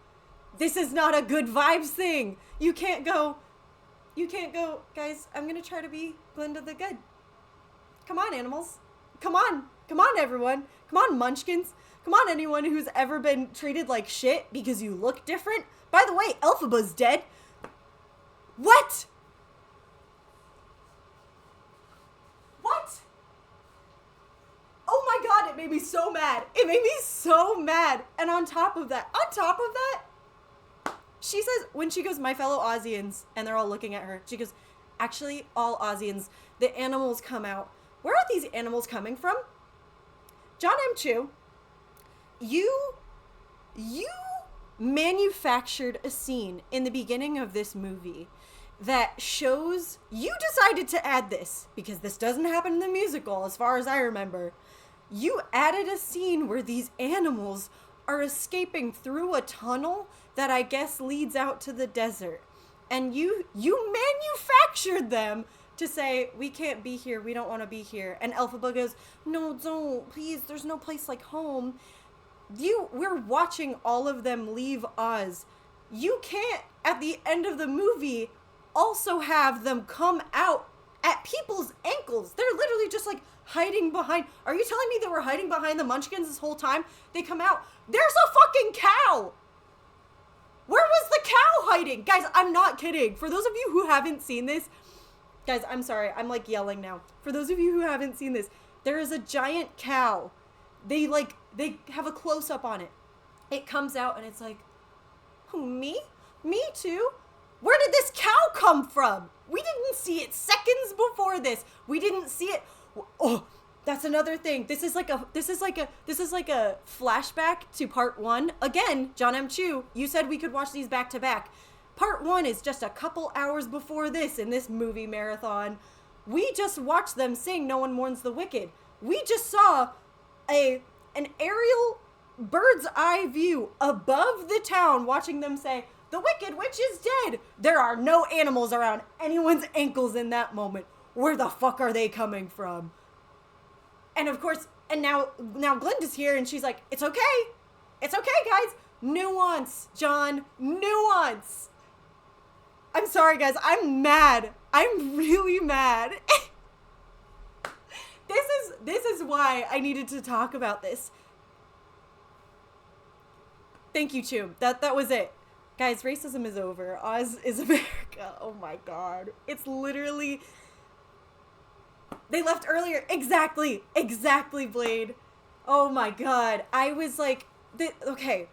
This is not a good vibes thing. You can't go, guys, I'm gonna try to be Glinda the Good. Come on, animals. Come on, everyone. Come on, munchkins. Come on, anyone who's ever been treated like shit because you look different. By the way, Elphaba's dead. What? Oh my God, it made me so mad. It made me so mad. And on top of that, she says, when she goes, my fellow Aussians, and they're all looking at her, she goes, actually, all Aussians, the animals come out. Where are these animals coming from? John M. Chu, you manufactured a scene in the beginning of this movie that shows, you decided to add this, because this doesn't happen in the musical, as far as I remember. You added a scene where these animals are escaping through a tunnel that I guess leads out to the desert. And you manufactured them to say, we can't be here, we don't want to be here. And Elphaba goes, no, don't, please, there's no place like home. We're watching all of them leave Oz. You can't, at the end of the movie, also have them come out at people's ankles. They're literally just like hiding behind. Are you telling me they were hiding behind the munchkins this whole time? They come out. There's a fucking cow. Where was the cow hiding? Guys, I'm not kidding. For those of you who haven't seen this, guys, I'm sorry. I'm like yelling now. For those of you who haven't seen this, there is a giant cow. They have a close up on it. It comes out and it's like, who, me? Me too? Where did this cow come from? We didn't see it seconds before this. We didn't see it. Oh, that's another thing. This is like a flashback to part 1. Again, John M. Chu, you said we could watch these back to back. Part 1 is just a couple hours before this in this movie marathon. We just watched them sing No One Mourns the Wicked. We just saw an aerial bird's eye view above the town watching them say, the Wicked Witch is dead. There are no animals around anyone's ankles in that moment. Where the fuck are they coming from? And of course, and now Glinda's here and she's like, it's okay. It's okay, guys. Nuance, John, nuance. I'm sorry, guys. I'm mad. I'm really mad. This is why I needed to talk about this. Thank you, Choom. That was it. Guys, racism is over. Oz is America. Oh my god. It's literally... They left earlier. Exactly. Exactly, Blade. Oh my god. I was like... Okay.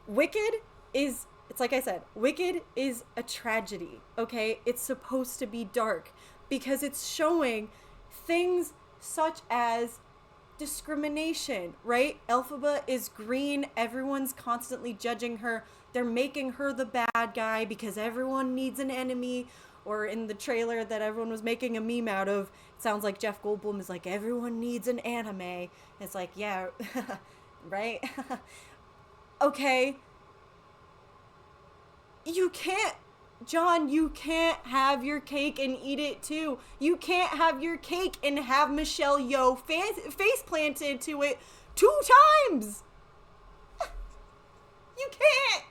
Wicked is... It's like I said. Wicked is a tragedy. Okay? It's supposed to be dark. Because it's showing things such as discrimination, right? Elphaba is green. Everyone's constantly judging her. They're making her the bad guy because everyone needs an enemy. Or in the trailer that everyone was making a meme out of, it sounds like Jeff Goldblum is like, everyone needs an anime. It's like, yeah, right? Okay. You can't, John, you can't have your cake and eat it too. You can't have your cake and have Michelle Yeoh face planted to it 2 times. You can't.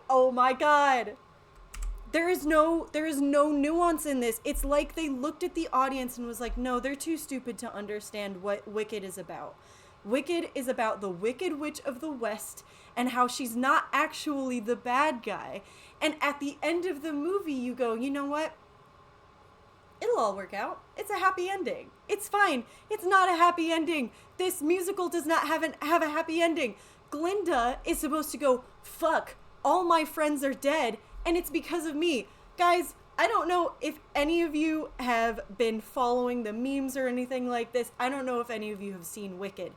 Oh my god. There is no nuance in this. It's like they looked at the audience and was like, no, they're too stupid to understand what Wicked is about. Wicked is about the Wicked Witch of the West and how she's not actually the bad guy. And at the end of the movie, you go, you know what? It'll all work out. It's a happy ending. It's fine. It's not a happy ending. This musical does not have a happy ending. Glinda is supposed to go, fuck, all my friends are dead, and it's because of me. Guys, I don't know if any of you have been following the memes or anything like this. I don't know if any of you have seen Wicked.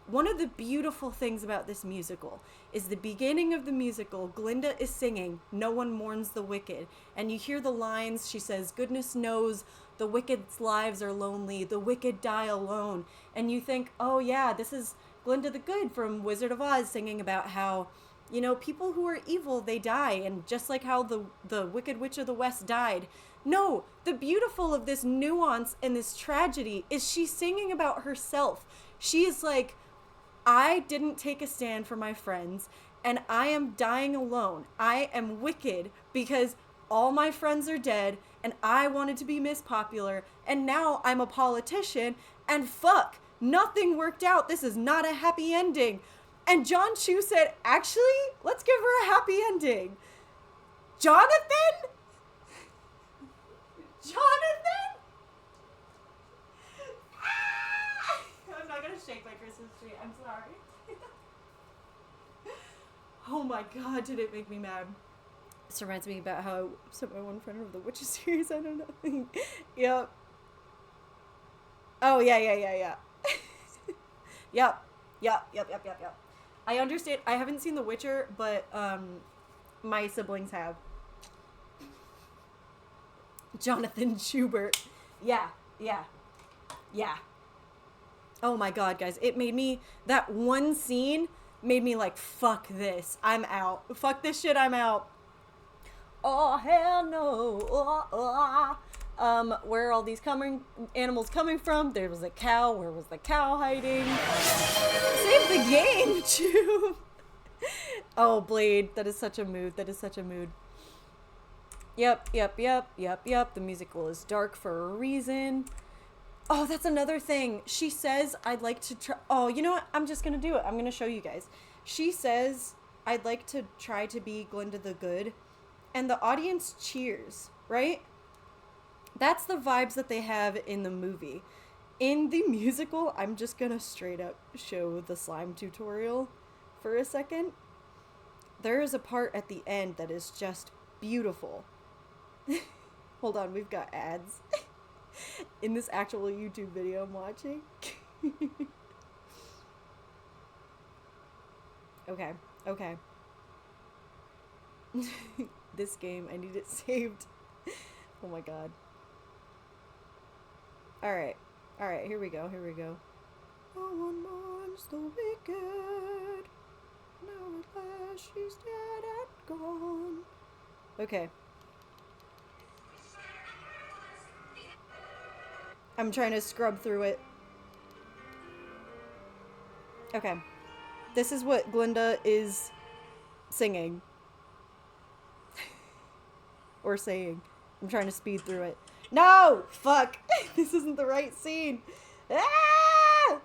One of the beautiful things about this musical is the beginning of the musical, Glinda is singing, "No one mourns the wicked." And you hear the lines, she says, "Goodness knows the wicked's lives are lonely, the wicked die alone." And you think, oh yeah, this is Glinda the Good from Wizard of Oz singing about how, you know, people who are evil, they die. And just like how the Wicked Witch of the West died. No, the beautiful of this nuance and this tragedy is she's singing about herself. She is like, I didn't take a stand for my friends, and I am dying alone. I am wicked because all my friends are dead, and I wanted to be Miss Popular, and now I'm a politician, and fuck, nothing worked out. This is not a happy ending. And John Chu said, actually, let's give her a happy ending. Jonathan? Jonathan? I'm not gonna shake my Christmas tree. I'm sorry. Oh my god, did it make me mad. This reminds me about how I upset my one friend over the Witches series. I don't know. Yep. Oh, yeah. Yep. I understand. I haven't seen The Witcher, but my siblings have. Jonathan Schubert. Yeah. Oh my god, guys. It made me, that one scene made me like, fuck this. I'm out. Fuck this shit, I'm out. Oh, hell no. Where are all these animals coming from? There was a cow. Where was the cow hiding? Save the game, Chew. Oh, Blade. That is such a mood. Yep. The musical is dark for a reason. Oh, that's another thing. She says, I'd like to try. Oh, you know what? I'm just going to do it. I'm going to show you guys. She says, I'd like to try to be Glinda the Good. And the audience cheers, right? That's the vibes that they have in the movie. In the musical, I'm just going to straight up show the slime tutorial for a second. There is a part at the end that is just beautiful. Hold on, we've got ads. In this actual YouTube video I'm watching. Okay. This game, I need it saved. Oh my god. Alright, here we go. No one mourns the wicked. Now at last she's dead and gone. Okay. I'm trying to scrub through it. Okay. This is what Glinda is singing. Or saying. I'm trying to speed through it. No! Fuck! This isn't the right scene. Ah!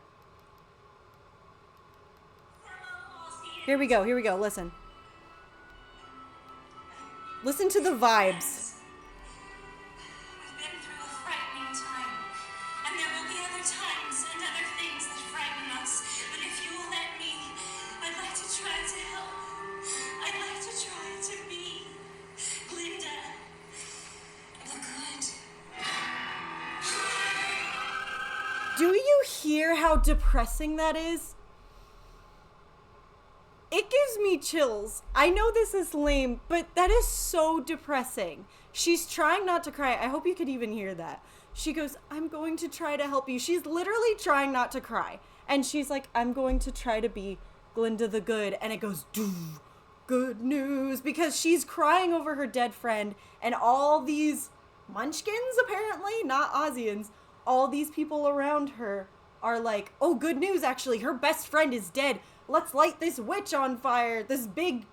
Here we go, listen. Listen to the vibes.
We've been through a frightening time, and there will be other times and other things that frighten us. But if you will let me, I'd like to try to help. I'd like to try to be Glinda the Good.
Do you hear how depressing that is? It gives me chills. I know this is lame, but that is so depressing. She's trying not to cry. I hope you could even hear that. She goes, I'm going to try to help you. She's literally trying not to cry. And she's like, I'm going to try to be Glinda the Good. And it goes, doo, good news. Because she's crying over her dead friend. And all these munchkins, apparently, not Ozians, all these people around her are like, oh, good news, actually. Her best friend is dead. Let's light this witch on fire. This big,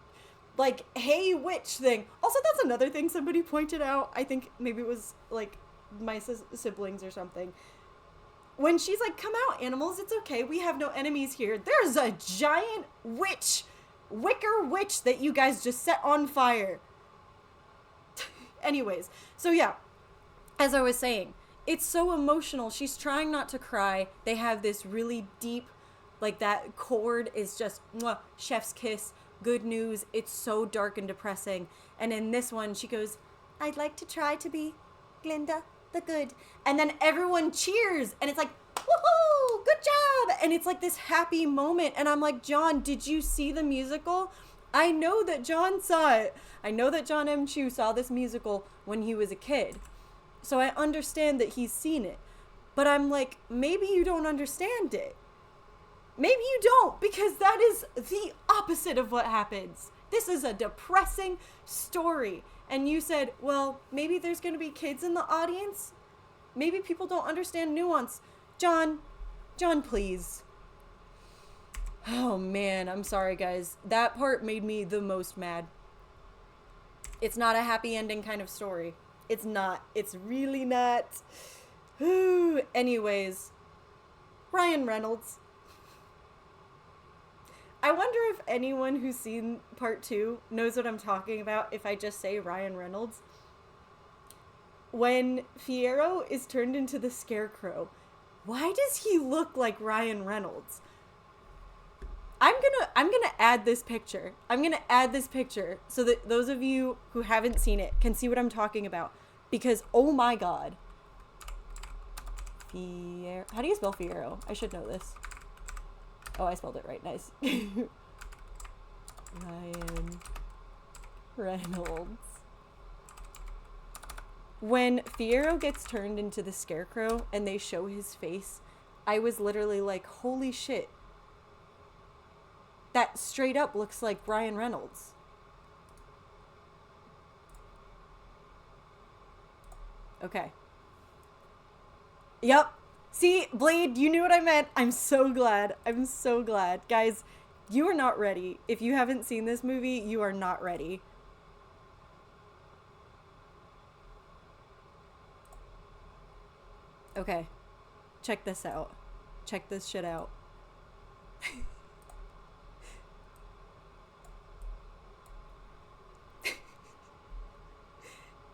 like, hey witch thing. Also, that's another thing somebody pointed out. I think maybe it was, like, my siblings or something. When she's like, come out, animals. It's okay. We have no enemies here. There's a giant witch, wicker witch that you guys just set on fire. Anyways, so yeah, as I was saying, it's so emotional. She's trying not to cry. They have this really deep, like, that chord is just, mwah, chef's kiss, good news. It's so dark and depressing. And in this one, she goes, I'd like to try to be Glinda the Good. And then everyone cheers. And it's like, woohoo, good job. And it's like this happy moment. And I'm like, John, did you see the musical? I know that John saw it. I know that John M. Chu saw this musical when he was a kid. So I understand that he's seen it. But I'm like, maybe you don't understand it. Maybe you don't, because that is the opposite of what happens. This is a depressing story. And you said, well, maybe there's going to be kids in the audience. Maybe people don't understand nuance. John, please. Oh man, I'm sorry guys. That part made me the most mad. It's not a happy ending kind of story. It's not. It's really not. Anyways, Ryan Reynolds. I wonder if anyone who's seen part 2 knows what I'm talking about if I just say Ryan Reynolds. When Fiyero is turned into the Scarecrow, why does he look like Ryan Reynolds? I'm gonna add this picture. I'm gonna add this picture so that those of you who haven't seen it can see what I'm talking about. Because, oh my god. How do you spell Fiyero? I should know this. Oh, I spelled it right. Nice. Ryan Reynolds. When Fiyero gets turned into the Scarecrow and they show his face, I was literally like, holy shit. That straight up looks like Ryan Reynolds. Okay. Yep. See, Blade, you knew what I meant. I'm so glad. I'm so glad. Guys, you are not ready. If you haven't seen this movie, you are not ready. Okay. Check this out. Check this shit out.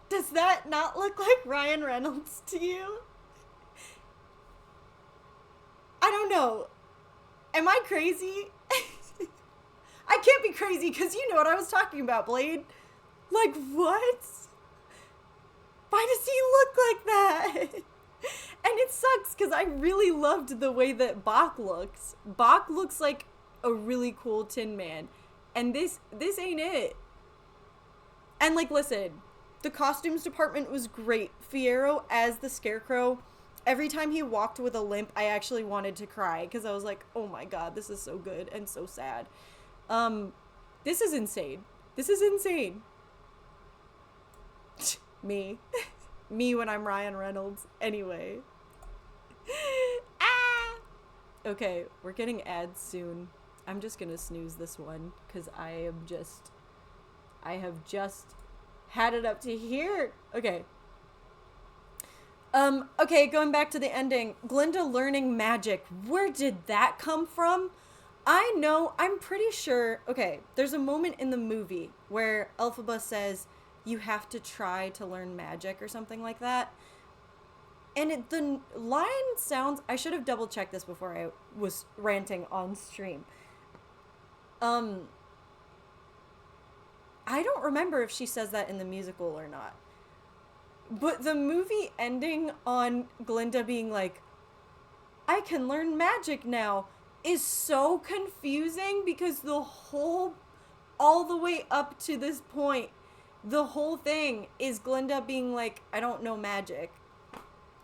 Does that not look like Ryan Reynolds to you? I don't know. Am I crazy? I can't be crazy because you know what I was talking about, Blade. Like, what? Why does he look like that? And it sucks because I really loved the way that Bach looks. Bach looks like a really cool Tin Man. And this ain't it. And like, listen, the costumes department was great. Fiyero as the Scarecrow, every time he walked with a limp, I actually wanted to cry because I was like, oh my god, this is so good and so sad. This is insane. This is insane. Me. Me when I'm Ryan Reynolds. Anyway. Ah! Okay, we're getting ads soon. I'm just gonna snooze this one because I have just had it up to here. Okay. Okay, going back to the ending. Glinda learning magic. Where did that come from? I know, I'm pretty sure. Okay, there's a moment in the movie where Elphaba says you have to try to learn magic or something like that. And the line sounds, I should have double checked this before I was ranting on stream. I don't remember if she says that in the musical or not. But the movie ending on Glinda being like, I can learn magic now, is so confusing because all the way up to this point, the whole thing is Glinda being like, I don't know magic.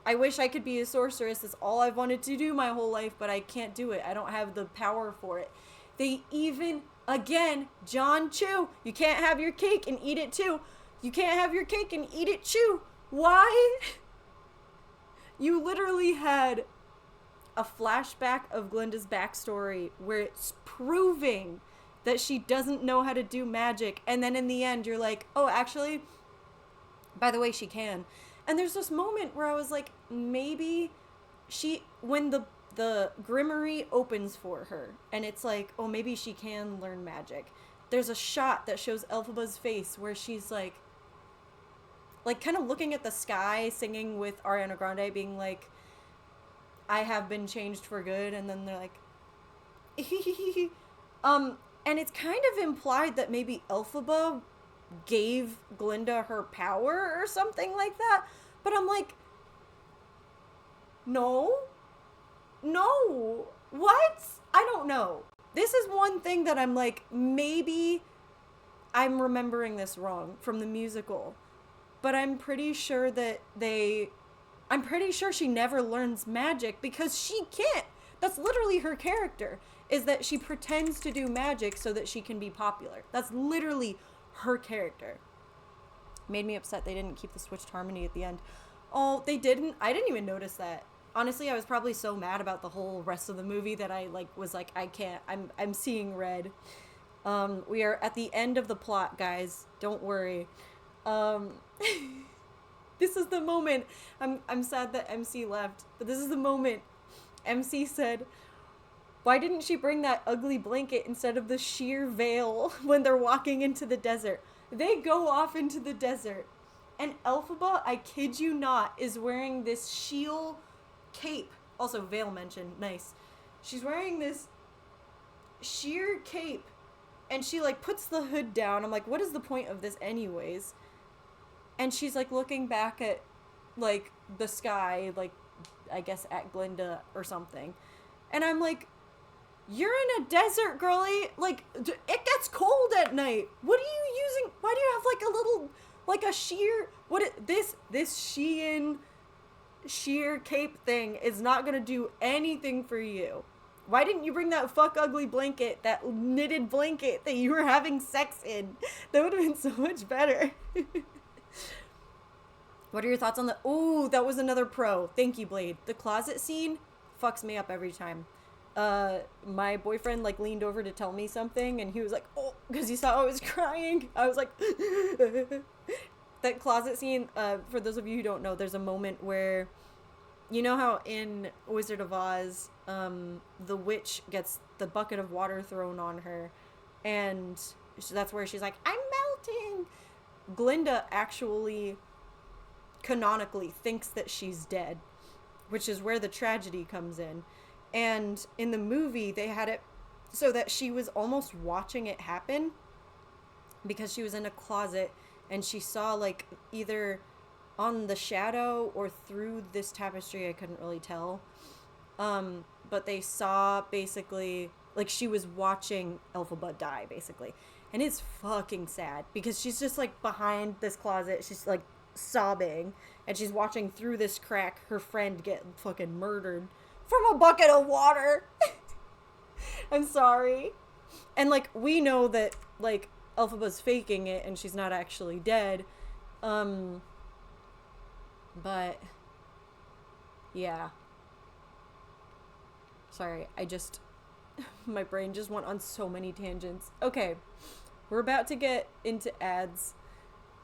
I wish I could be a sorceress. That's all I've wanted to do my whole life, but I can't do it. I don't have the power for it. They even, again, John Chu, you can't have your cake and eat it too. You can't have your cake and eat it too. Why? You literally had a flashback of Glinda's backstory where it's proving that she doesn't know how to do magic, and then in the end you're like, oh, actually, by the way, she can. And there's this moment where I was like, maybe when the Grimmery opens for her, and it's like, oh, maybe she can learn magic. There's a shot that shows Elphaba's face where she's like kind of looking at the sky, singing with Ariana Grande, being like, I have been changed for good, and then they're like, and it's kind of implied that maybe Elphaba gave Glinda her power or something like that, but I'm like, no, what? I don't know. This is one thing that I'm like, maybe I'm remembering this wrong from the musical, but I'm pretty sure that I'm pretty sure she never learns magic because she can't. That's literally her character, is that she pretends to do magic so that she can be popular. That's literally her character. Made me upset they didn't keep the switched harmony at the end. Oh, they didn't? I didn't even notice that. Honestly, I was probably so mad about the whole rest of the movie that I was like, I can't. I'm seeing red. We are at the end of the plot, guys. Don't worry. This is the moment. I'm sad that MC left, but this is the moment MC said, why didn't she bring that ugly blanket instead of the sheer veil when they're walking into the desert? They go off into the desert, and Elphaba, I kid you not, is wearing this shield cape. Also, veil mentioned. Nice. She's wearing this sheer cape, and she puts the hood down. I'm like, what is the point of this anyways? And she's looking back at the sky, I guess at Glinda or something. And I'm like, you're in a desert, girlie. It gets cold at night. What are you using? Why do you have a little, a sheer, this Shein sheer cape thing is not gonna do anything for you. Why didn't you bring that fuck ugly blanket, that knitted blanket that you were having sex in? That would have been so much better. What are your thoughts on the... Ooh, that was another pro. Thank you, Blade. The closet scene fucks me up every time. My boyfriend, leaned over to tell me something, and he was like, oh, because he saw I was crying. I was like... That closet scene, for those of you who don't know, there's a moment where... You know how in Wizard of Oz, the witch gets the bucket of water thrown on her, and that's where she's like, I'm melting! Glinda actually... canonically thinks that she's dead, which is where the tragedy comes in. And in the movie they had it so that she was almost watching it happen because she was in a closet and she saw either on the shadow or through this tapestry, I couldn't really tell, but they saw basically she was watching Elphaba die basically, and it's fucking sad because she's just behind this closet, she's sobbing, and she's watching through this crack her friend get fucking murdered from a bucket of water. I'm sorry. And we know that Elphaba's faking it and she's not actually dead, but yeah, Sorry, my brain just went on so many tangents. Okay, we're about to get into ads,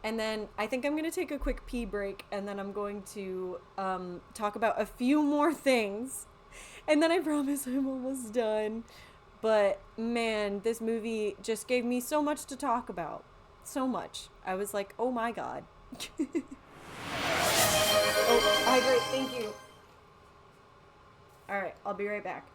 and then I think I'm gonna take a quick pee break, and then I'm going to talk about a few more things, and then I promise I'm almost done. But man, this movie just gave me so much to talk about. So much. I was like, oh my god. Oh, hydrate, thank you. Alright, I'll be right back.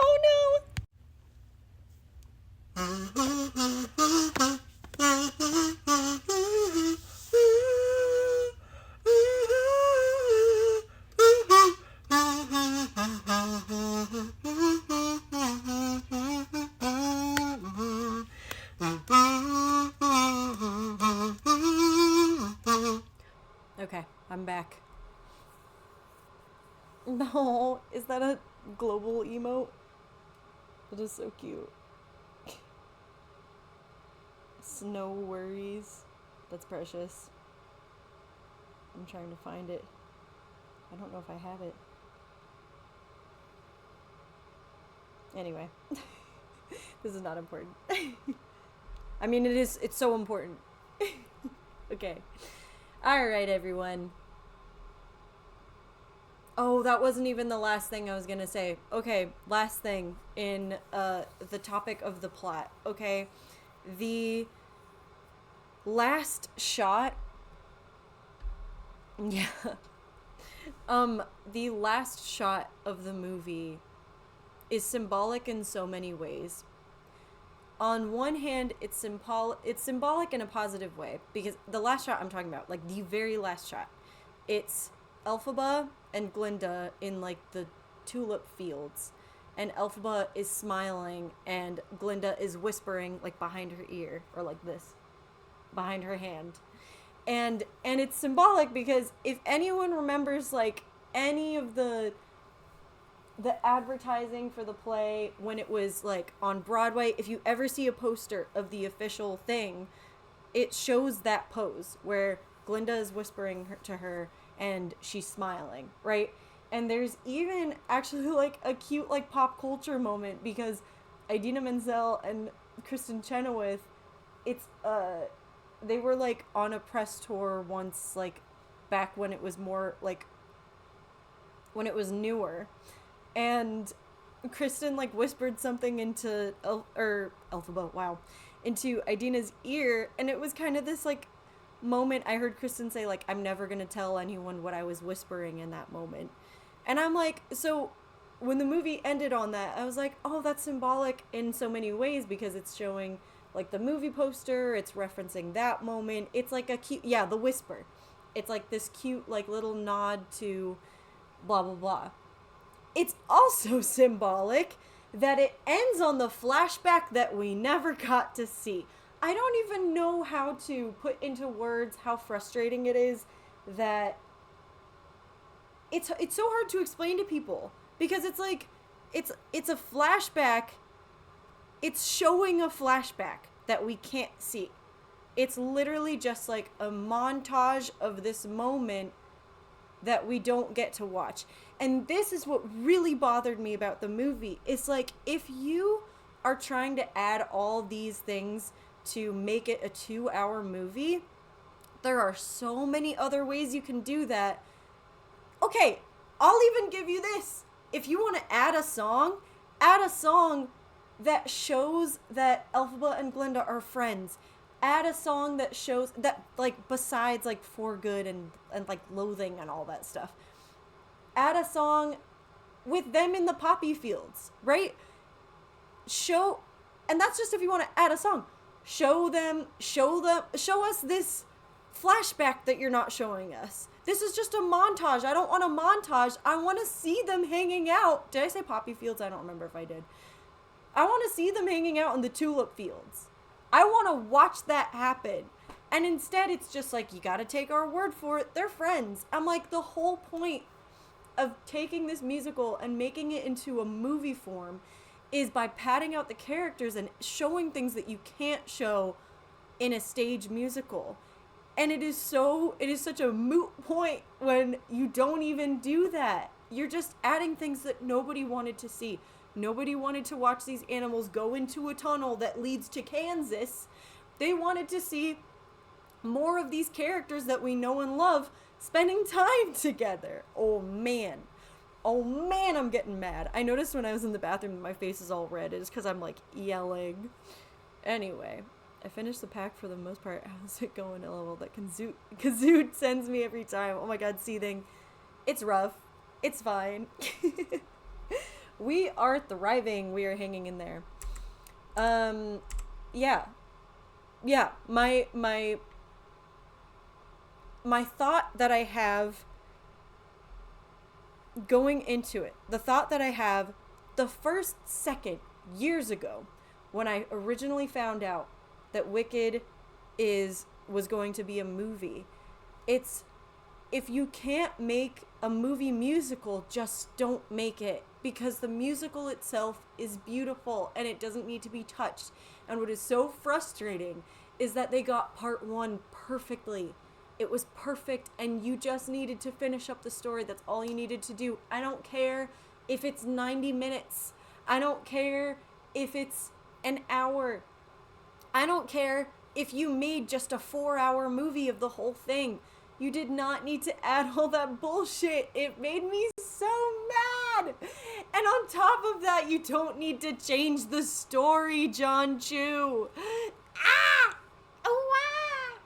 Oh no! Okay, I'm back. No, is that a global emote? It is so cute. Snow worries. That's precious. I'm trying to find it. I don't know if I have it. Anyway. This is not important. I mean, it's so important. Okay. Alright, everyone. Oh, that wasn't even the last thing I was gonna say. Okay, last thing in the topic of the plot. Okay, the last shot. Yeah. The last shot of the movie is symbolic in so many ways. On one hand, it's symbolic in a positive way, because the last shot I'm talking about, like the very last shot, it's Elphaba and Glinda in like the tulip fields, and Elphaba is smiling and Glinda is whispering like behind her ear, or like this, behind her hand. And it's symbolic because if anyone remembers like any of the advertising for the play when it was like on Broadway, if you ever see a poster of the official thing, it shows that pose where Glinda is whispering to her and she's smiling, right? And there's even actually like a cute like pop culture moment because Idina Menzel and Kristen Chenoweth, it's they were like on a press tour once, like back when it was more like when it was newer, and Kristen like whispered something into Elphaba, wow, into Idina's ear, and it was kind of this like moment. I heard Kristen say like, I'm never gonna tell anyone what I was whispering in that moment. And I'm like, so when the movie ended on that, I was like, oh, that's symbolic in so many ways because it's showing like the movie poster, it's referencing that moment. It's like a cute, yeah, the whisper. It's like this cute like little nod to blah blah blah. it's also symbolic that it ends on the flashback that we never got to see. I don't even know how to put into words how frustrating it is that it's so hard to explain to people, because it's like it's a flashback. It's showing a flashback that we can't see. It's literally just like a montage of this moment that we don't get to watch. And this is what really bothered me about the movie. It's like, if you are trying to add all these things to make it a 2-hour movie, there are so many other ways you can do that. Okay, I'll even give you this. If you want to add a song that shows that Elphaba and Glinda are friends. Add a song that shows that, like, besides like For Good and like Loathing and all that stuff. Add a song with them in the poppy fields, right? And that's just if you want to add a song. Show us this flashback that you're not showing us. This is just a montage. I don't want a montage. I want to see them hanging out. Did I say poppy fields? I don't remember if I did. I want to see them hanging out in the tulip fields. I want to watch that happen. And instead, it's just like, you got to take our word for it. They're friends. I'm like, the whole point of taking this musical and making it into a movie form is by padding out the characters and showing things that you can't show in a stage musical. And it is such a moot point when you don't even do that. You're just adding things that nobody wanted to see. Nobody wanted to watch these animals go into a tunnel that leads to Kansas. They wanted to see more of these characters that we know and love spending time together. Oh man, I'm getting mad. I noticed when I was in the bathroom my face is all red. It's because I'm like yelling. Anyway, I finished the pack for the most part. How's it going, LOL? That Kazoot sends me every time. Oh my god, seething. It's rough. It's fine. We are thriving. We are hanging in there. Yeah. My thought that I have going into it, the thought that I have the first second years ago when I originally found out that Wicked was going to be a movie, it's, if you can't make a movie musical, just don't make it, because the musical itself is beautiful and it doesn't need to be touched. And what is so frustrating is that they got part 1 perfectly. It was perfect, and you just needed to finish up the story. That's all you needed to do. I don't care if it's 90 minutes. I don't care if it's an hour. I don't care if you made just a 4-hour movie of the whole thing. You did not need to add all that bullshit. It made me so mad. And on top of that, you don't need to change the story, John Chu. Ah! Oh, ah!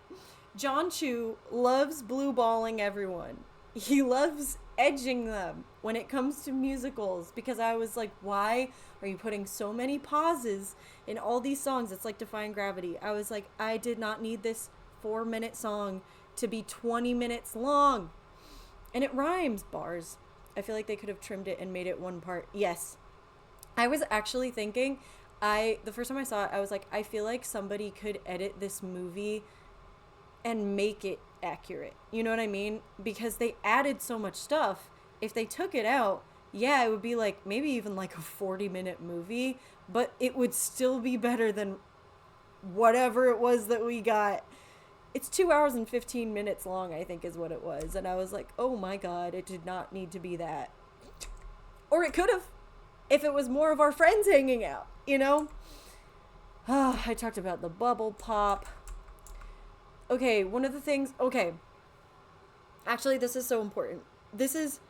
John Chu loves blue balling everyone. He loves edging them when it comes to musicals, because I was like, why are you putting so many pauses in all these songs? It's like Defying Gravity. I was like, I did not need this 4-minute song to be 20 minutes long. And it rhymes, bars. I feel like they could have trimmed it and made it one part. Yes. I was actually thinking, the first time I saw it, I was like, I feel like somebody could edit this movie and make it accurate. You know what I mean? Because they added so much stuff. If they took it out, yeah, it would be like maybe even like a 40-minute movie, but it would still be better than whatever it was that we got. It's 2 hours and 15 minutes long, I think is what it was. And I was like, oh my god, it did not need to be that. Or it could have, if it was more of our friends hanging out, you know? I talked about the bubble pop. Okay, one of the things, actually, this is so important. This is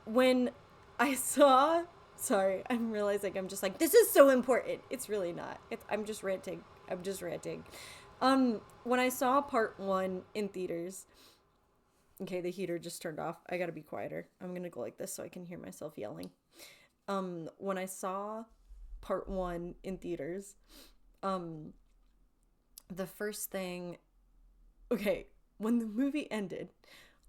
when I saw, sorry, I'm realizing I'm just like, this is so important. It's really not. I'm just ranting. When I saw part 1 in theaters, okay, the heater just turned off. I gotta be quieter. I'm gonna go like this so I can hear myself yelling. When I saw part 1 in theaters, the first thing, okay, when the movie ended,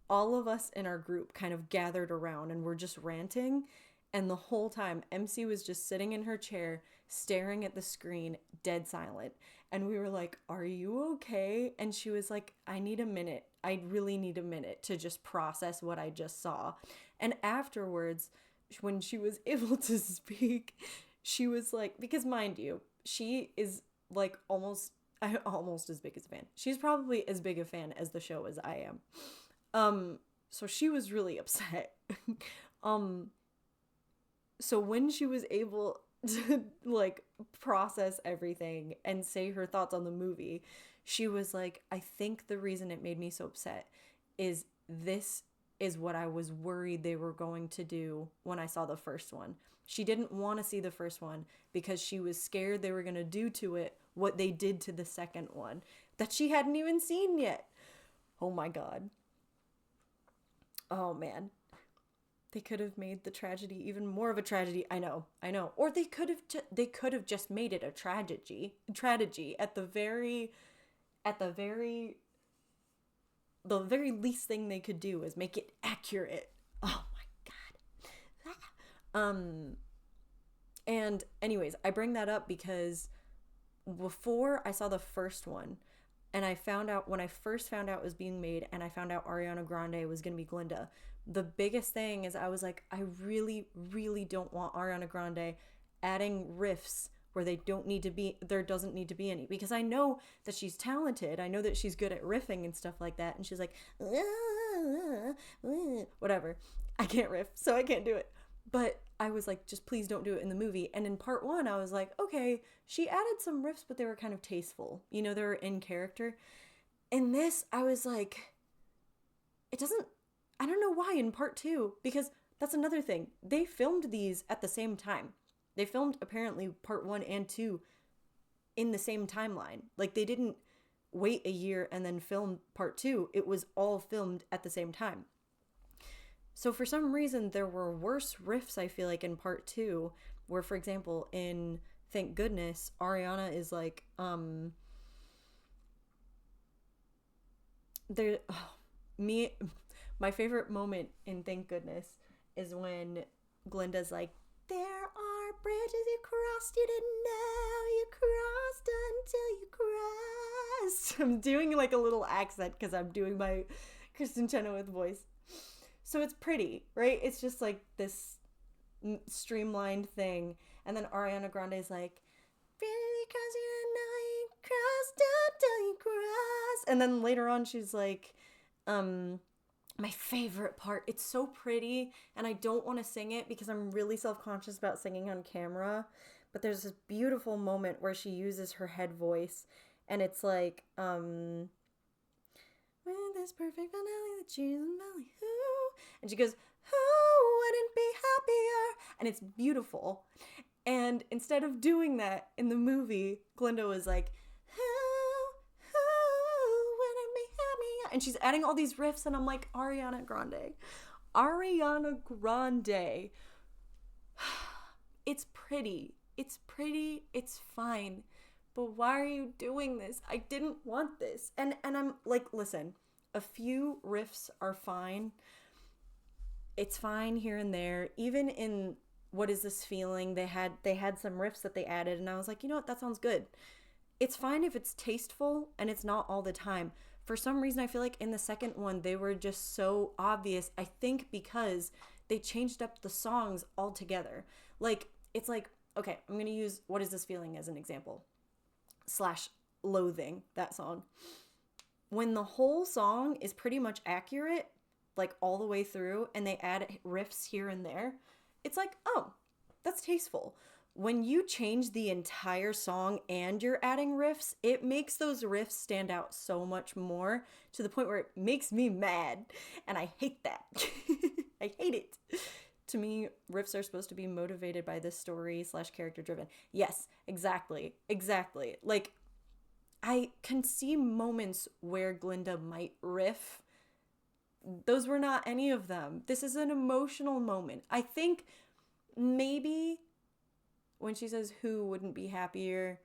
all of us in our group kind of gathered around and were just ranting. And the whole time, MC was just sitting in her chair, staring at the screen, dead silent. And we were like, "Are you okay?" And she was like, "I need a minute. I really need a minute to just process what I just saw." And afterwards, when she was able to speak, she was like, because mind you, she is like almost as big as a fan. She's probably as big a fan as the show as I am. So she was really upset. So when she was able to like process everything and say her thoughts on the movie, she was like, "I think the reason it made me so upset is this is what I was worried they were going to do when I saw the first one." She didn't want to see the first one because she was scared they were going to do to it what they did to the second one that she hadn't even seen yet. Oh my God. Oh man. They could have made the tragedy even more of a tragedy. I know. Or they could have just made it a tragedy at the very least thing they could do is make it accurate. Oh my God. And anyways, I bring that up because before I saw the first one, and when I first found out it was being made, and I found out Ariana Grande was going to be Glinda, the biggest thing is I was like, I really, really don't want Ariana Grande adding riffs where there doesn't need to be any, because I know that she's talented. I know that she's good at riffing and stuff like that. And she's like, whatever. I can't riff, so I can't do it. But I was like, just please don't do it in the movie. And in part one, I was like, okay, she added some riffs, but they were kind of tasteful. You know, they were in character. In this, I was like, I don't know why in part two, because that's another thing. They filmed these at the same time. They filmed apparently part one and two in the same timeline. Like, they didn't wait a year and then film part two. It was all filmed at the same time. So for some reason, there were worse riffs, I feel like, in part two, where, for example, in Thank Goodness, Ariana is like, my favorite moment in Thank Goodness is when Glinda's like, "There are bridges you crossed, you didn't know you crossed until you crossed." I'm doing like a little accent because I'm doing my Kristen Chenoweth voice. So it's pretty, right? It's just like this streamlined thing. And then Ariana Grande's like, "Because you didn't know you crossed until you crossed." And then later on she's like, my favorite part, it's so pretty, and I don't want to sing it because I'm really self-conscious about singing on camera, but there's this beautiful moment where she uses her head voice, and it's like, with this perfect finale that she's in belly, who? And she goes, "Who wouldn't be happier?" And it's beautiful. And instead of doing that in the movie, Glinda was like, "Who wouldn't be happier?" And she's adding all these riffs, and I'm like, Ariana Grande. It's pretty. It's fine. But why are you doing this? I didn't want this. And I'm like, listen, a few riffs are fine. It's fine here and there. Even in What Is This Feeling, they had some riffs that they added, and I was like, you know what, that sounds good. It's fine if it's tasteful and it's not all the time. For some reason, I feel like in the second one, they were just so obvious. I think because they changed up the songs altogether. Like, it's like, okay, I'm going to use What Is This Feeling as an example. / Loathing, that song. When the whole song is pretty much accurate, like all the way through, and they add riffs here and there, it's like, oh, that's tasteful. When you change the entire song and you're adding riffs, it makes those riffs stand out so much more, to the point where it makes me mad, and I hate that. I hate it. To me, riffs are supposed to be motivated by the story / character driven. Yes, exactly. Like, I can see moments where Glinda might riff. Those were not any of them. This is an emotional moment. I think maybe when she says, "Who wouldn't be happier?"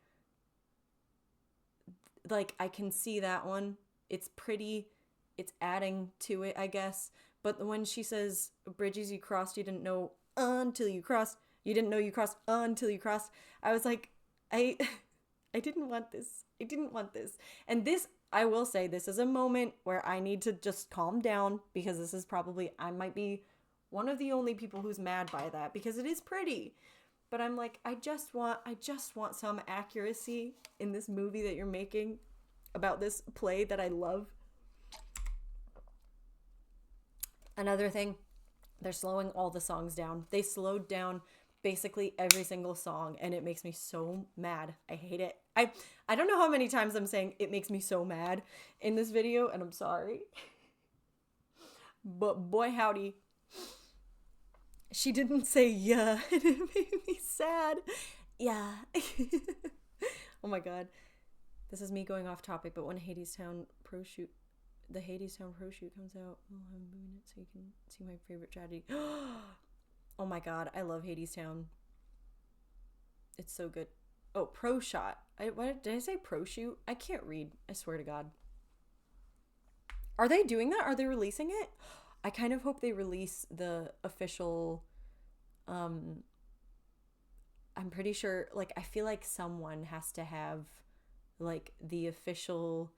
Like, I can see that one. It's pretty. It's adding to it, I guess. But when she says, "Bridges you crossed, you didn't know until you crossed. You didn't know you crossed until you crossed. I was like, I didn't want this. I didn't want this. And this, I will say, this is a moment where I need to just calm down, because this is probably, I might be one of the only people who's mad by that, because it is pretty. But I'm like, I just want some accuracy in this movie that you're making about this play that I love. Another thing, they're slowing all the songs down. They slowed down basically every single song, and it makes me so mad. I hate it. I don't know how many times I'm saying it makes me so mad in this video, and I'm sorry. But boy howdy. She didn't say yeah, and it made me sad. Yeah. Oh my god. This is me going off topic, but when the Hadestown Pro Shoot comes out, I'll have a minute so you can see my favorite tragedy. Oh my god, I love Hadestown. It's so good. Oh, Pro Shot. Did I say Pro Shoot? I can't read. I swear to god. Are they doing that? Are they releasing it? I kind of hope they release the official, I'm pretty sure, like, I feel like someone has to have, like, the official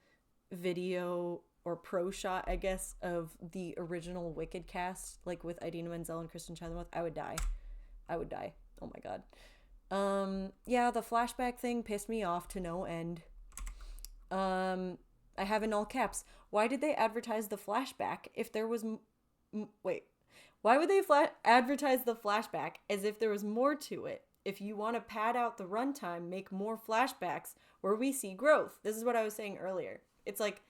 video or pro shot, I guess, of the original Wicked cast, like, with Idina Menzel and Kristen Chenoweth. I would die. I would die. Oh my god. Yeah, the flashback thing pissed me off to no end. I have in all caps. Why did they advertise the flashback if there was... Wait. Why would they advertise the flashback as if there was more to it? If you want to pad out the runtime, make more flashbacks where we see growth. This is what I was saying earlier. It's like,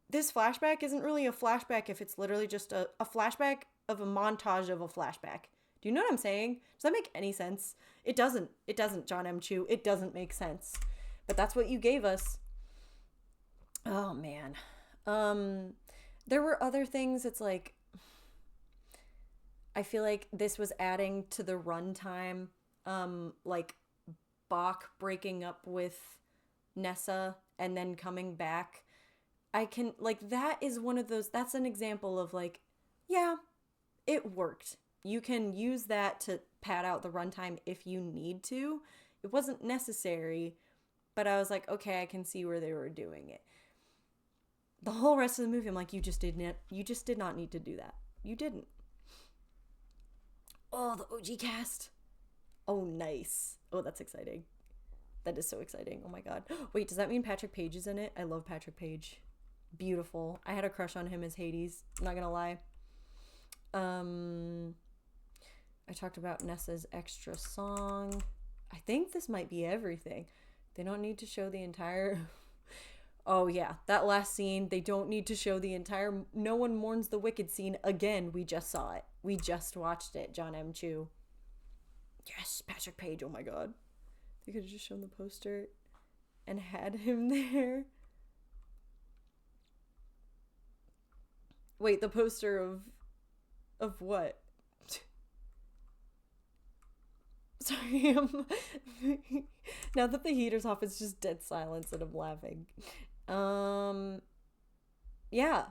this flashback isn't really a flashback if it's literally just a flashback of a montage of a flashback. Do you know what I'm saying? Does that make any sense? It doesn't. It doesn't, John M. Chu. It doesn't make sense. But that's what you gave us. Oh, man. There were other things. It's like, I feel like this was adding to the runtime. Like, Bach breaking up with Nessa and then coming back. That is one of those, that's an example of like, yeah, it worked. You can use that to pad out the runtime if you need to. It wasn't necessary, but I was like, okay, I can see where they were doing it. The whole rest of the movie, I'm like, you just did not need to do that. You didn't. Oh, the OG cast. Oh, nice. Oh, that's exciting. That is so exciting. Oh my god. Wait, does that mean Patrick Page is in it? I love Patrick Page. Beautiful. I had a crush on him as Hades. I'm not gonna lie. I talked about Nessa's extra song. I think this might be everything. They don't need to show the entire... Oh yeah, that last scene, they don't need to show the entire No One Mourns the Wicked scene again. We just saw it. We just watched it, John M. Chu. Yes, Patrick Page, oh my god. They could have just shown the poster and had him there. Wait, the poster of what? Sorry, now that the heater's off, it's just dead silence and I'm laughing. Yeah.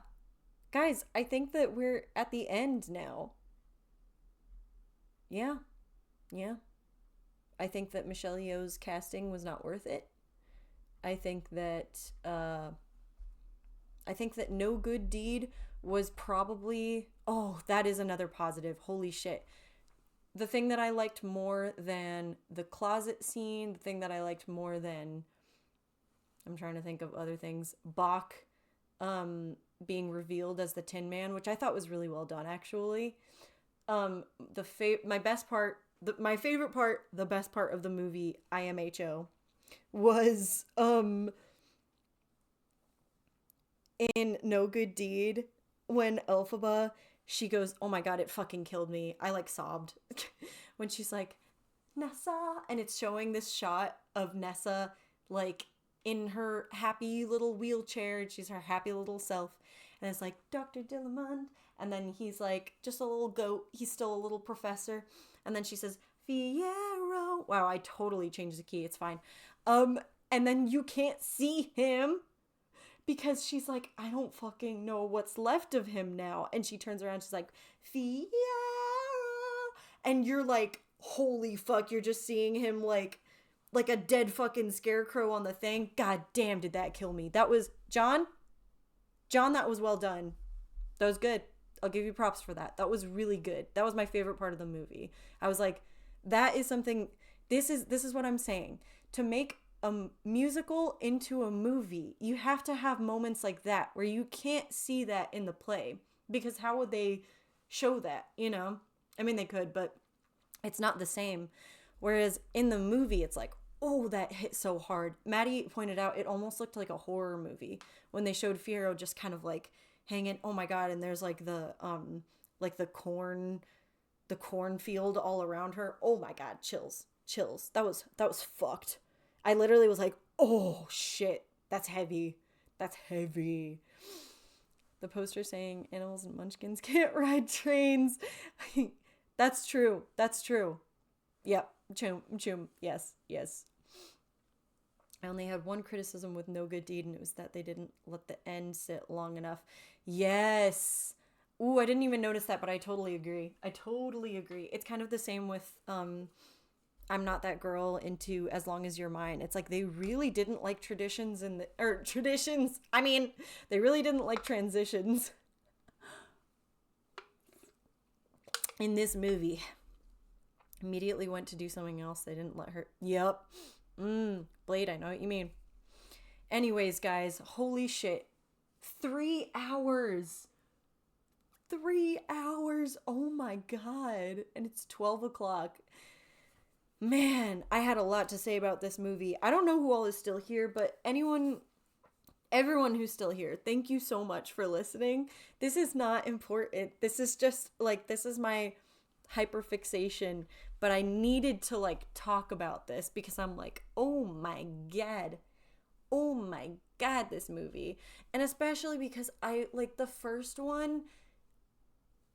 Guys, I think that we're at the end now. Yeah. Yeah. I think that Michelle Yeoh's casting was not worth it. I think that No Good Deed was probably... Oh, that is another positive. Holy shit. The thing that I liked more than the closet scene, the thing that I liked more than... I'm trying to think of other things. Bach being revealed as the Tin Man, which I thought was really well done, actually. My best part, my favorite part, the best part of the movie, IMHO, was in No Good Deed, when Elphaba, she goes, oh my god, it fucking killed me. I like sobbed when she's like, Nessa, and it's showing this shot of Nessa like in her happy little wheelchair, and she's her happy little self, and it's like, Dr. Dillamond, and then he's like just a little goat, he's still a little professor, and then she says, Fierro. Wow, I totally changed the key, it's fine. And then you can't see him because she's like, I don't fucking know what's left of him now, and she turns around, she's like, Fierro. and you're like, holy fuck, you're just seeing him like a dead fucking scarecrow on the thing. God damn, did that kill me. That was John, that was well done. That was good. I'll give you props for that. That was really good. That was my favorite part of the movie. I was like, that is something, this is what I'm saying. To make a musical into a movie, you have to have moments like that where you can't see that in the play, because how would they show that, you know? I mean, they could, but it's not the same. Whereas in the movie, it's like, oh, that hit so hard. Maddie pointed out it almost looked like a horror movie when they showed Fiyero just kind of like hanging. Oh my god! And there's like the cornfield all around her. Oh my god, chills. That was fucked. I literally was like, oh shit, that's heavy. The poster saying animals and munchkins can't ride trains. That's true. Yep. Choom. Yes. I only had one criticism with No Good Deed, and it was that they didn't let the end sit long enough. Yes. Ooh, I didn't even notice that, but I totally agree. It's kind of the same with I'm Not That Girl into As Long As You're Mine. It's like they really didn't like traditions I mean, they really didn't like transitions in this movie. Immediately went to do something else. They didn't let her. Yep. Blade, I know what you mean. Anyways, guys, holy shit. 3 hours. 3 hours. Oh my god. And it's 12 o'clock. Man, I had a lot to say about this movie. I don't know who all is still here, but everyone who's still here, thank you so much for listening. This is not important. This is just like, this is my hyperfixation, but I needed to like talk about this because I'm like, oh my god, this movie. And especially because I like the first one,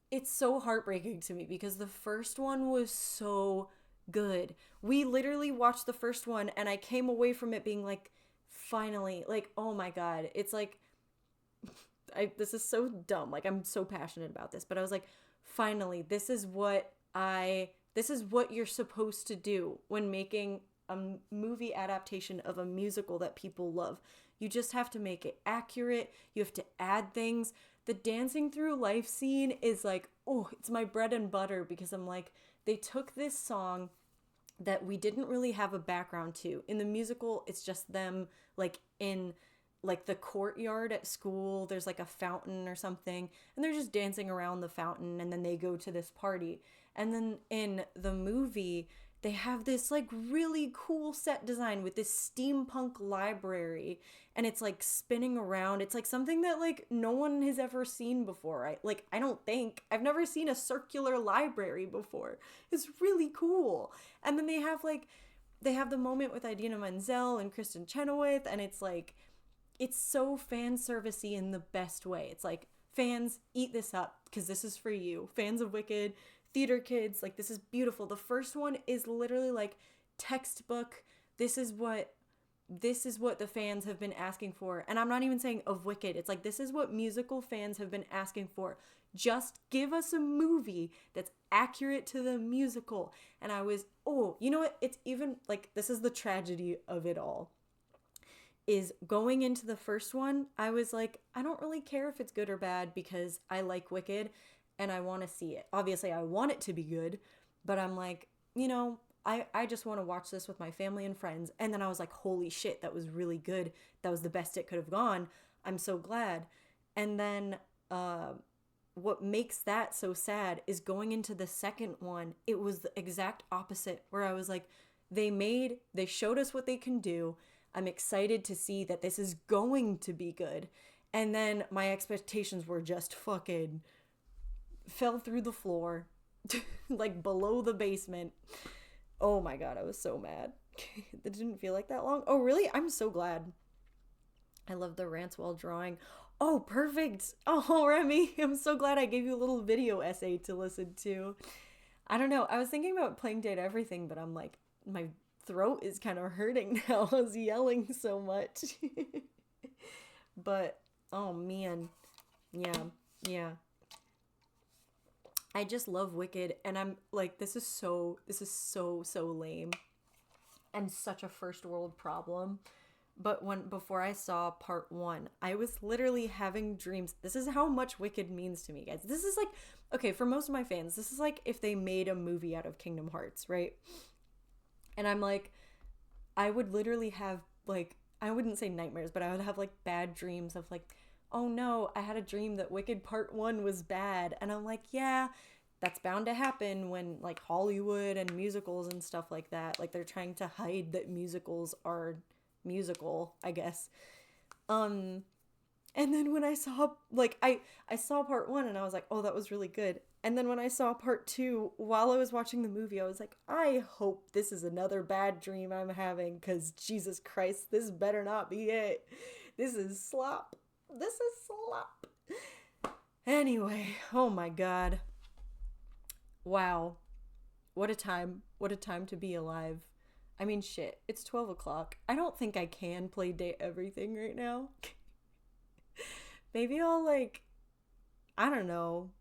it's so heartbreaking to me because the first one was so good. We literally watched the first one and I came away from it being like, finally, like, oh my god. It's like, this is so dumb. Like, I'm so passionate about this, but I was like, finally, this is what you're supposed to do when making a movie adaptation of a musical that people love. You just have to make it accurate. You have to add things. The dancing through life scene is like, oh, it's my bread and butter because I'm like, they took this song that we didn't really have a background to. In the musical, it's just them like in like the courtyard at school. There's like a fountain or something, and they're just dancing around the fountain, and then they go to this party. And then in the movie, they have this like really cool set design with this steampunk library, and it's like spinning around. It's like something that like no one has ever seen before. I don't think I've never seen a circular library before. It's really cool. And then they have the moment with Idina Menzel and Kristen Chenoweth, and it's like, it's so fan servicey in the best way. It's like, fans, eat this up because this is for you. Fans of Wicked, theater kids, like, this is beautiful. The first one is literally like textbook. This is what the fans have been asking for. And I'm not even saying of Wicked. It's like, this is what musical fans have been asking for. Just give us a movie that's accurate to the musical. And I was, oh, you know what? It's even like, this is the tragedy of it all. Is going into the first one, I was like, I don't really care if it's good or bad because I like Wicked and I want to see it. Obviously, I want it to be good, but I'm like, you know, I just want to watch this with my family and friends. And then I was like, holy shit, that was really good. That was the best it could have gone. I'm so glad. And then what makes that so sad is going into the second one, it was the exact opposite, where I was like, they showed us what they can do. I'm excited to see that this is going to be good. And then my expectations were just fucking fell through the floor, like below the basement. Oh my god, I was so mad. It didn't feel like that long. Oh, really? I'm so glad. I love the rants while drawing. Oh, perfect. Oh, Remy, I'm so glad I gave you a little video essay to listen to. I don't know. I was thinking about playing Date Everything, but I'm like, my throat is kind of hurting now. I was yelling so much. But oh man, yeah. I just love Wicked, and I'm like, this is so lame and such a first world problem. But before I saw part 1, I was literally having dreams. This is how much Wicked means to me, guys. This is like, okay, for most of my fans, this is like if they made a movie out of Kingdom Hearts, right? And I'm like, I would literally have like, I wouldn't say nightmares, but I would have like bad dreams of like, oh no, I had a dream that Wicked Part 1 was bad. And I'm like, yeah, that's bound to happen when like Hollywood and musicals and stuff like that, like they're trying to hide that musicals are musical, I guess. And then when I saw like I saw part 1 and I was like, oh, that was really good. And then when I saw part 2 while I was watching the movie, I was like, I hope this is another bad dream I'm having, because Jesus Christ, this better not be it. This is slop. This is slop. Anyway, oh my god. Wow. What a time. What a time to be alive. I mean, shit, it's 12 o'clock. I don't think I can play Date Everything right now. Maybe I'll, like, I don't know.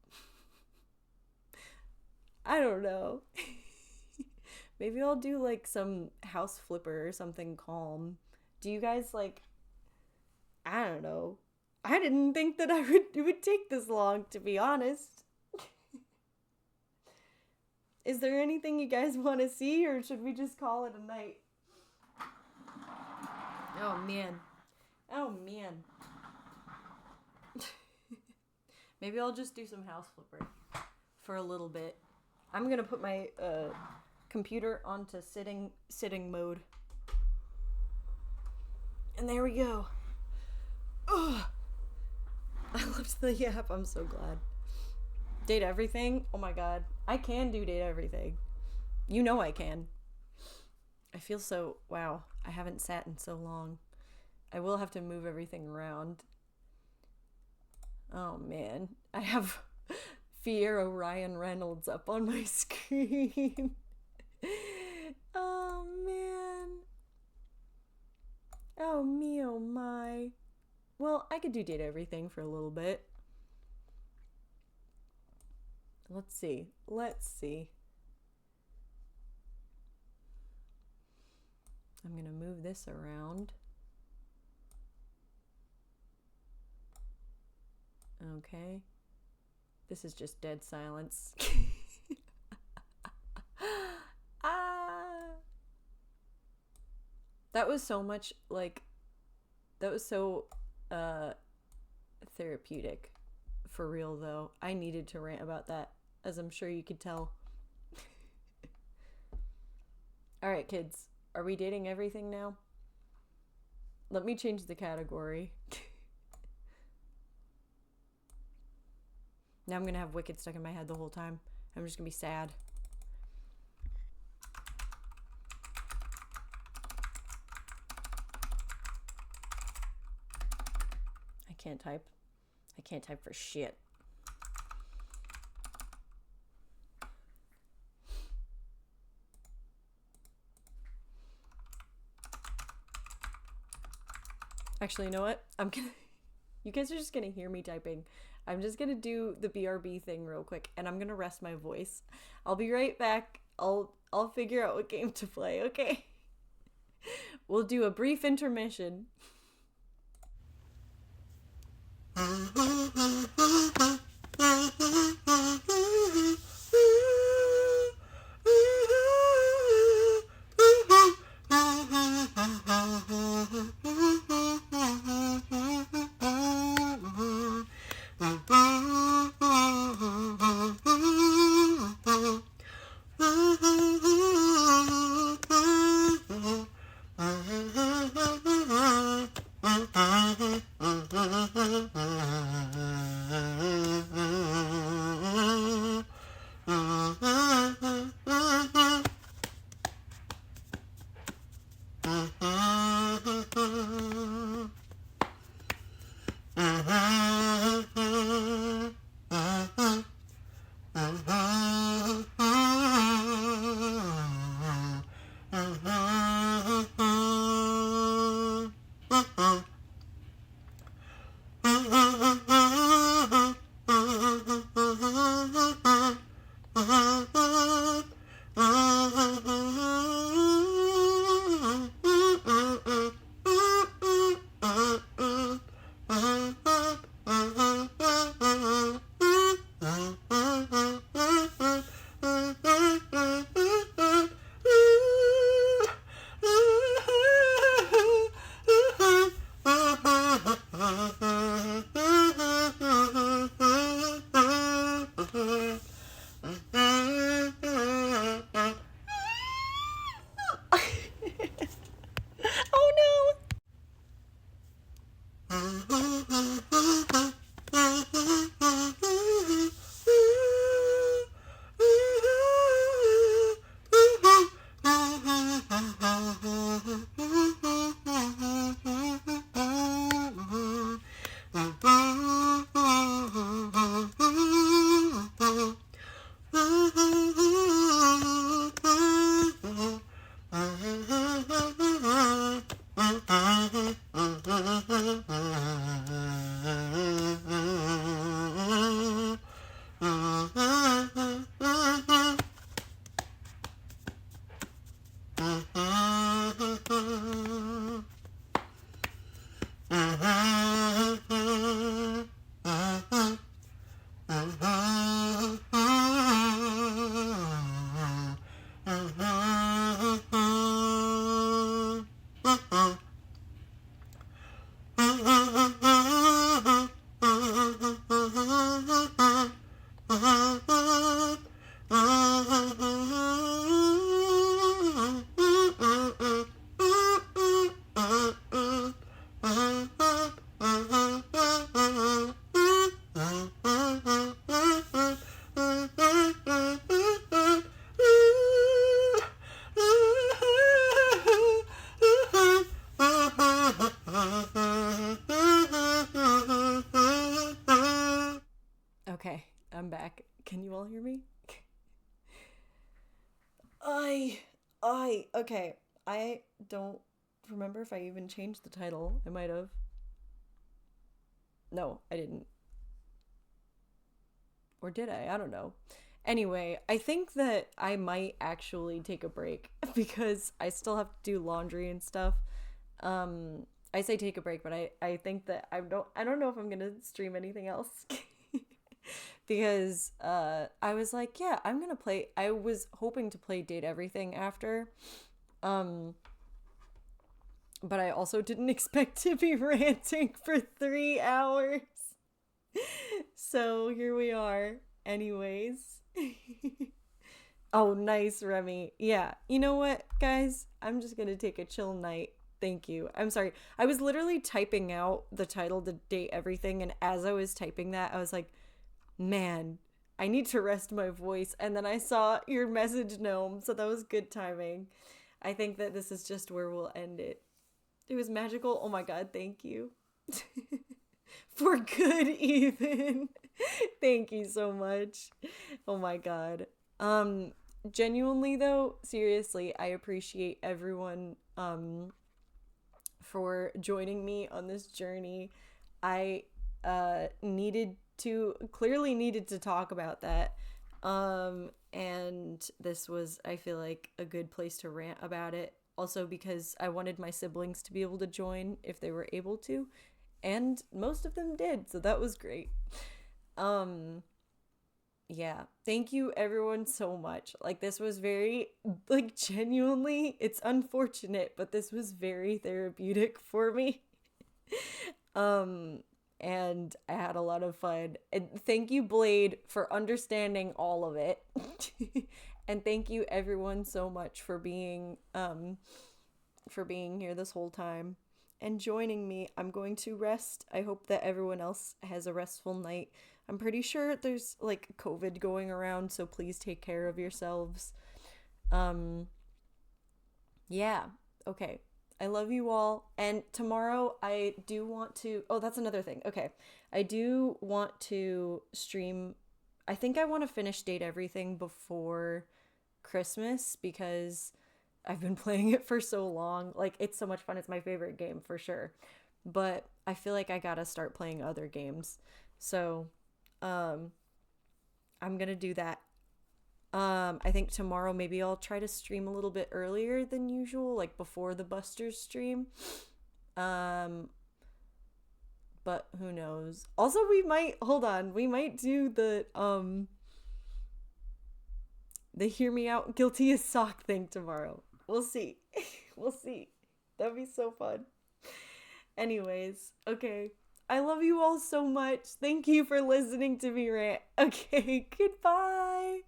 Maybe I'll do, like, some house flipper or something calm. Do you guys, like, I don't know. I didn't think that it would take this long, to be honest. Is there anything you guys want to see, or should we just call it a night? Oh, man. Oh, man. Maybe I'll just do some house flipper for a little bit. I'm going to put my computer onto sitting mode. And there we go. Ugh. I loved the app. I'm so glad. Date Everything? Oh my god. I can do Date Everything. You know I can. I feel so... Wow. I haven't sat in so long. I will have to move everything around. Oh man. I have Fiero Ryan Reynolds up on my screen. Oh man. Oh me, oh my. Well, I could do Date Everything for a little bit. Let's see. I'm going to move this around. Okay. This is just dead silence. That was so much, like, that was so therapeutic. For real, though. I needed to rant about that, as I'm sure you could tell. Alright, kids. Are we dating everything now? Let me change the category. Now I'm gonna have Wicked stuck in my head the whole time. I'm just gonna be sad. I can't type. I can't type for shit. Actually, you know what? You guys are just gonna hear me typing. I'm just gonna do the BRB thing real quick, and I'm gonna rest my voice. I'll be right back. I'll figure out what game to play, okay? We'll do a brief intermission. Okay, I'm back. Can you all hear me? Okay. I don't remember if I even changed the title. I might have. No, I didn't. Or did I? I don't know. Anyway, I think that I might actually take a break because I still have to do laundry and stuff. I say take a break, but I think that I don't know if I'm gonna stream anything else. Because I was like, yeah, I'm gonna play. I was hoping to play Date Everything after, but I also didn't expect to be ranting for 3 hours. So here we are. Anyways. Oh, nice, Remy. Yeah, you know what, guys? I'm just gonna take a chill night. Thank you. I'm sorry. I was literally typing out the title to Date Everything, and as I was typing that, I was like, man, I need to rest my voice. And then I saw your message, Gnome, so that was good timing. I think that this is just where we'll end it. It was magical. Oh my god, thank you. For good, even. Thank you so much. Oh my god. Genuinely though, seriously, I appreciate everyone for joining me on this journey. I clearly needed to talk about that. And this was, I feel like, a good place to rant about it. Also because I wanted my siblings to be able to join if they were able to, and most of them did, so that was great. Yeah, thank you everyone so much. Like, this was very, like, genuinely, it's unfortunate, but this was very therapeutic for me. And I had a lot of fun. And thank you, Blade, for understanding all of it. And thank you everyone so much for being here this whole time and joining me. I'm going to rest. I hope that everyone else has a restful night. I'm pretty sure there's like COVID going around, so please take care of yourselves. Yeah. Okay. I love you all. And tomorrow I do want to, oh, that's another thing. Okay. I do want to stream. I think I want to finish Date Everything before Christmas because I've been playing it for so long. Like, it's so much fun. It's my favorite game for sure. But I feel like I gotta start playing other games. So, I'm gonna do that. I think tomorrow maybe I'll try to stream a little bit earlier than usual, like before the Busters stream. But who knows? Also, we might do the hear me out guilty as sock thing tomorrow. We'll see. We'll see. That'd be so fun. Anyways, okay. I love you all so much. Thank you for listening to me rant. Okay, goodbye.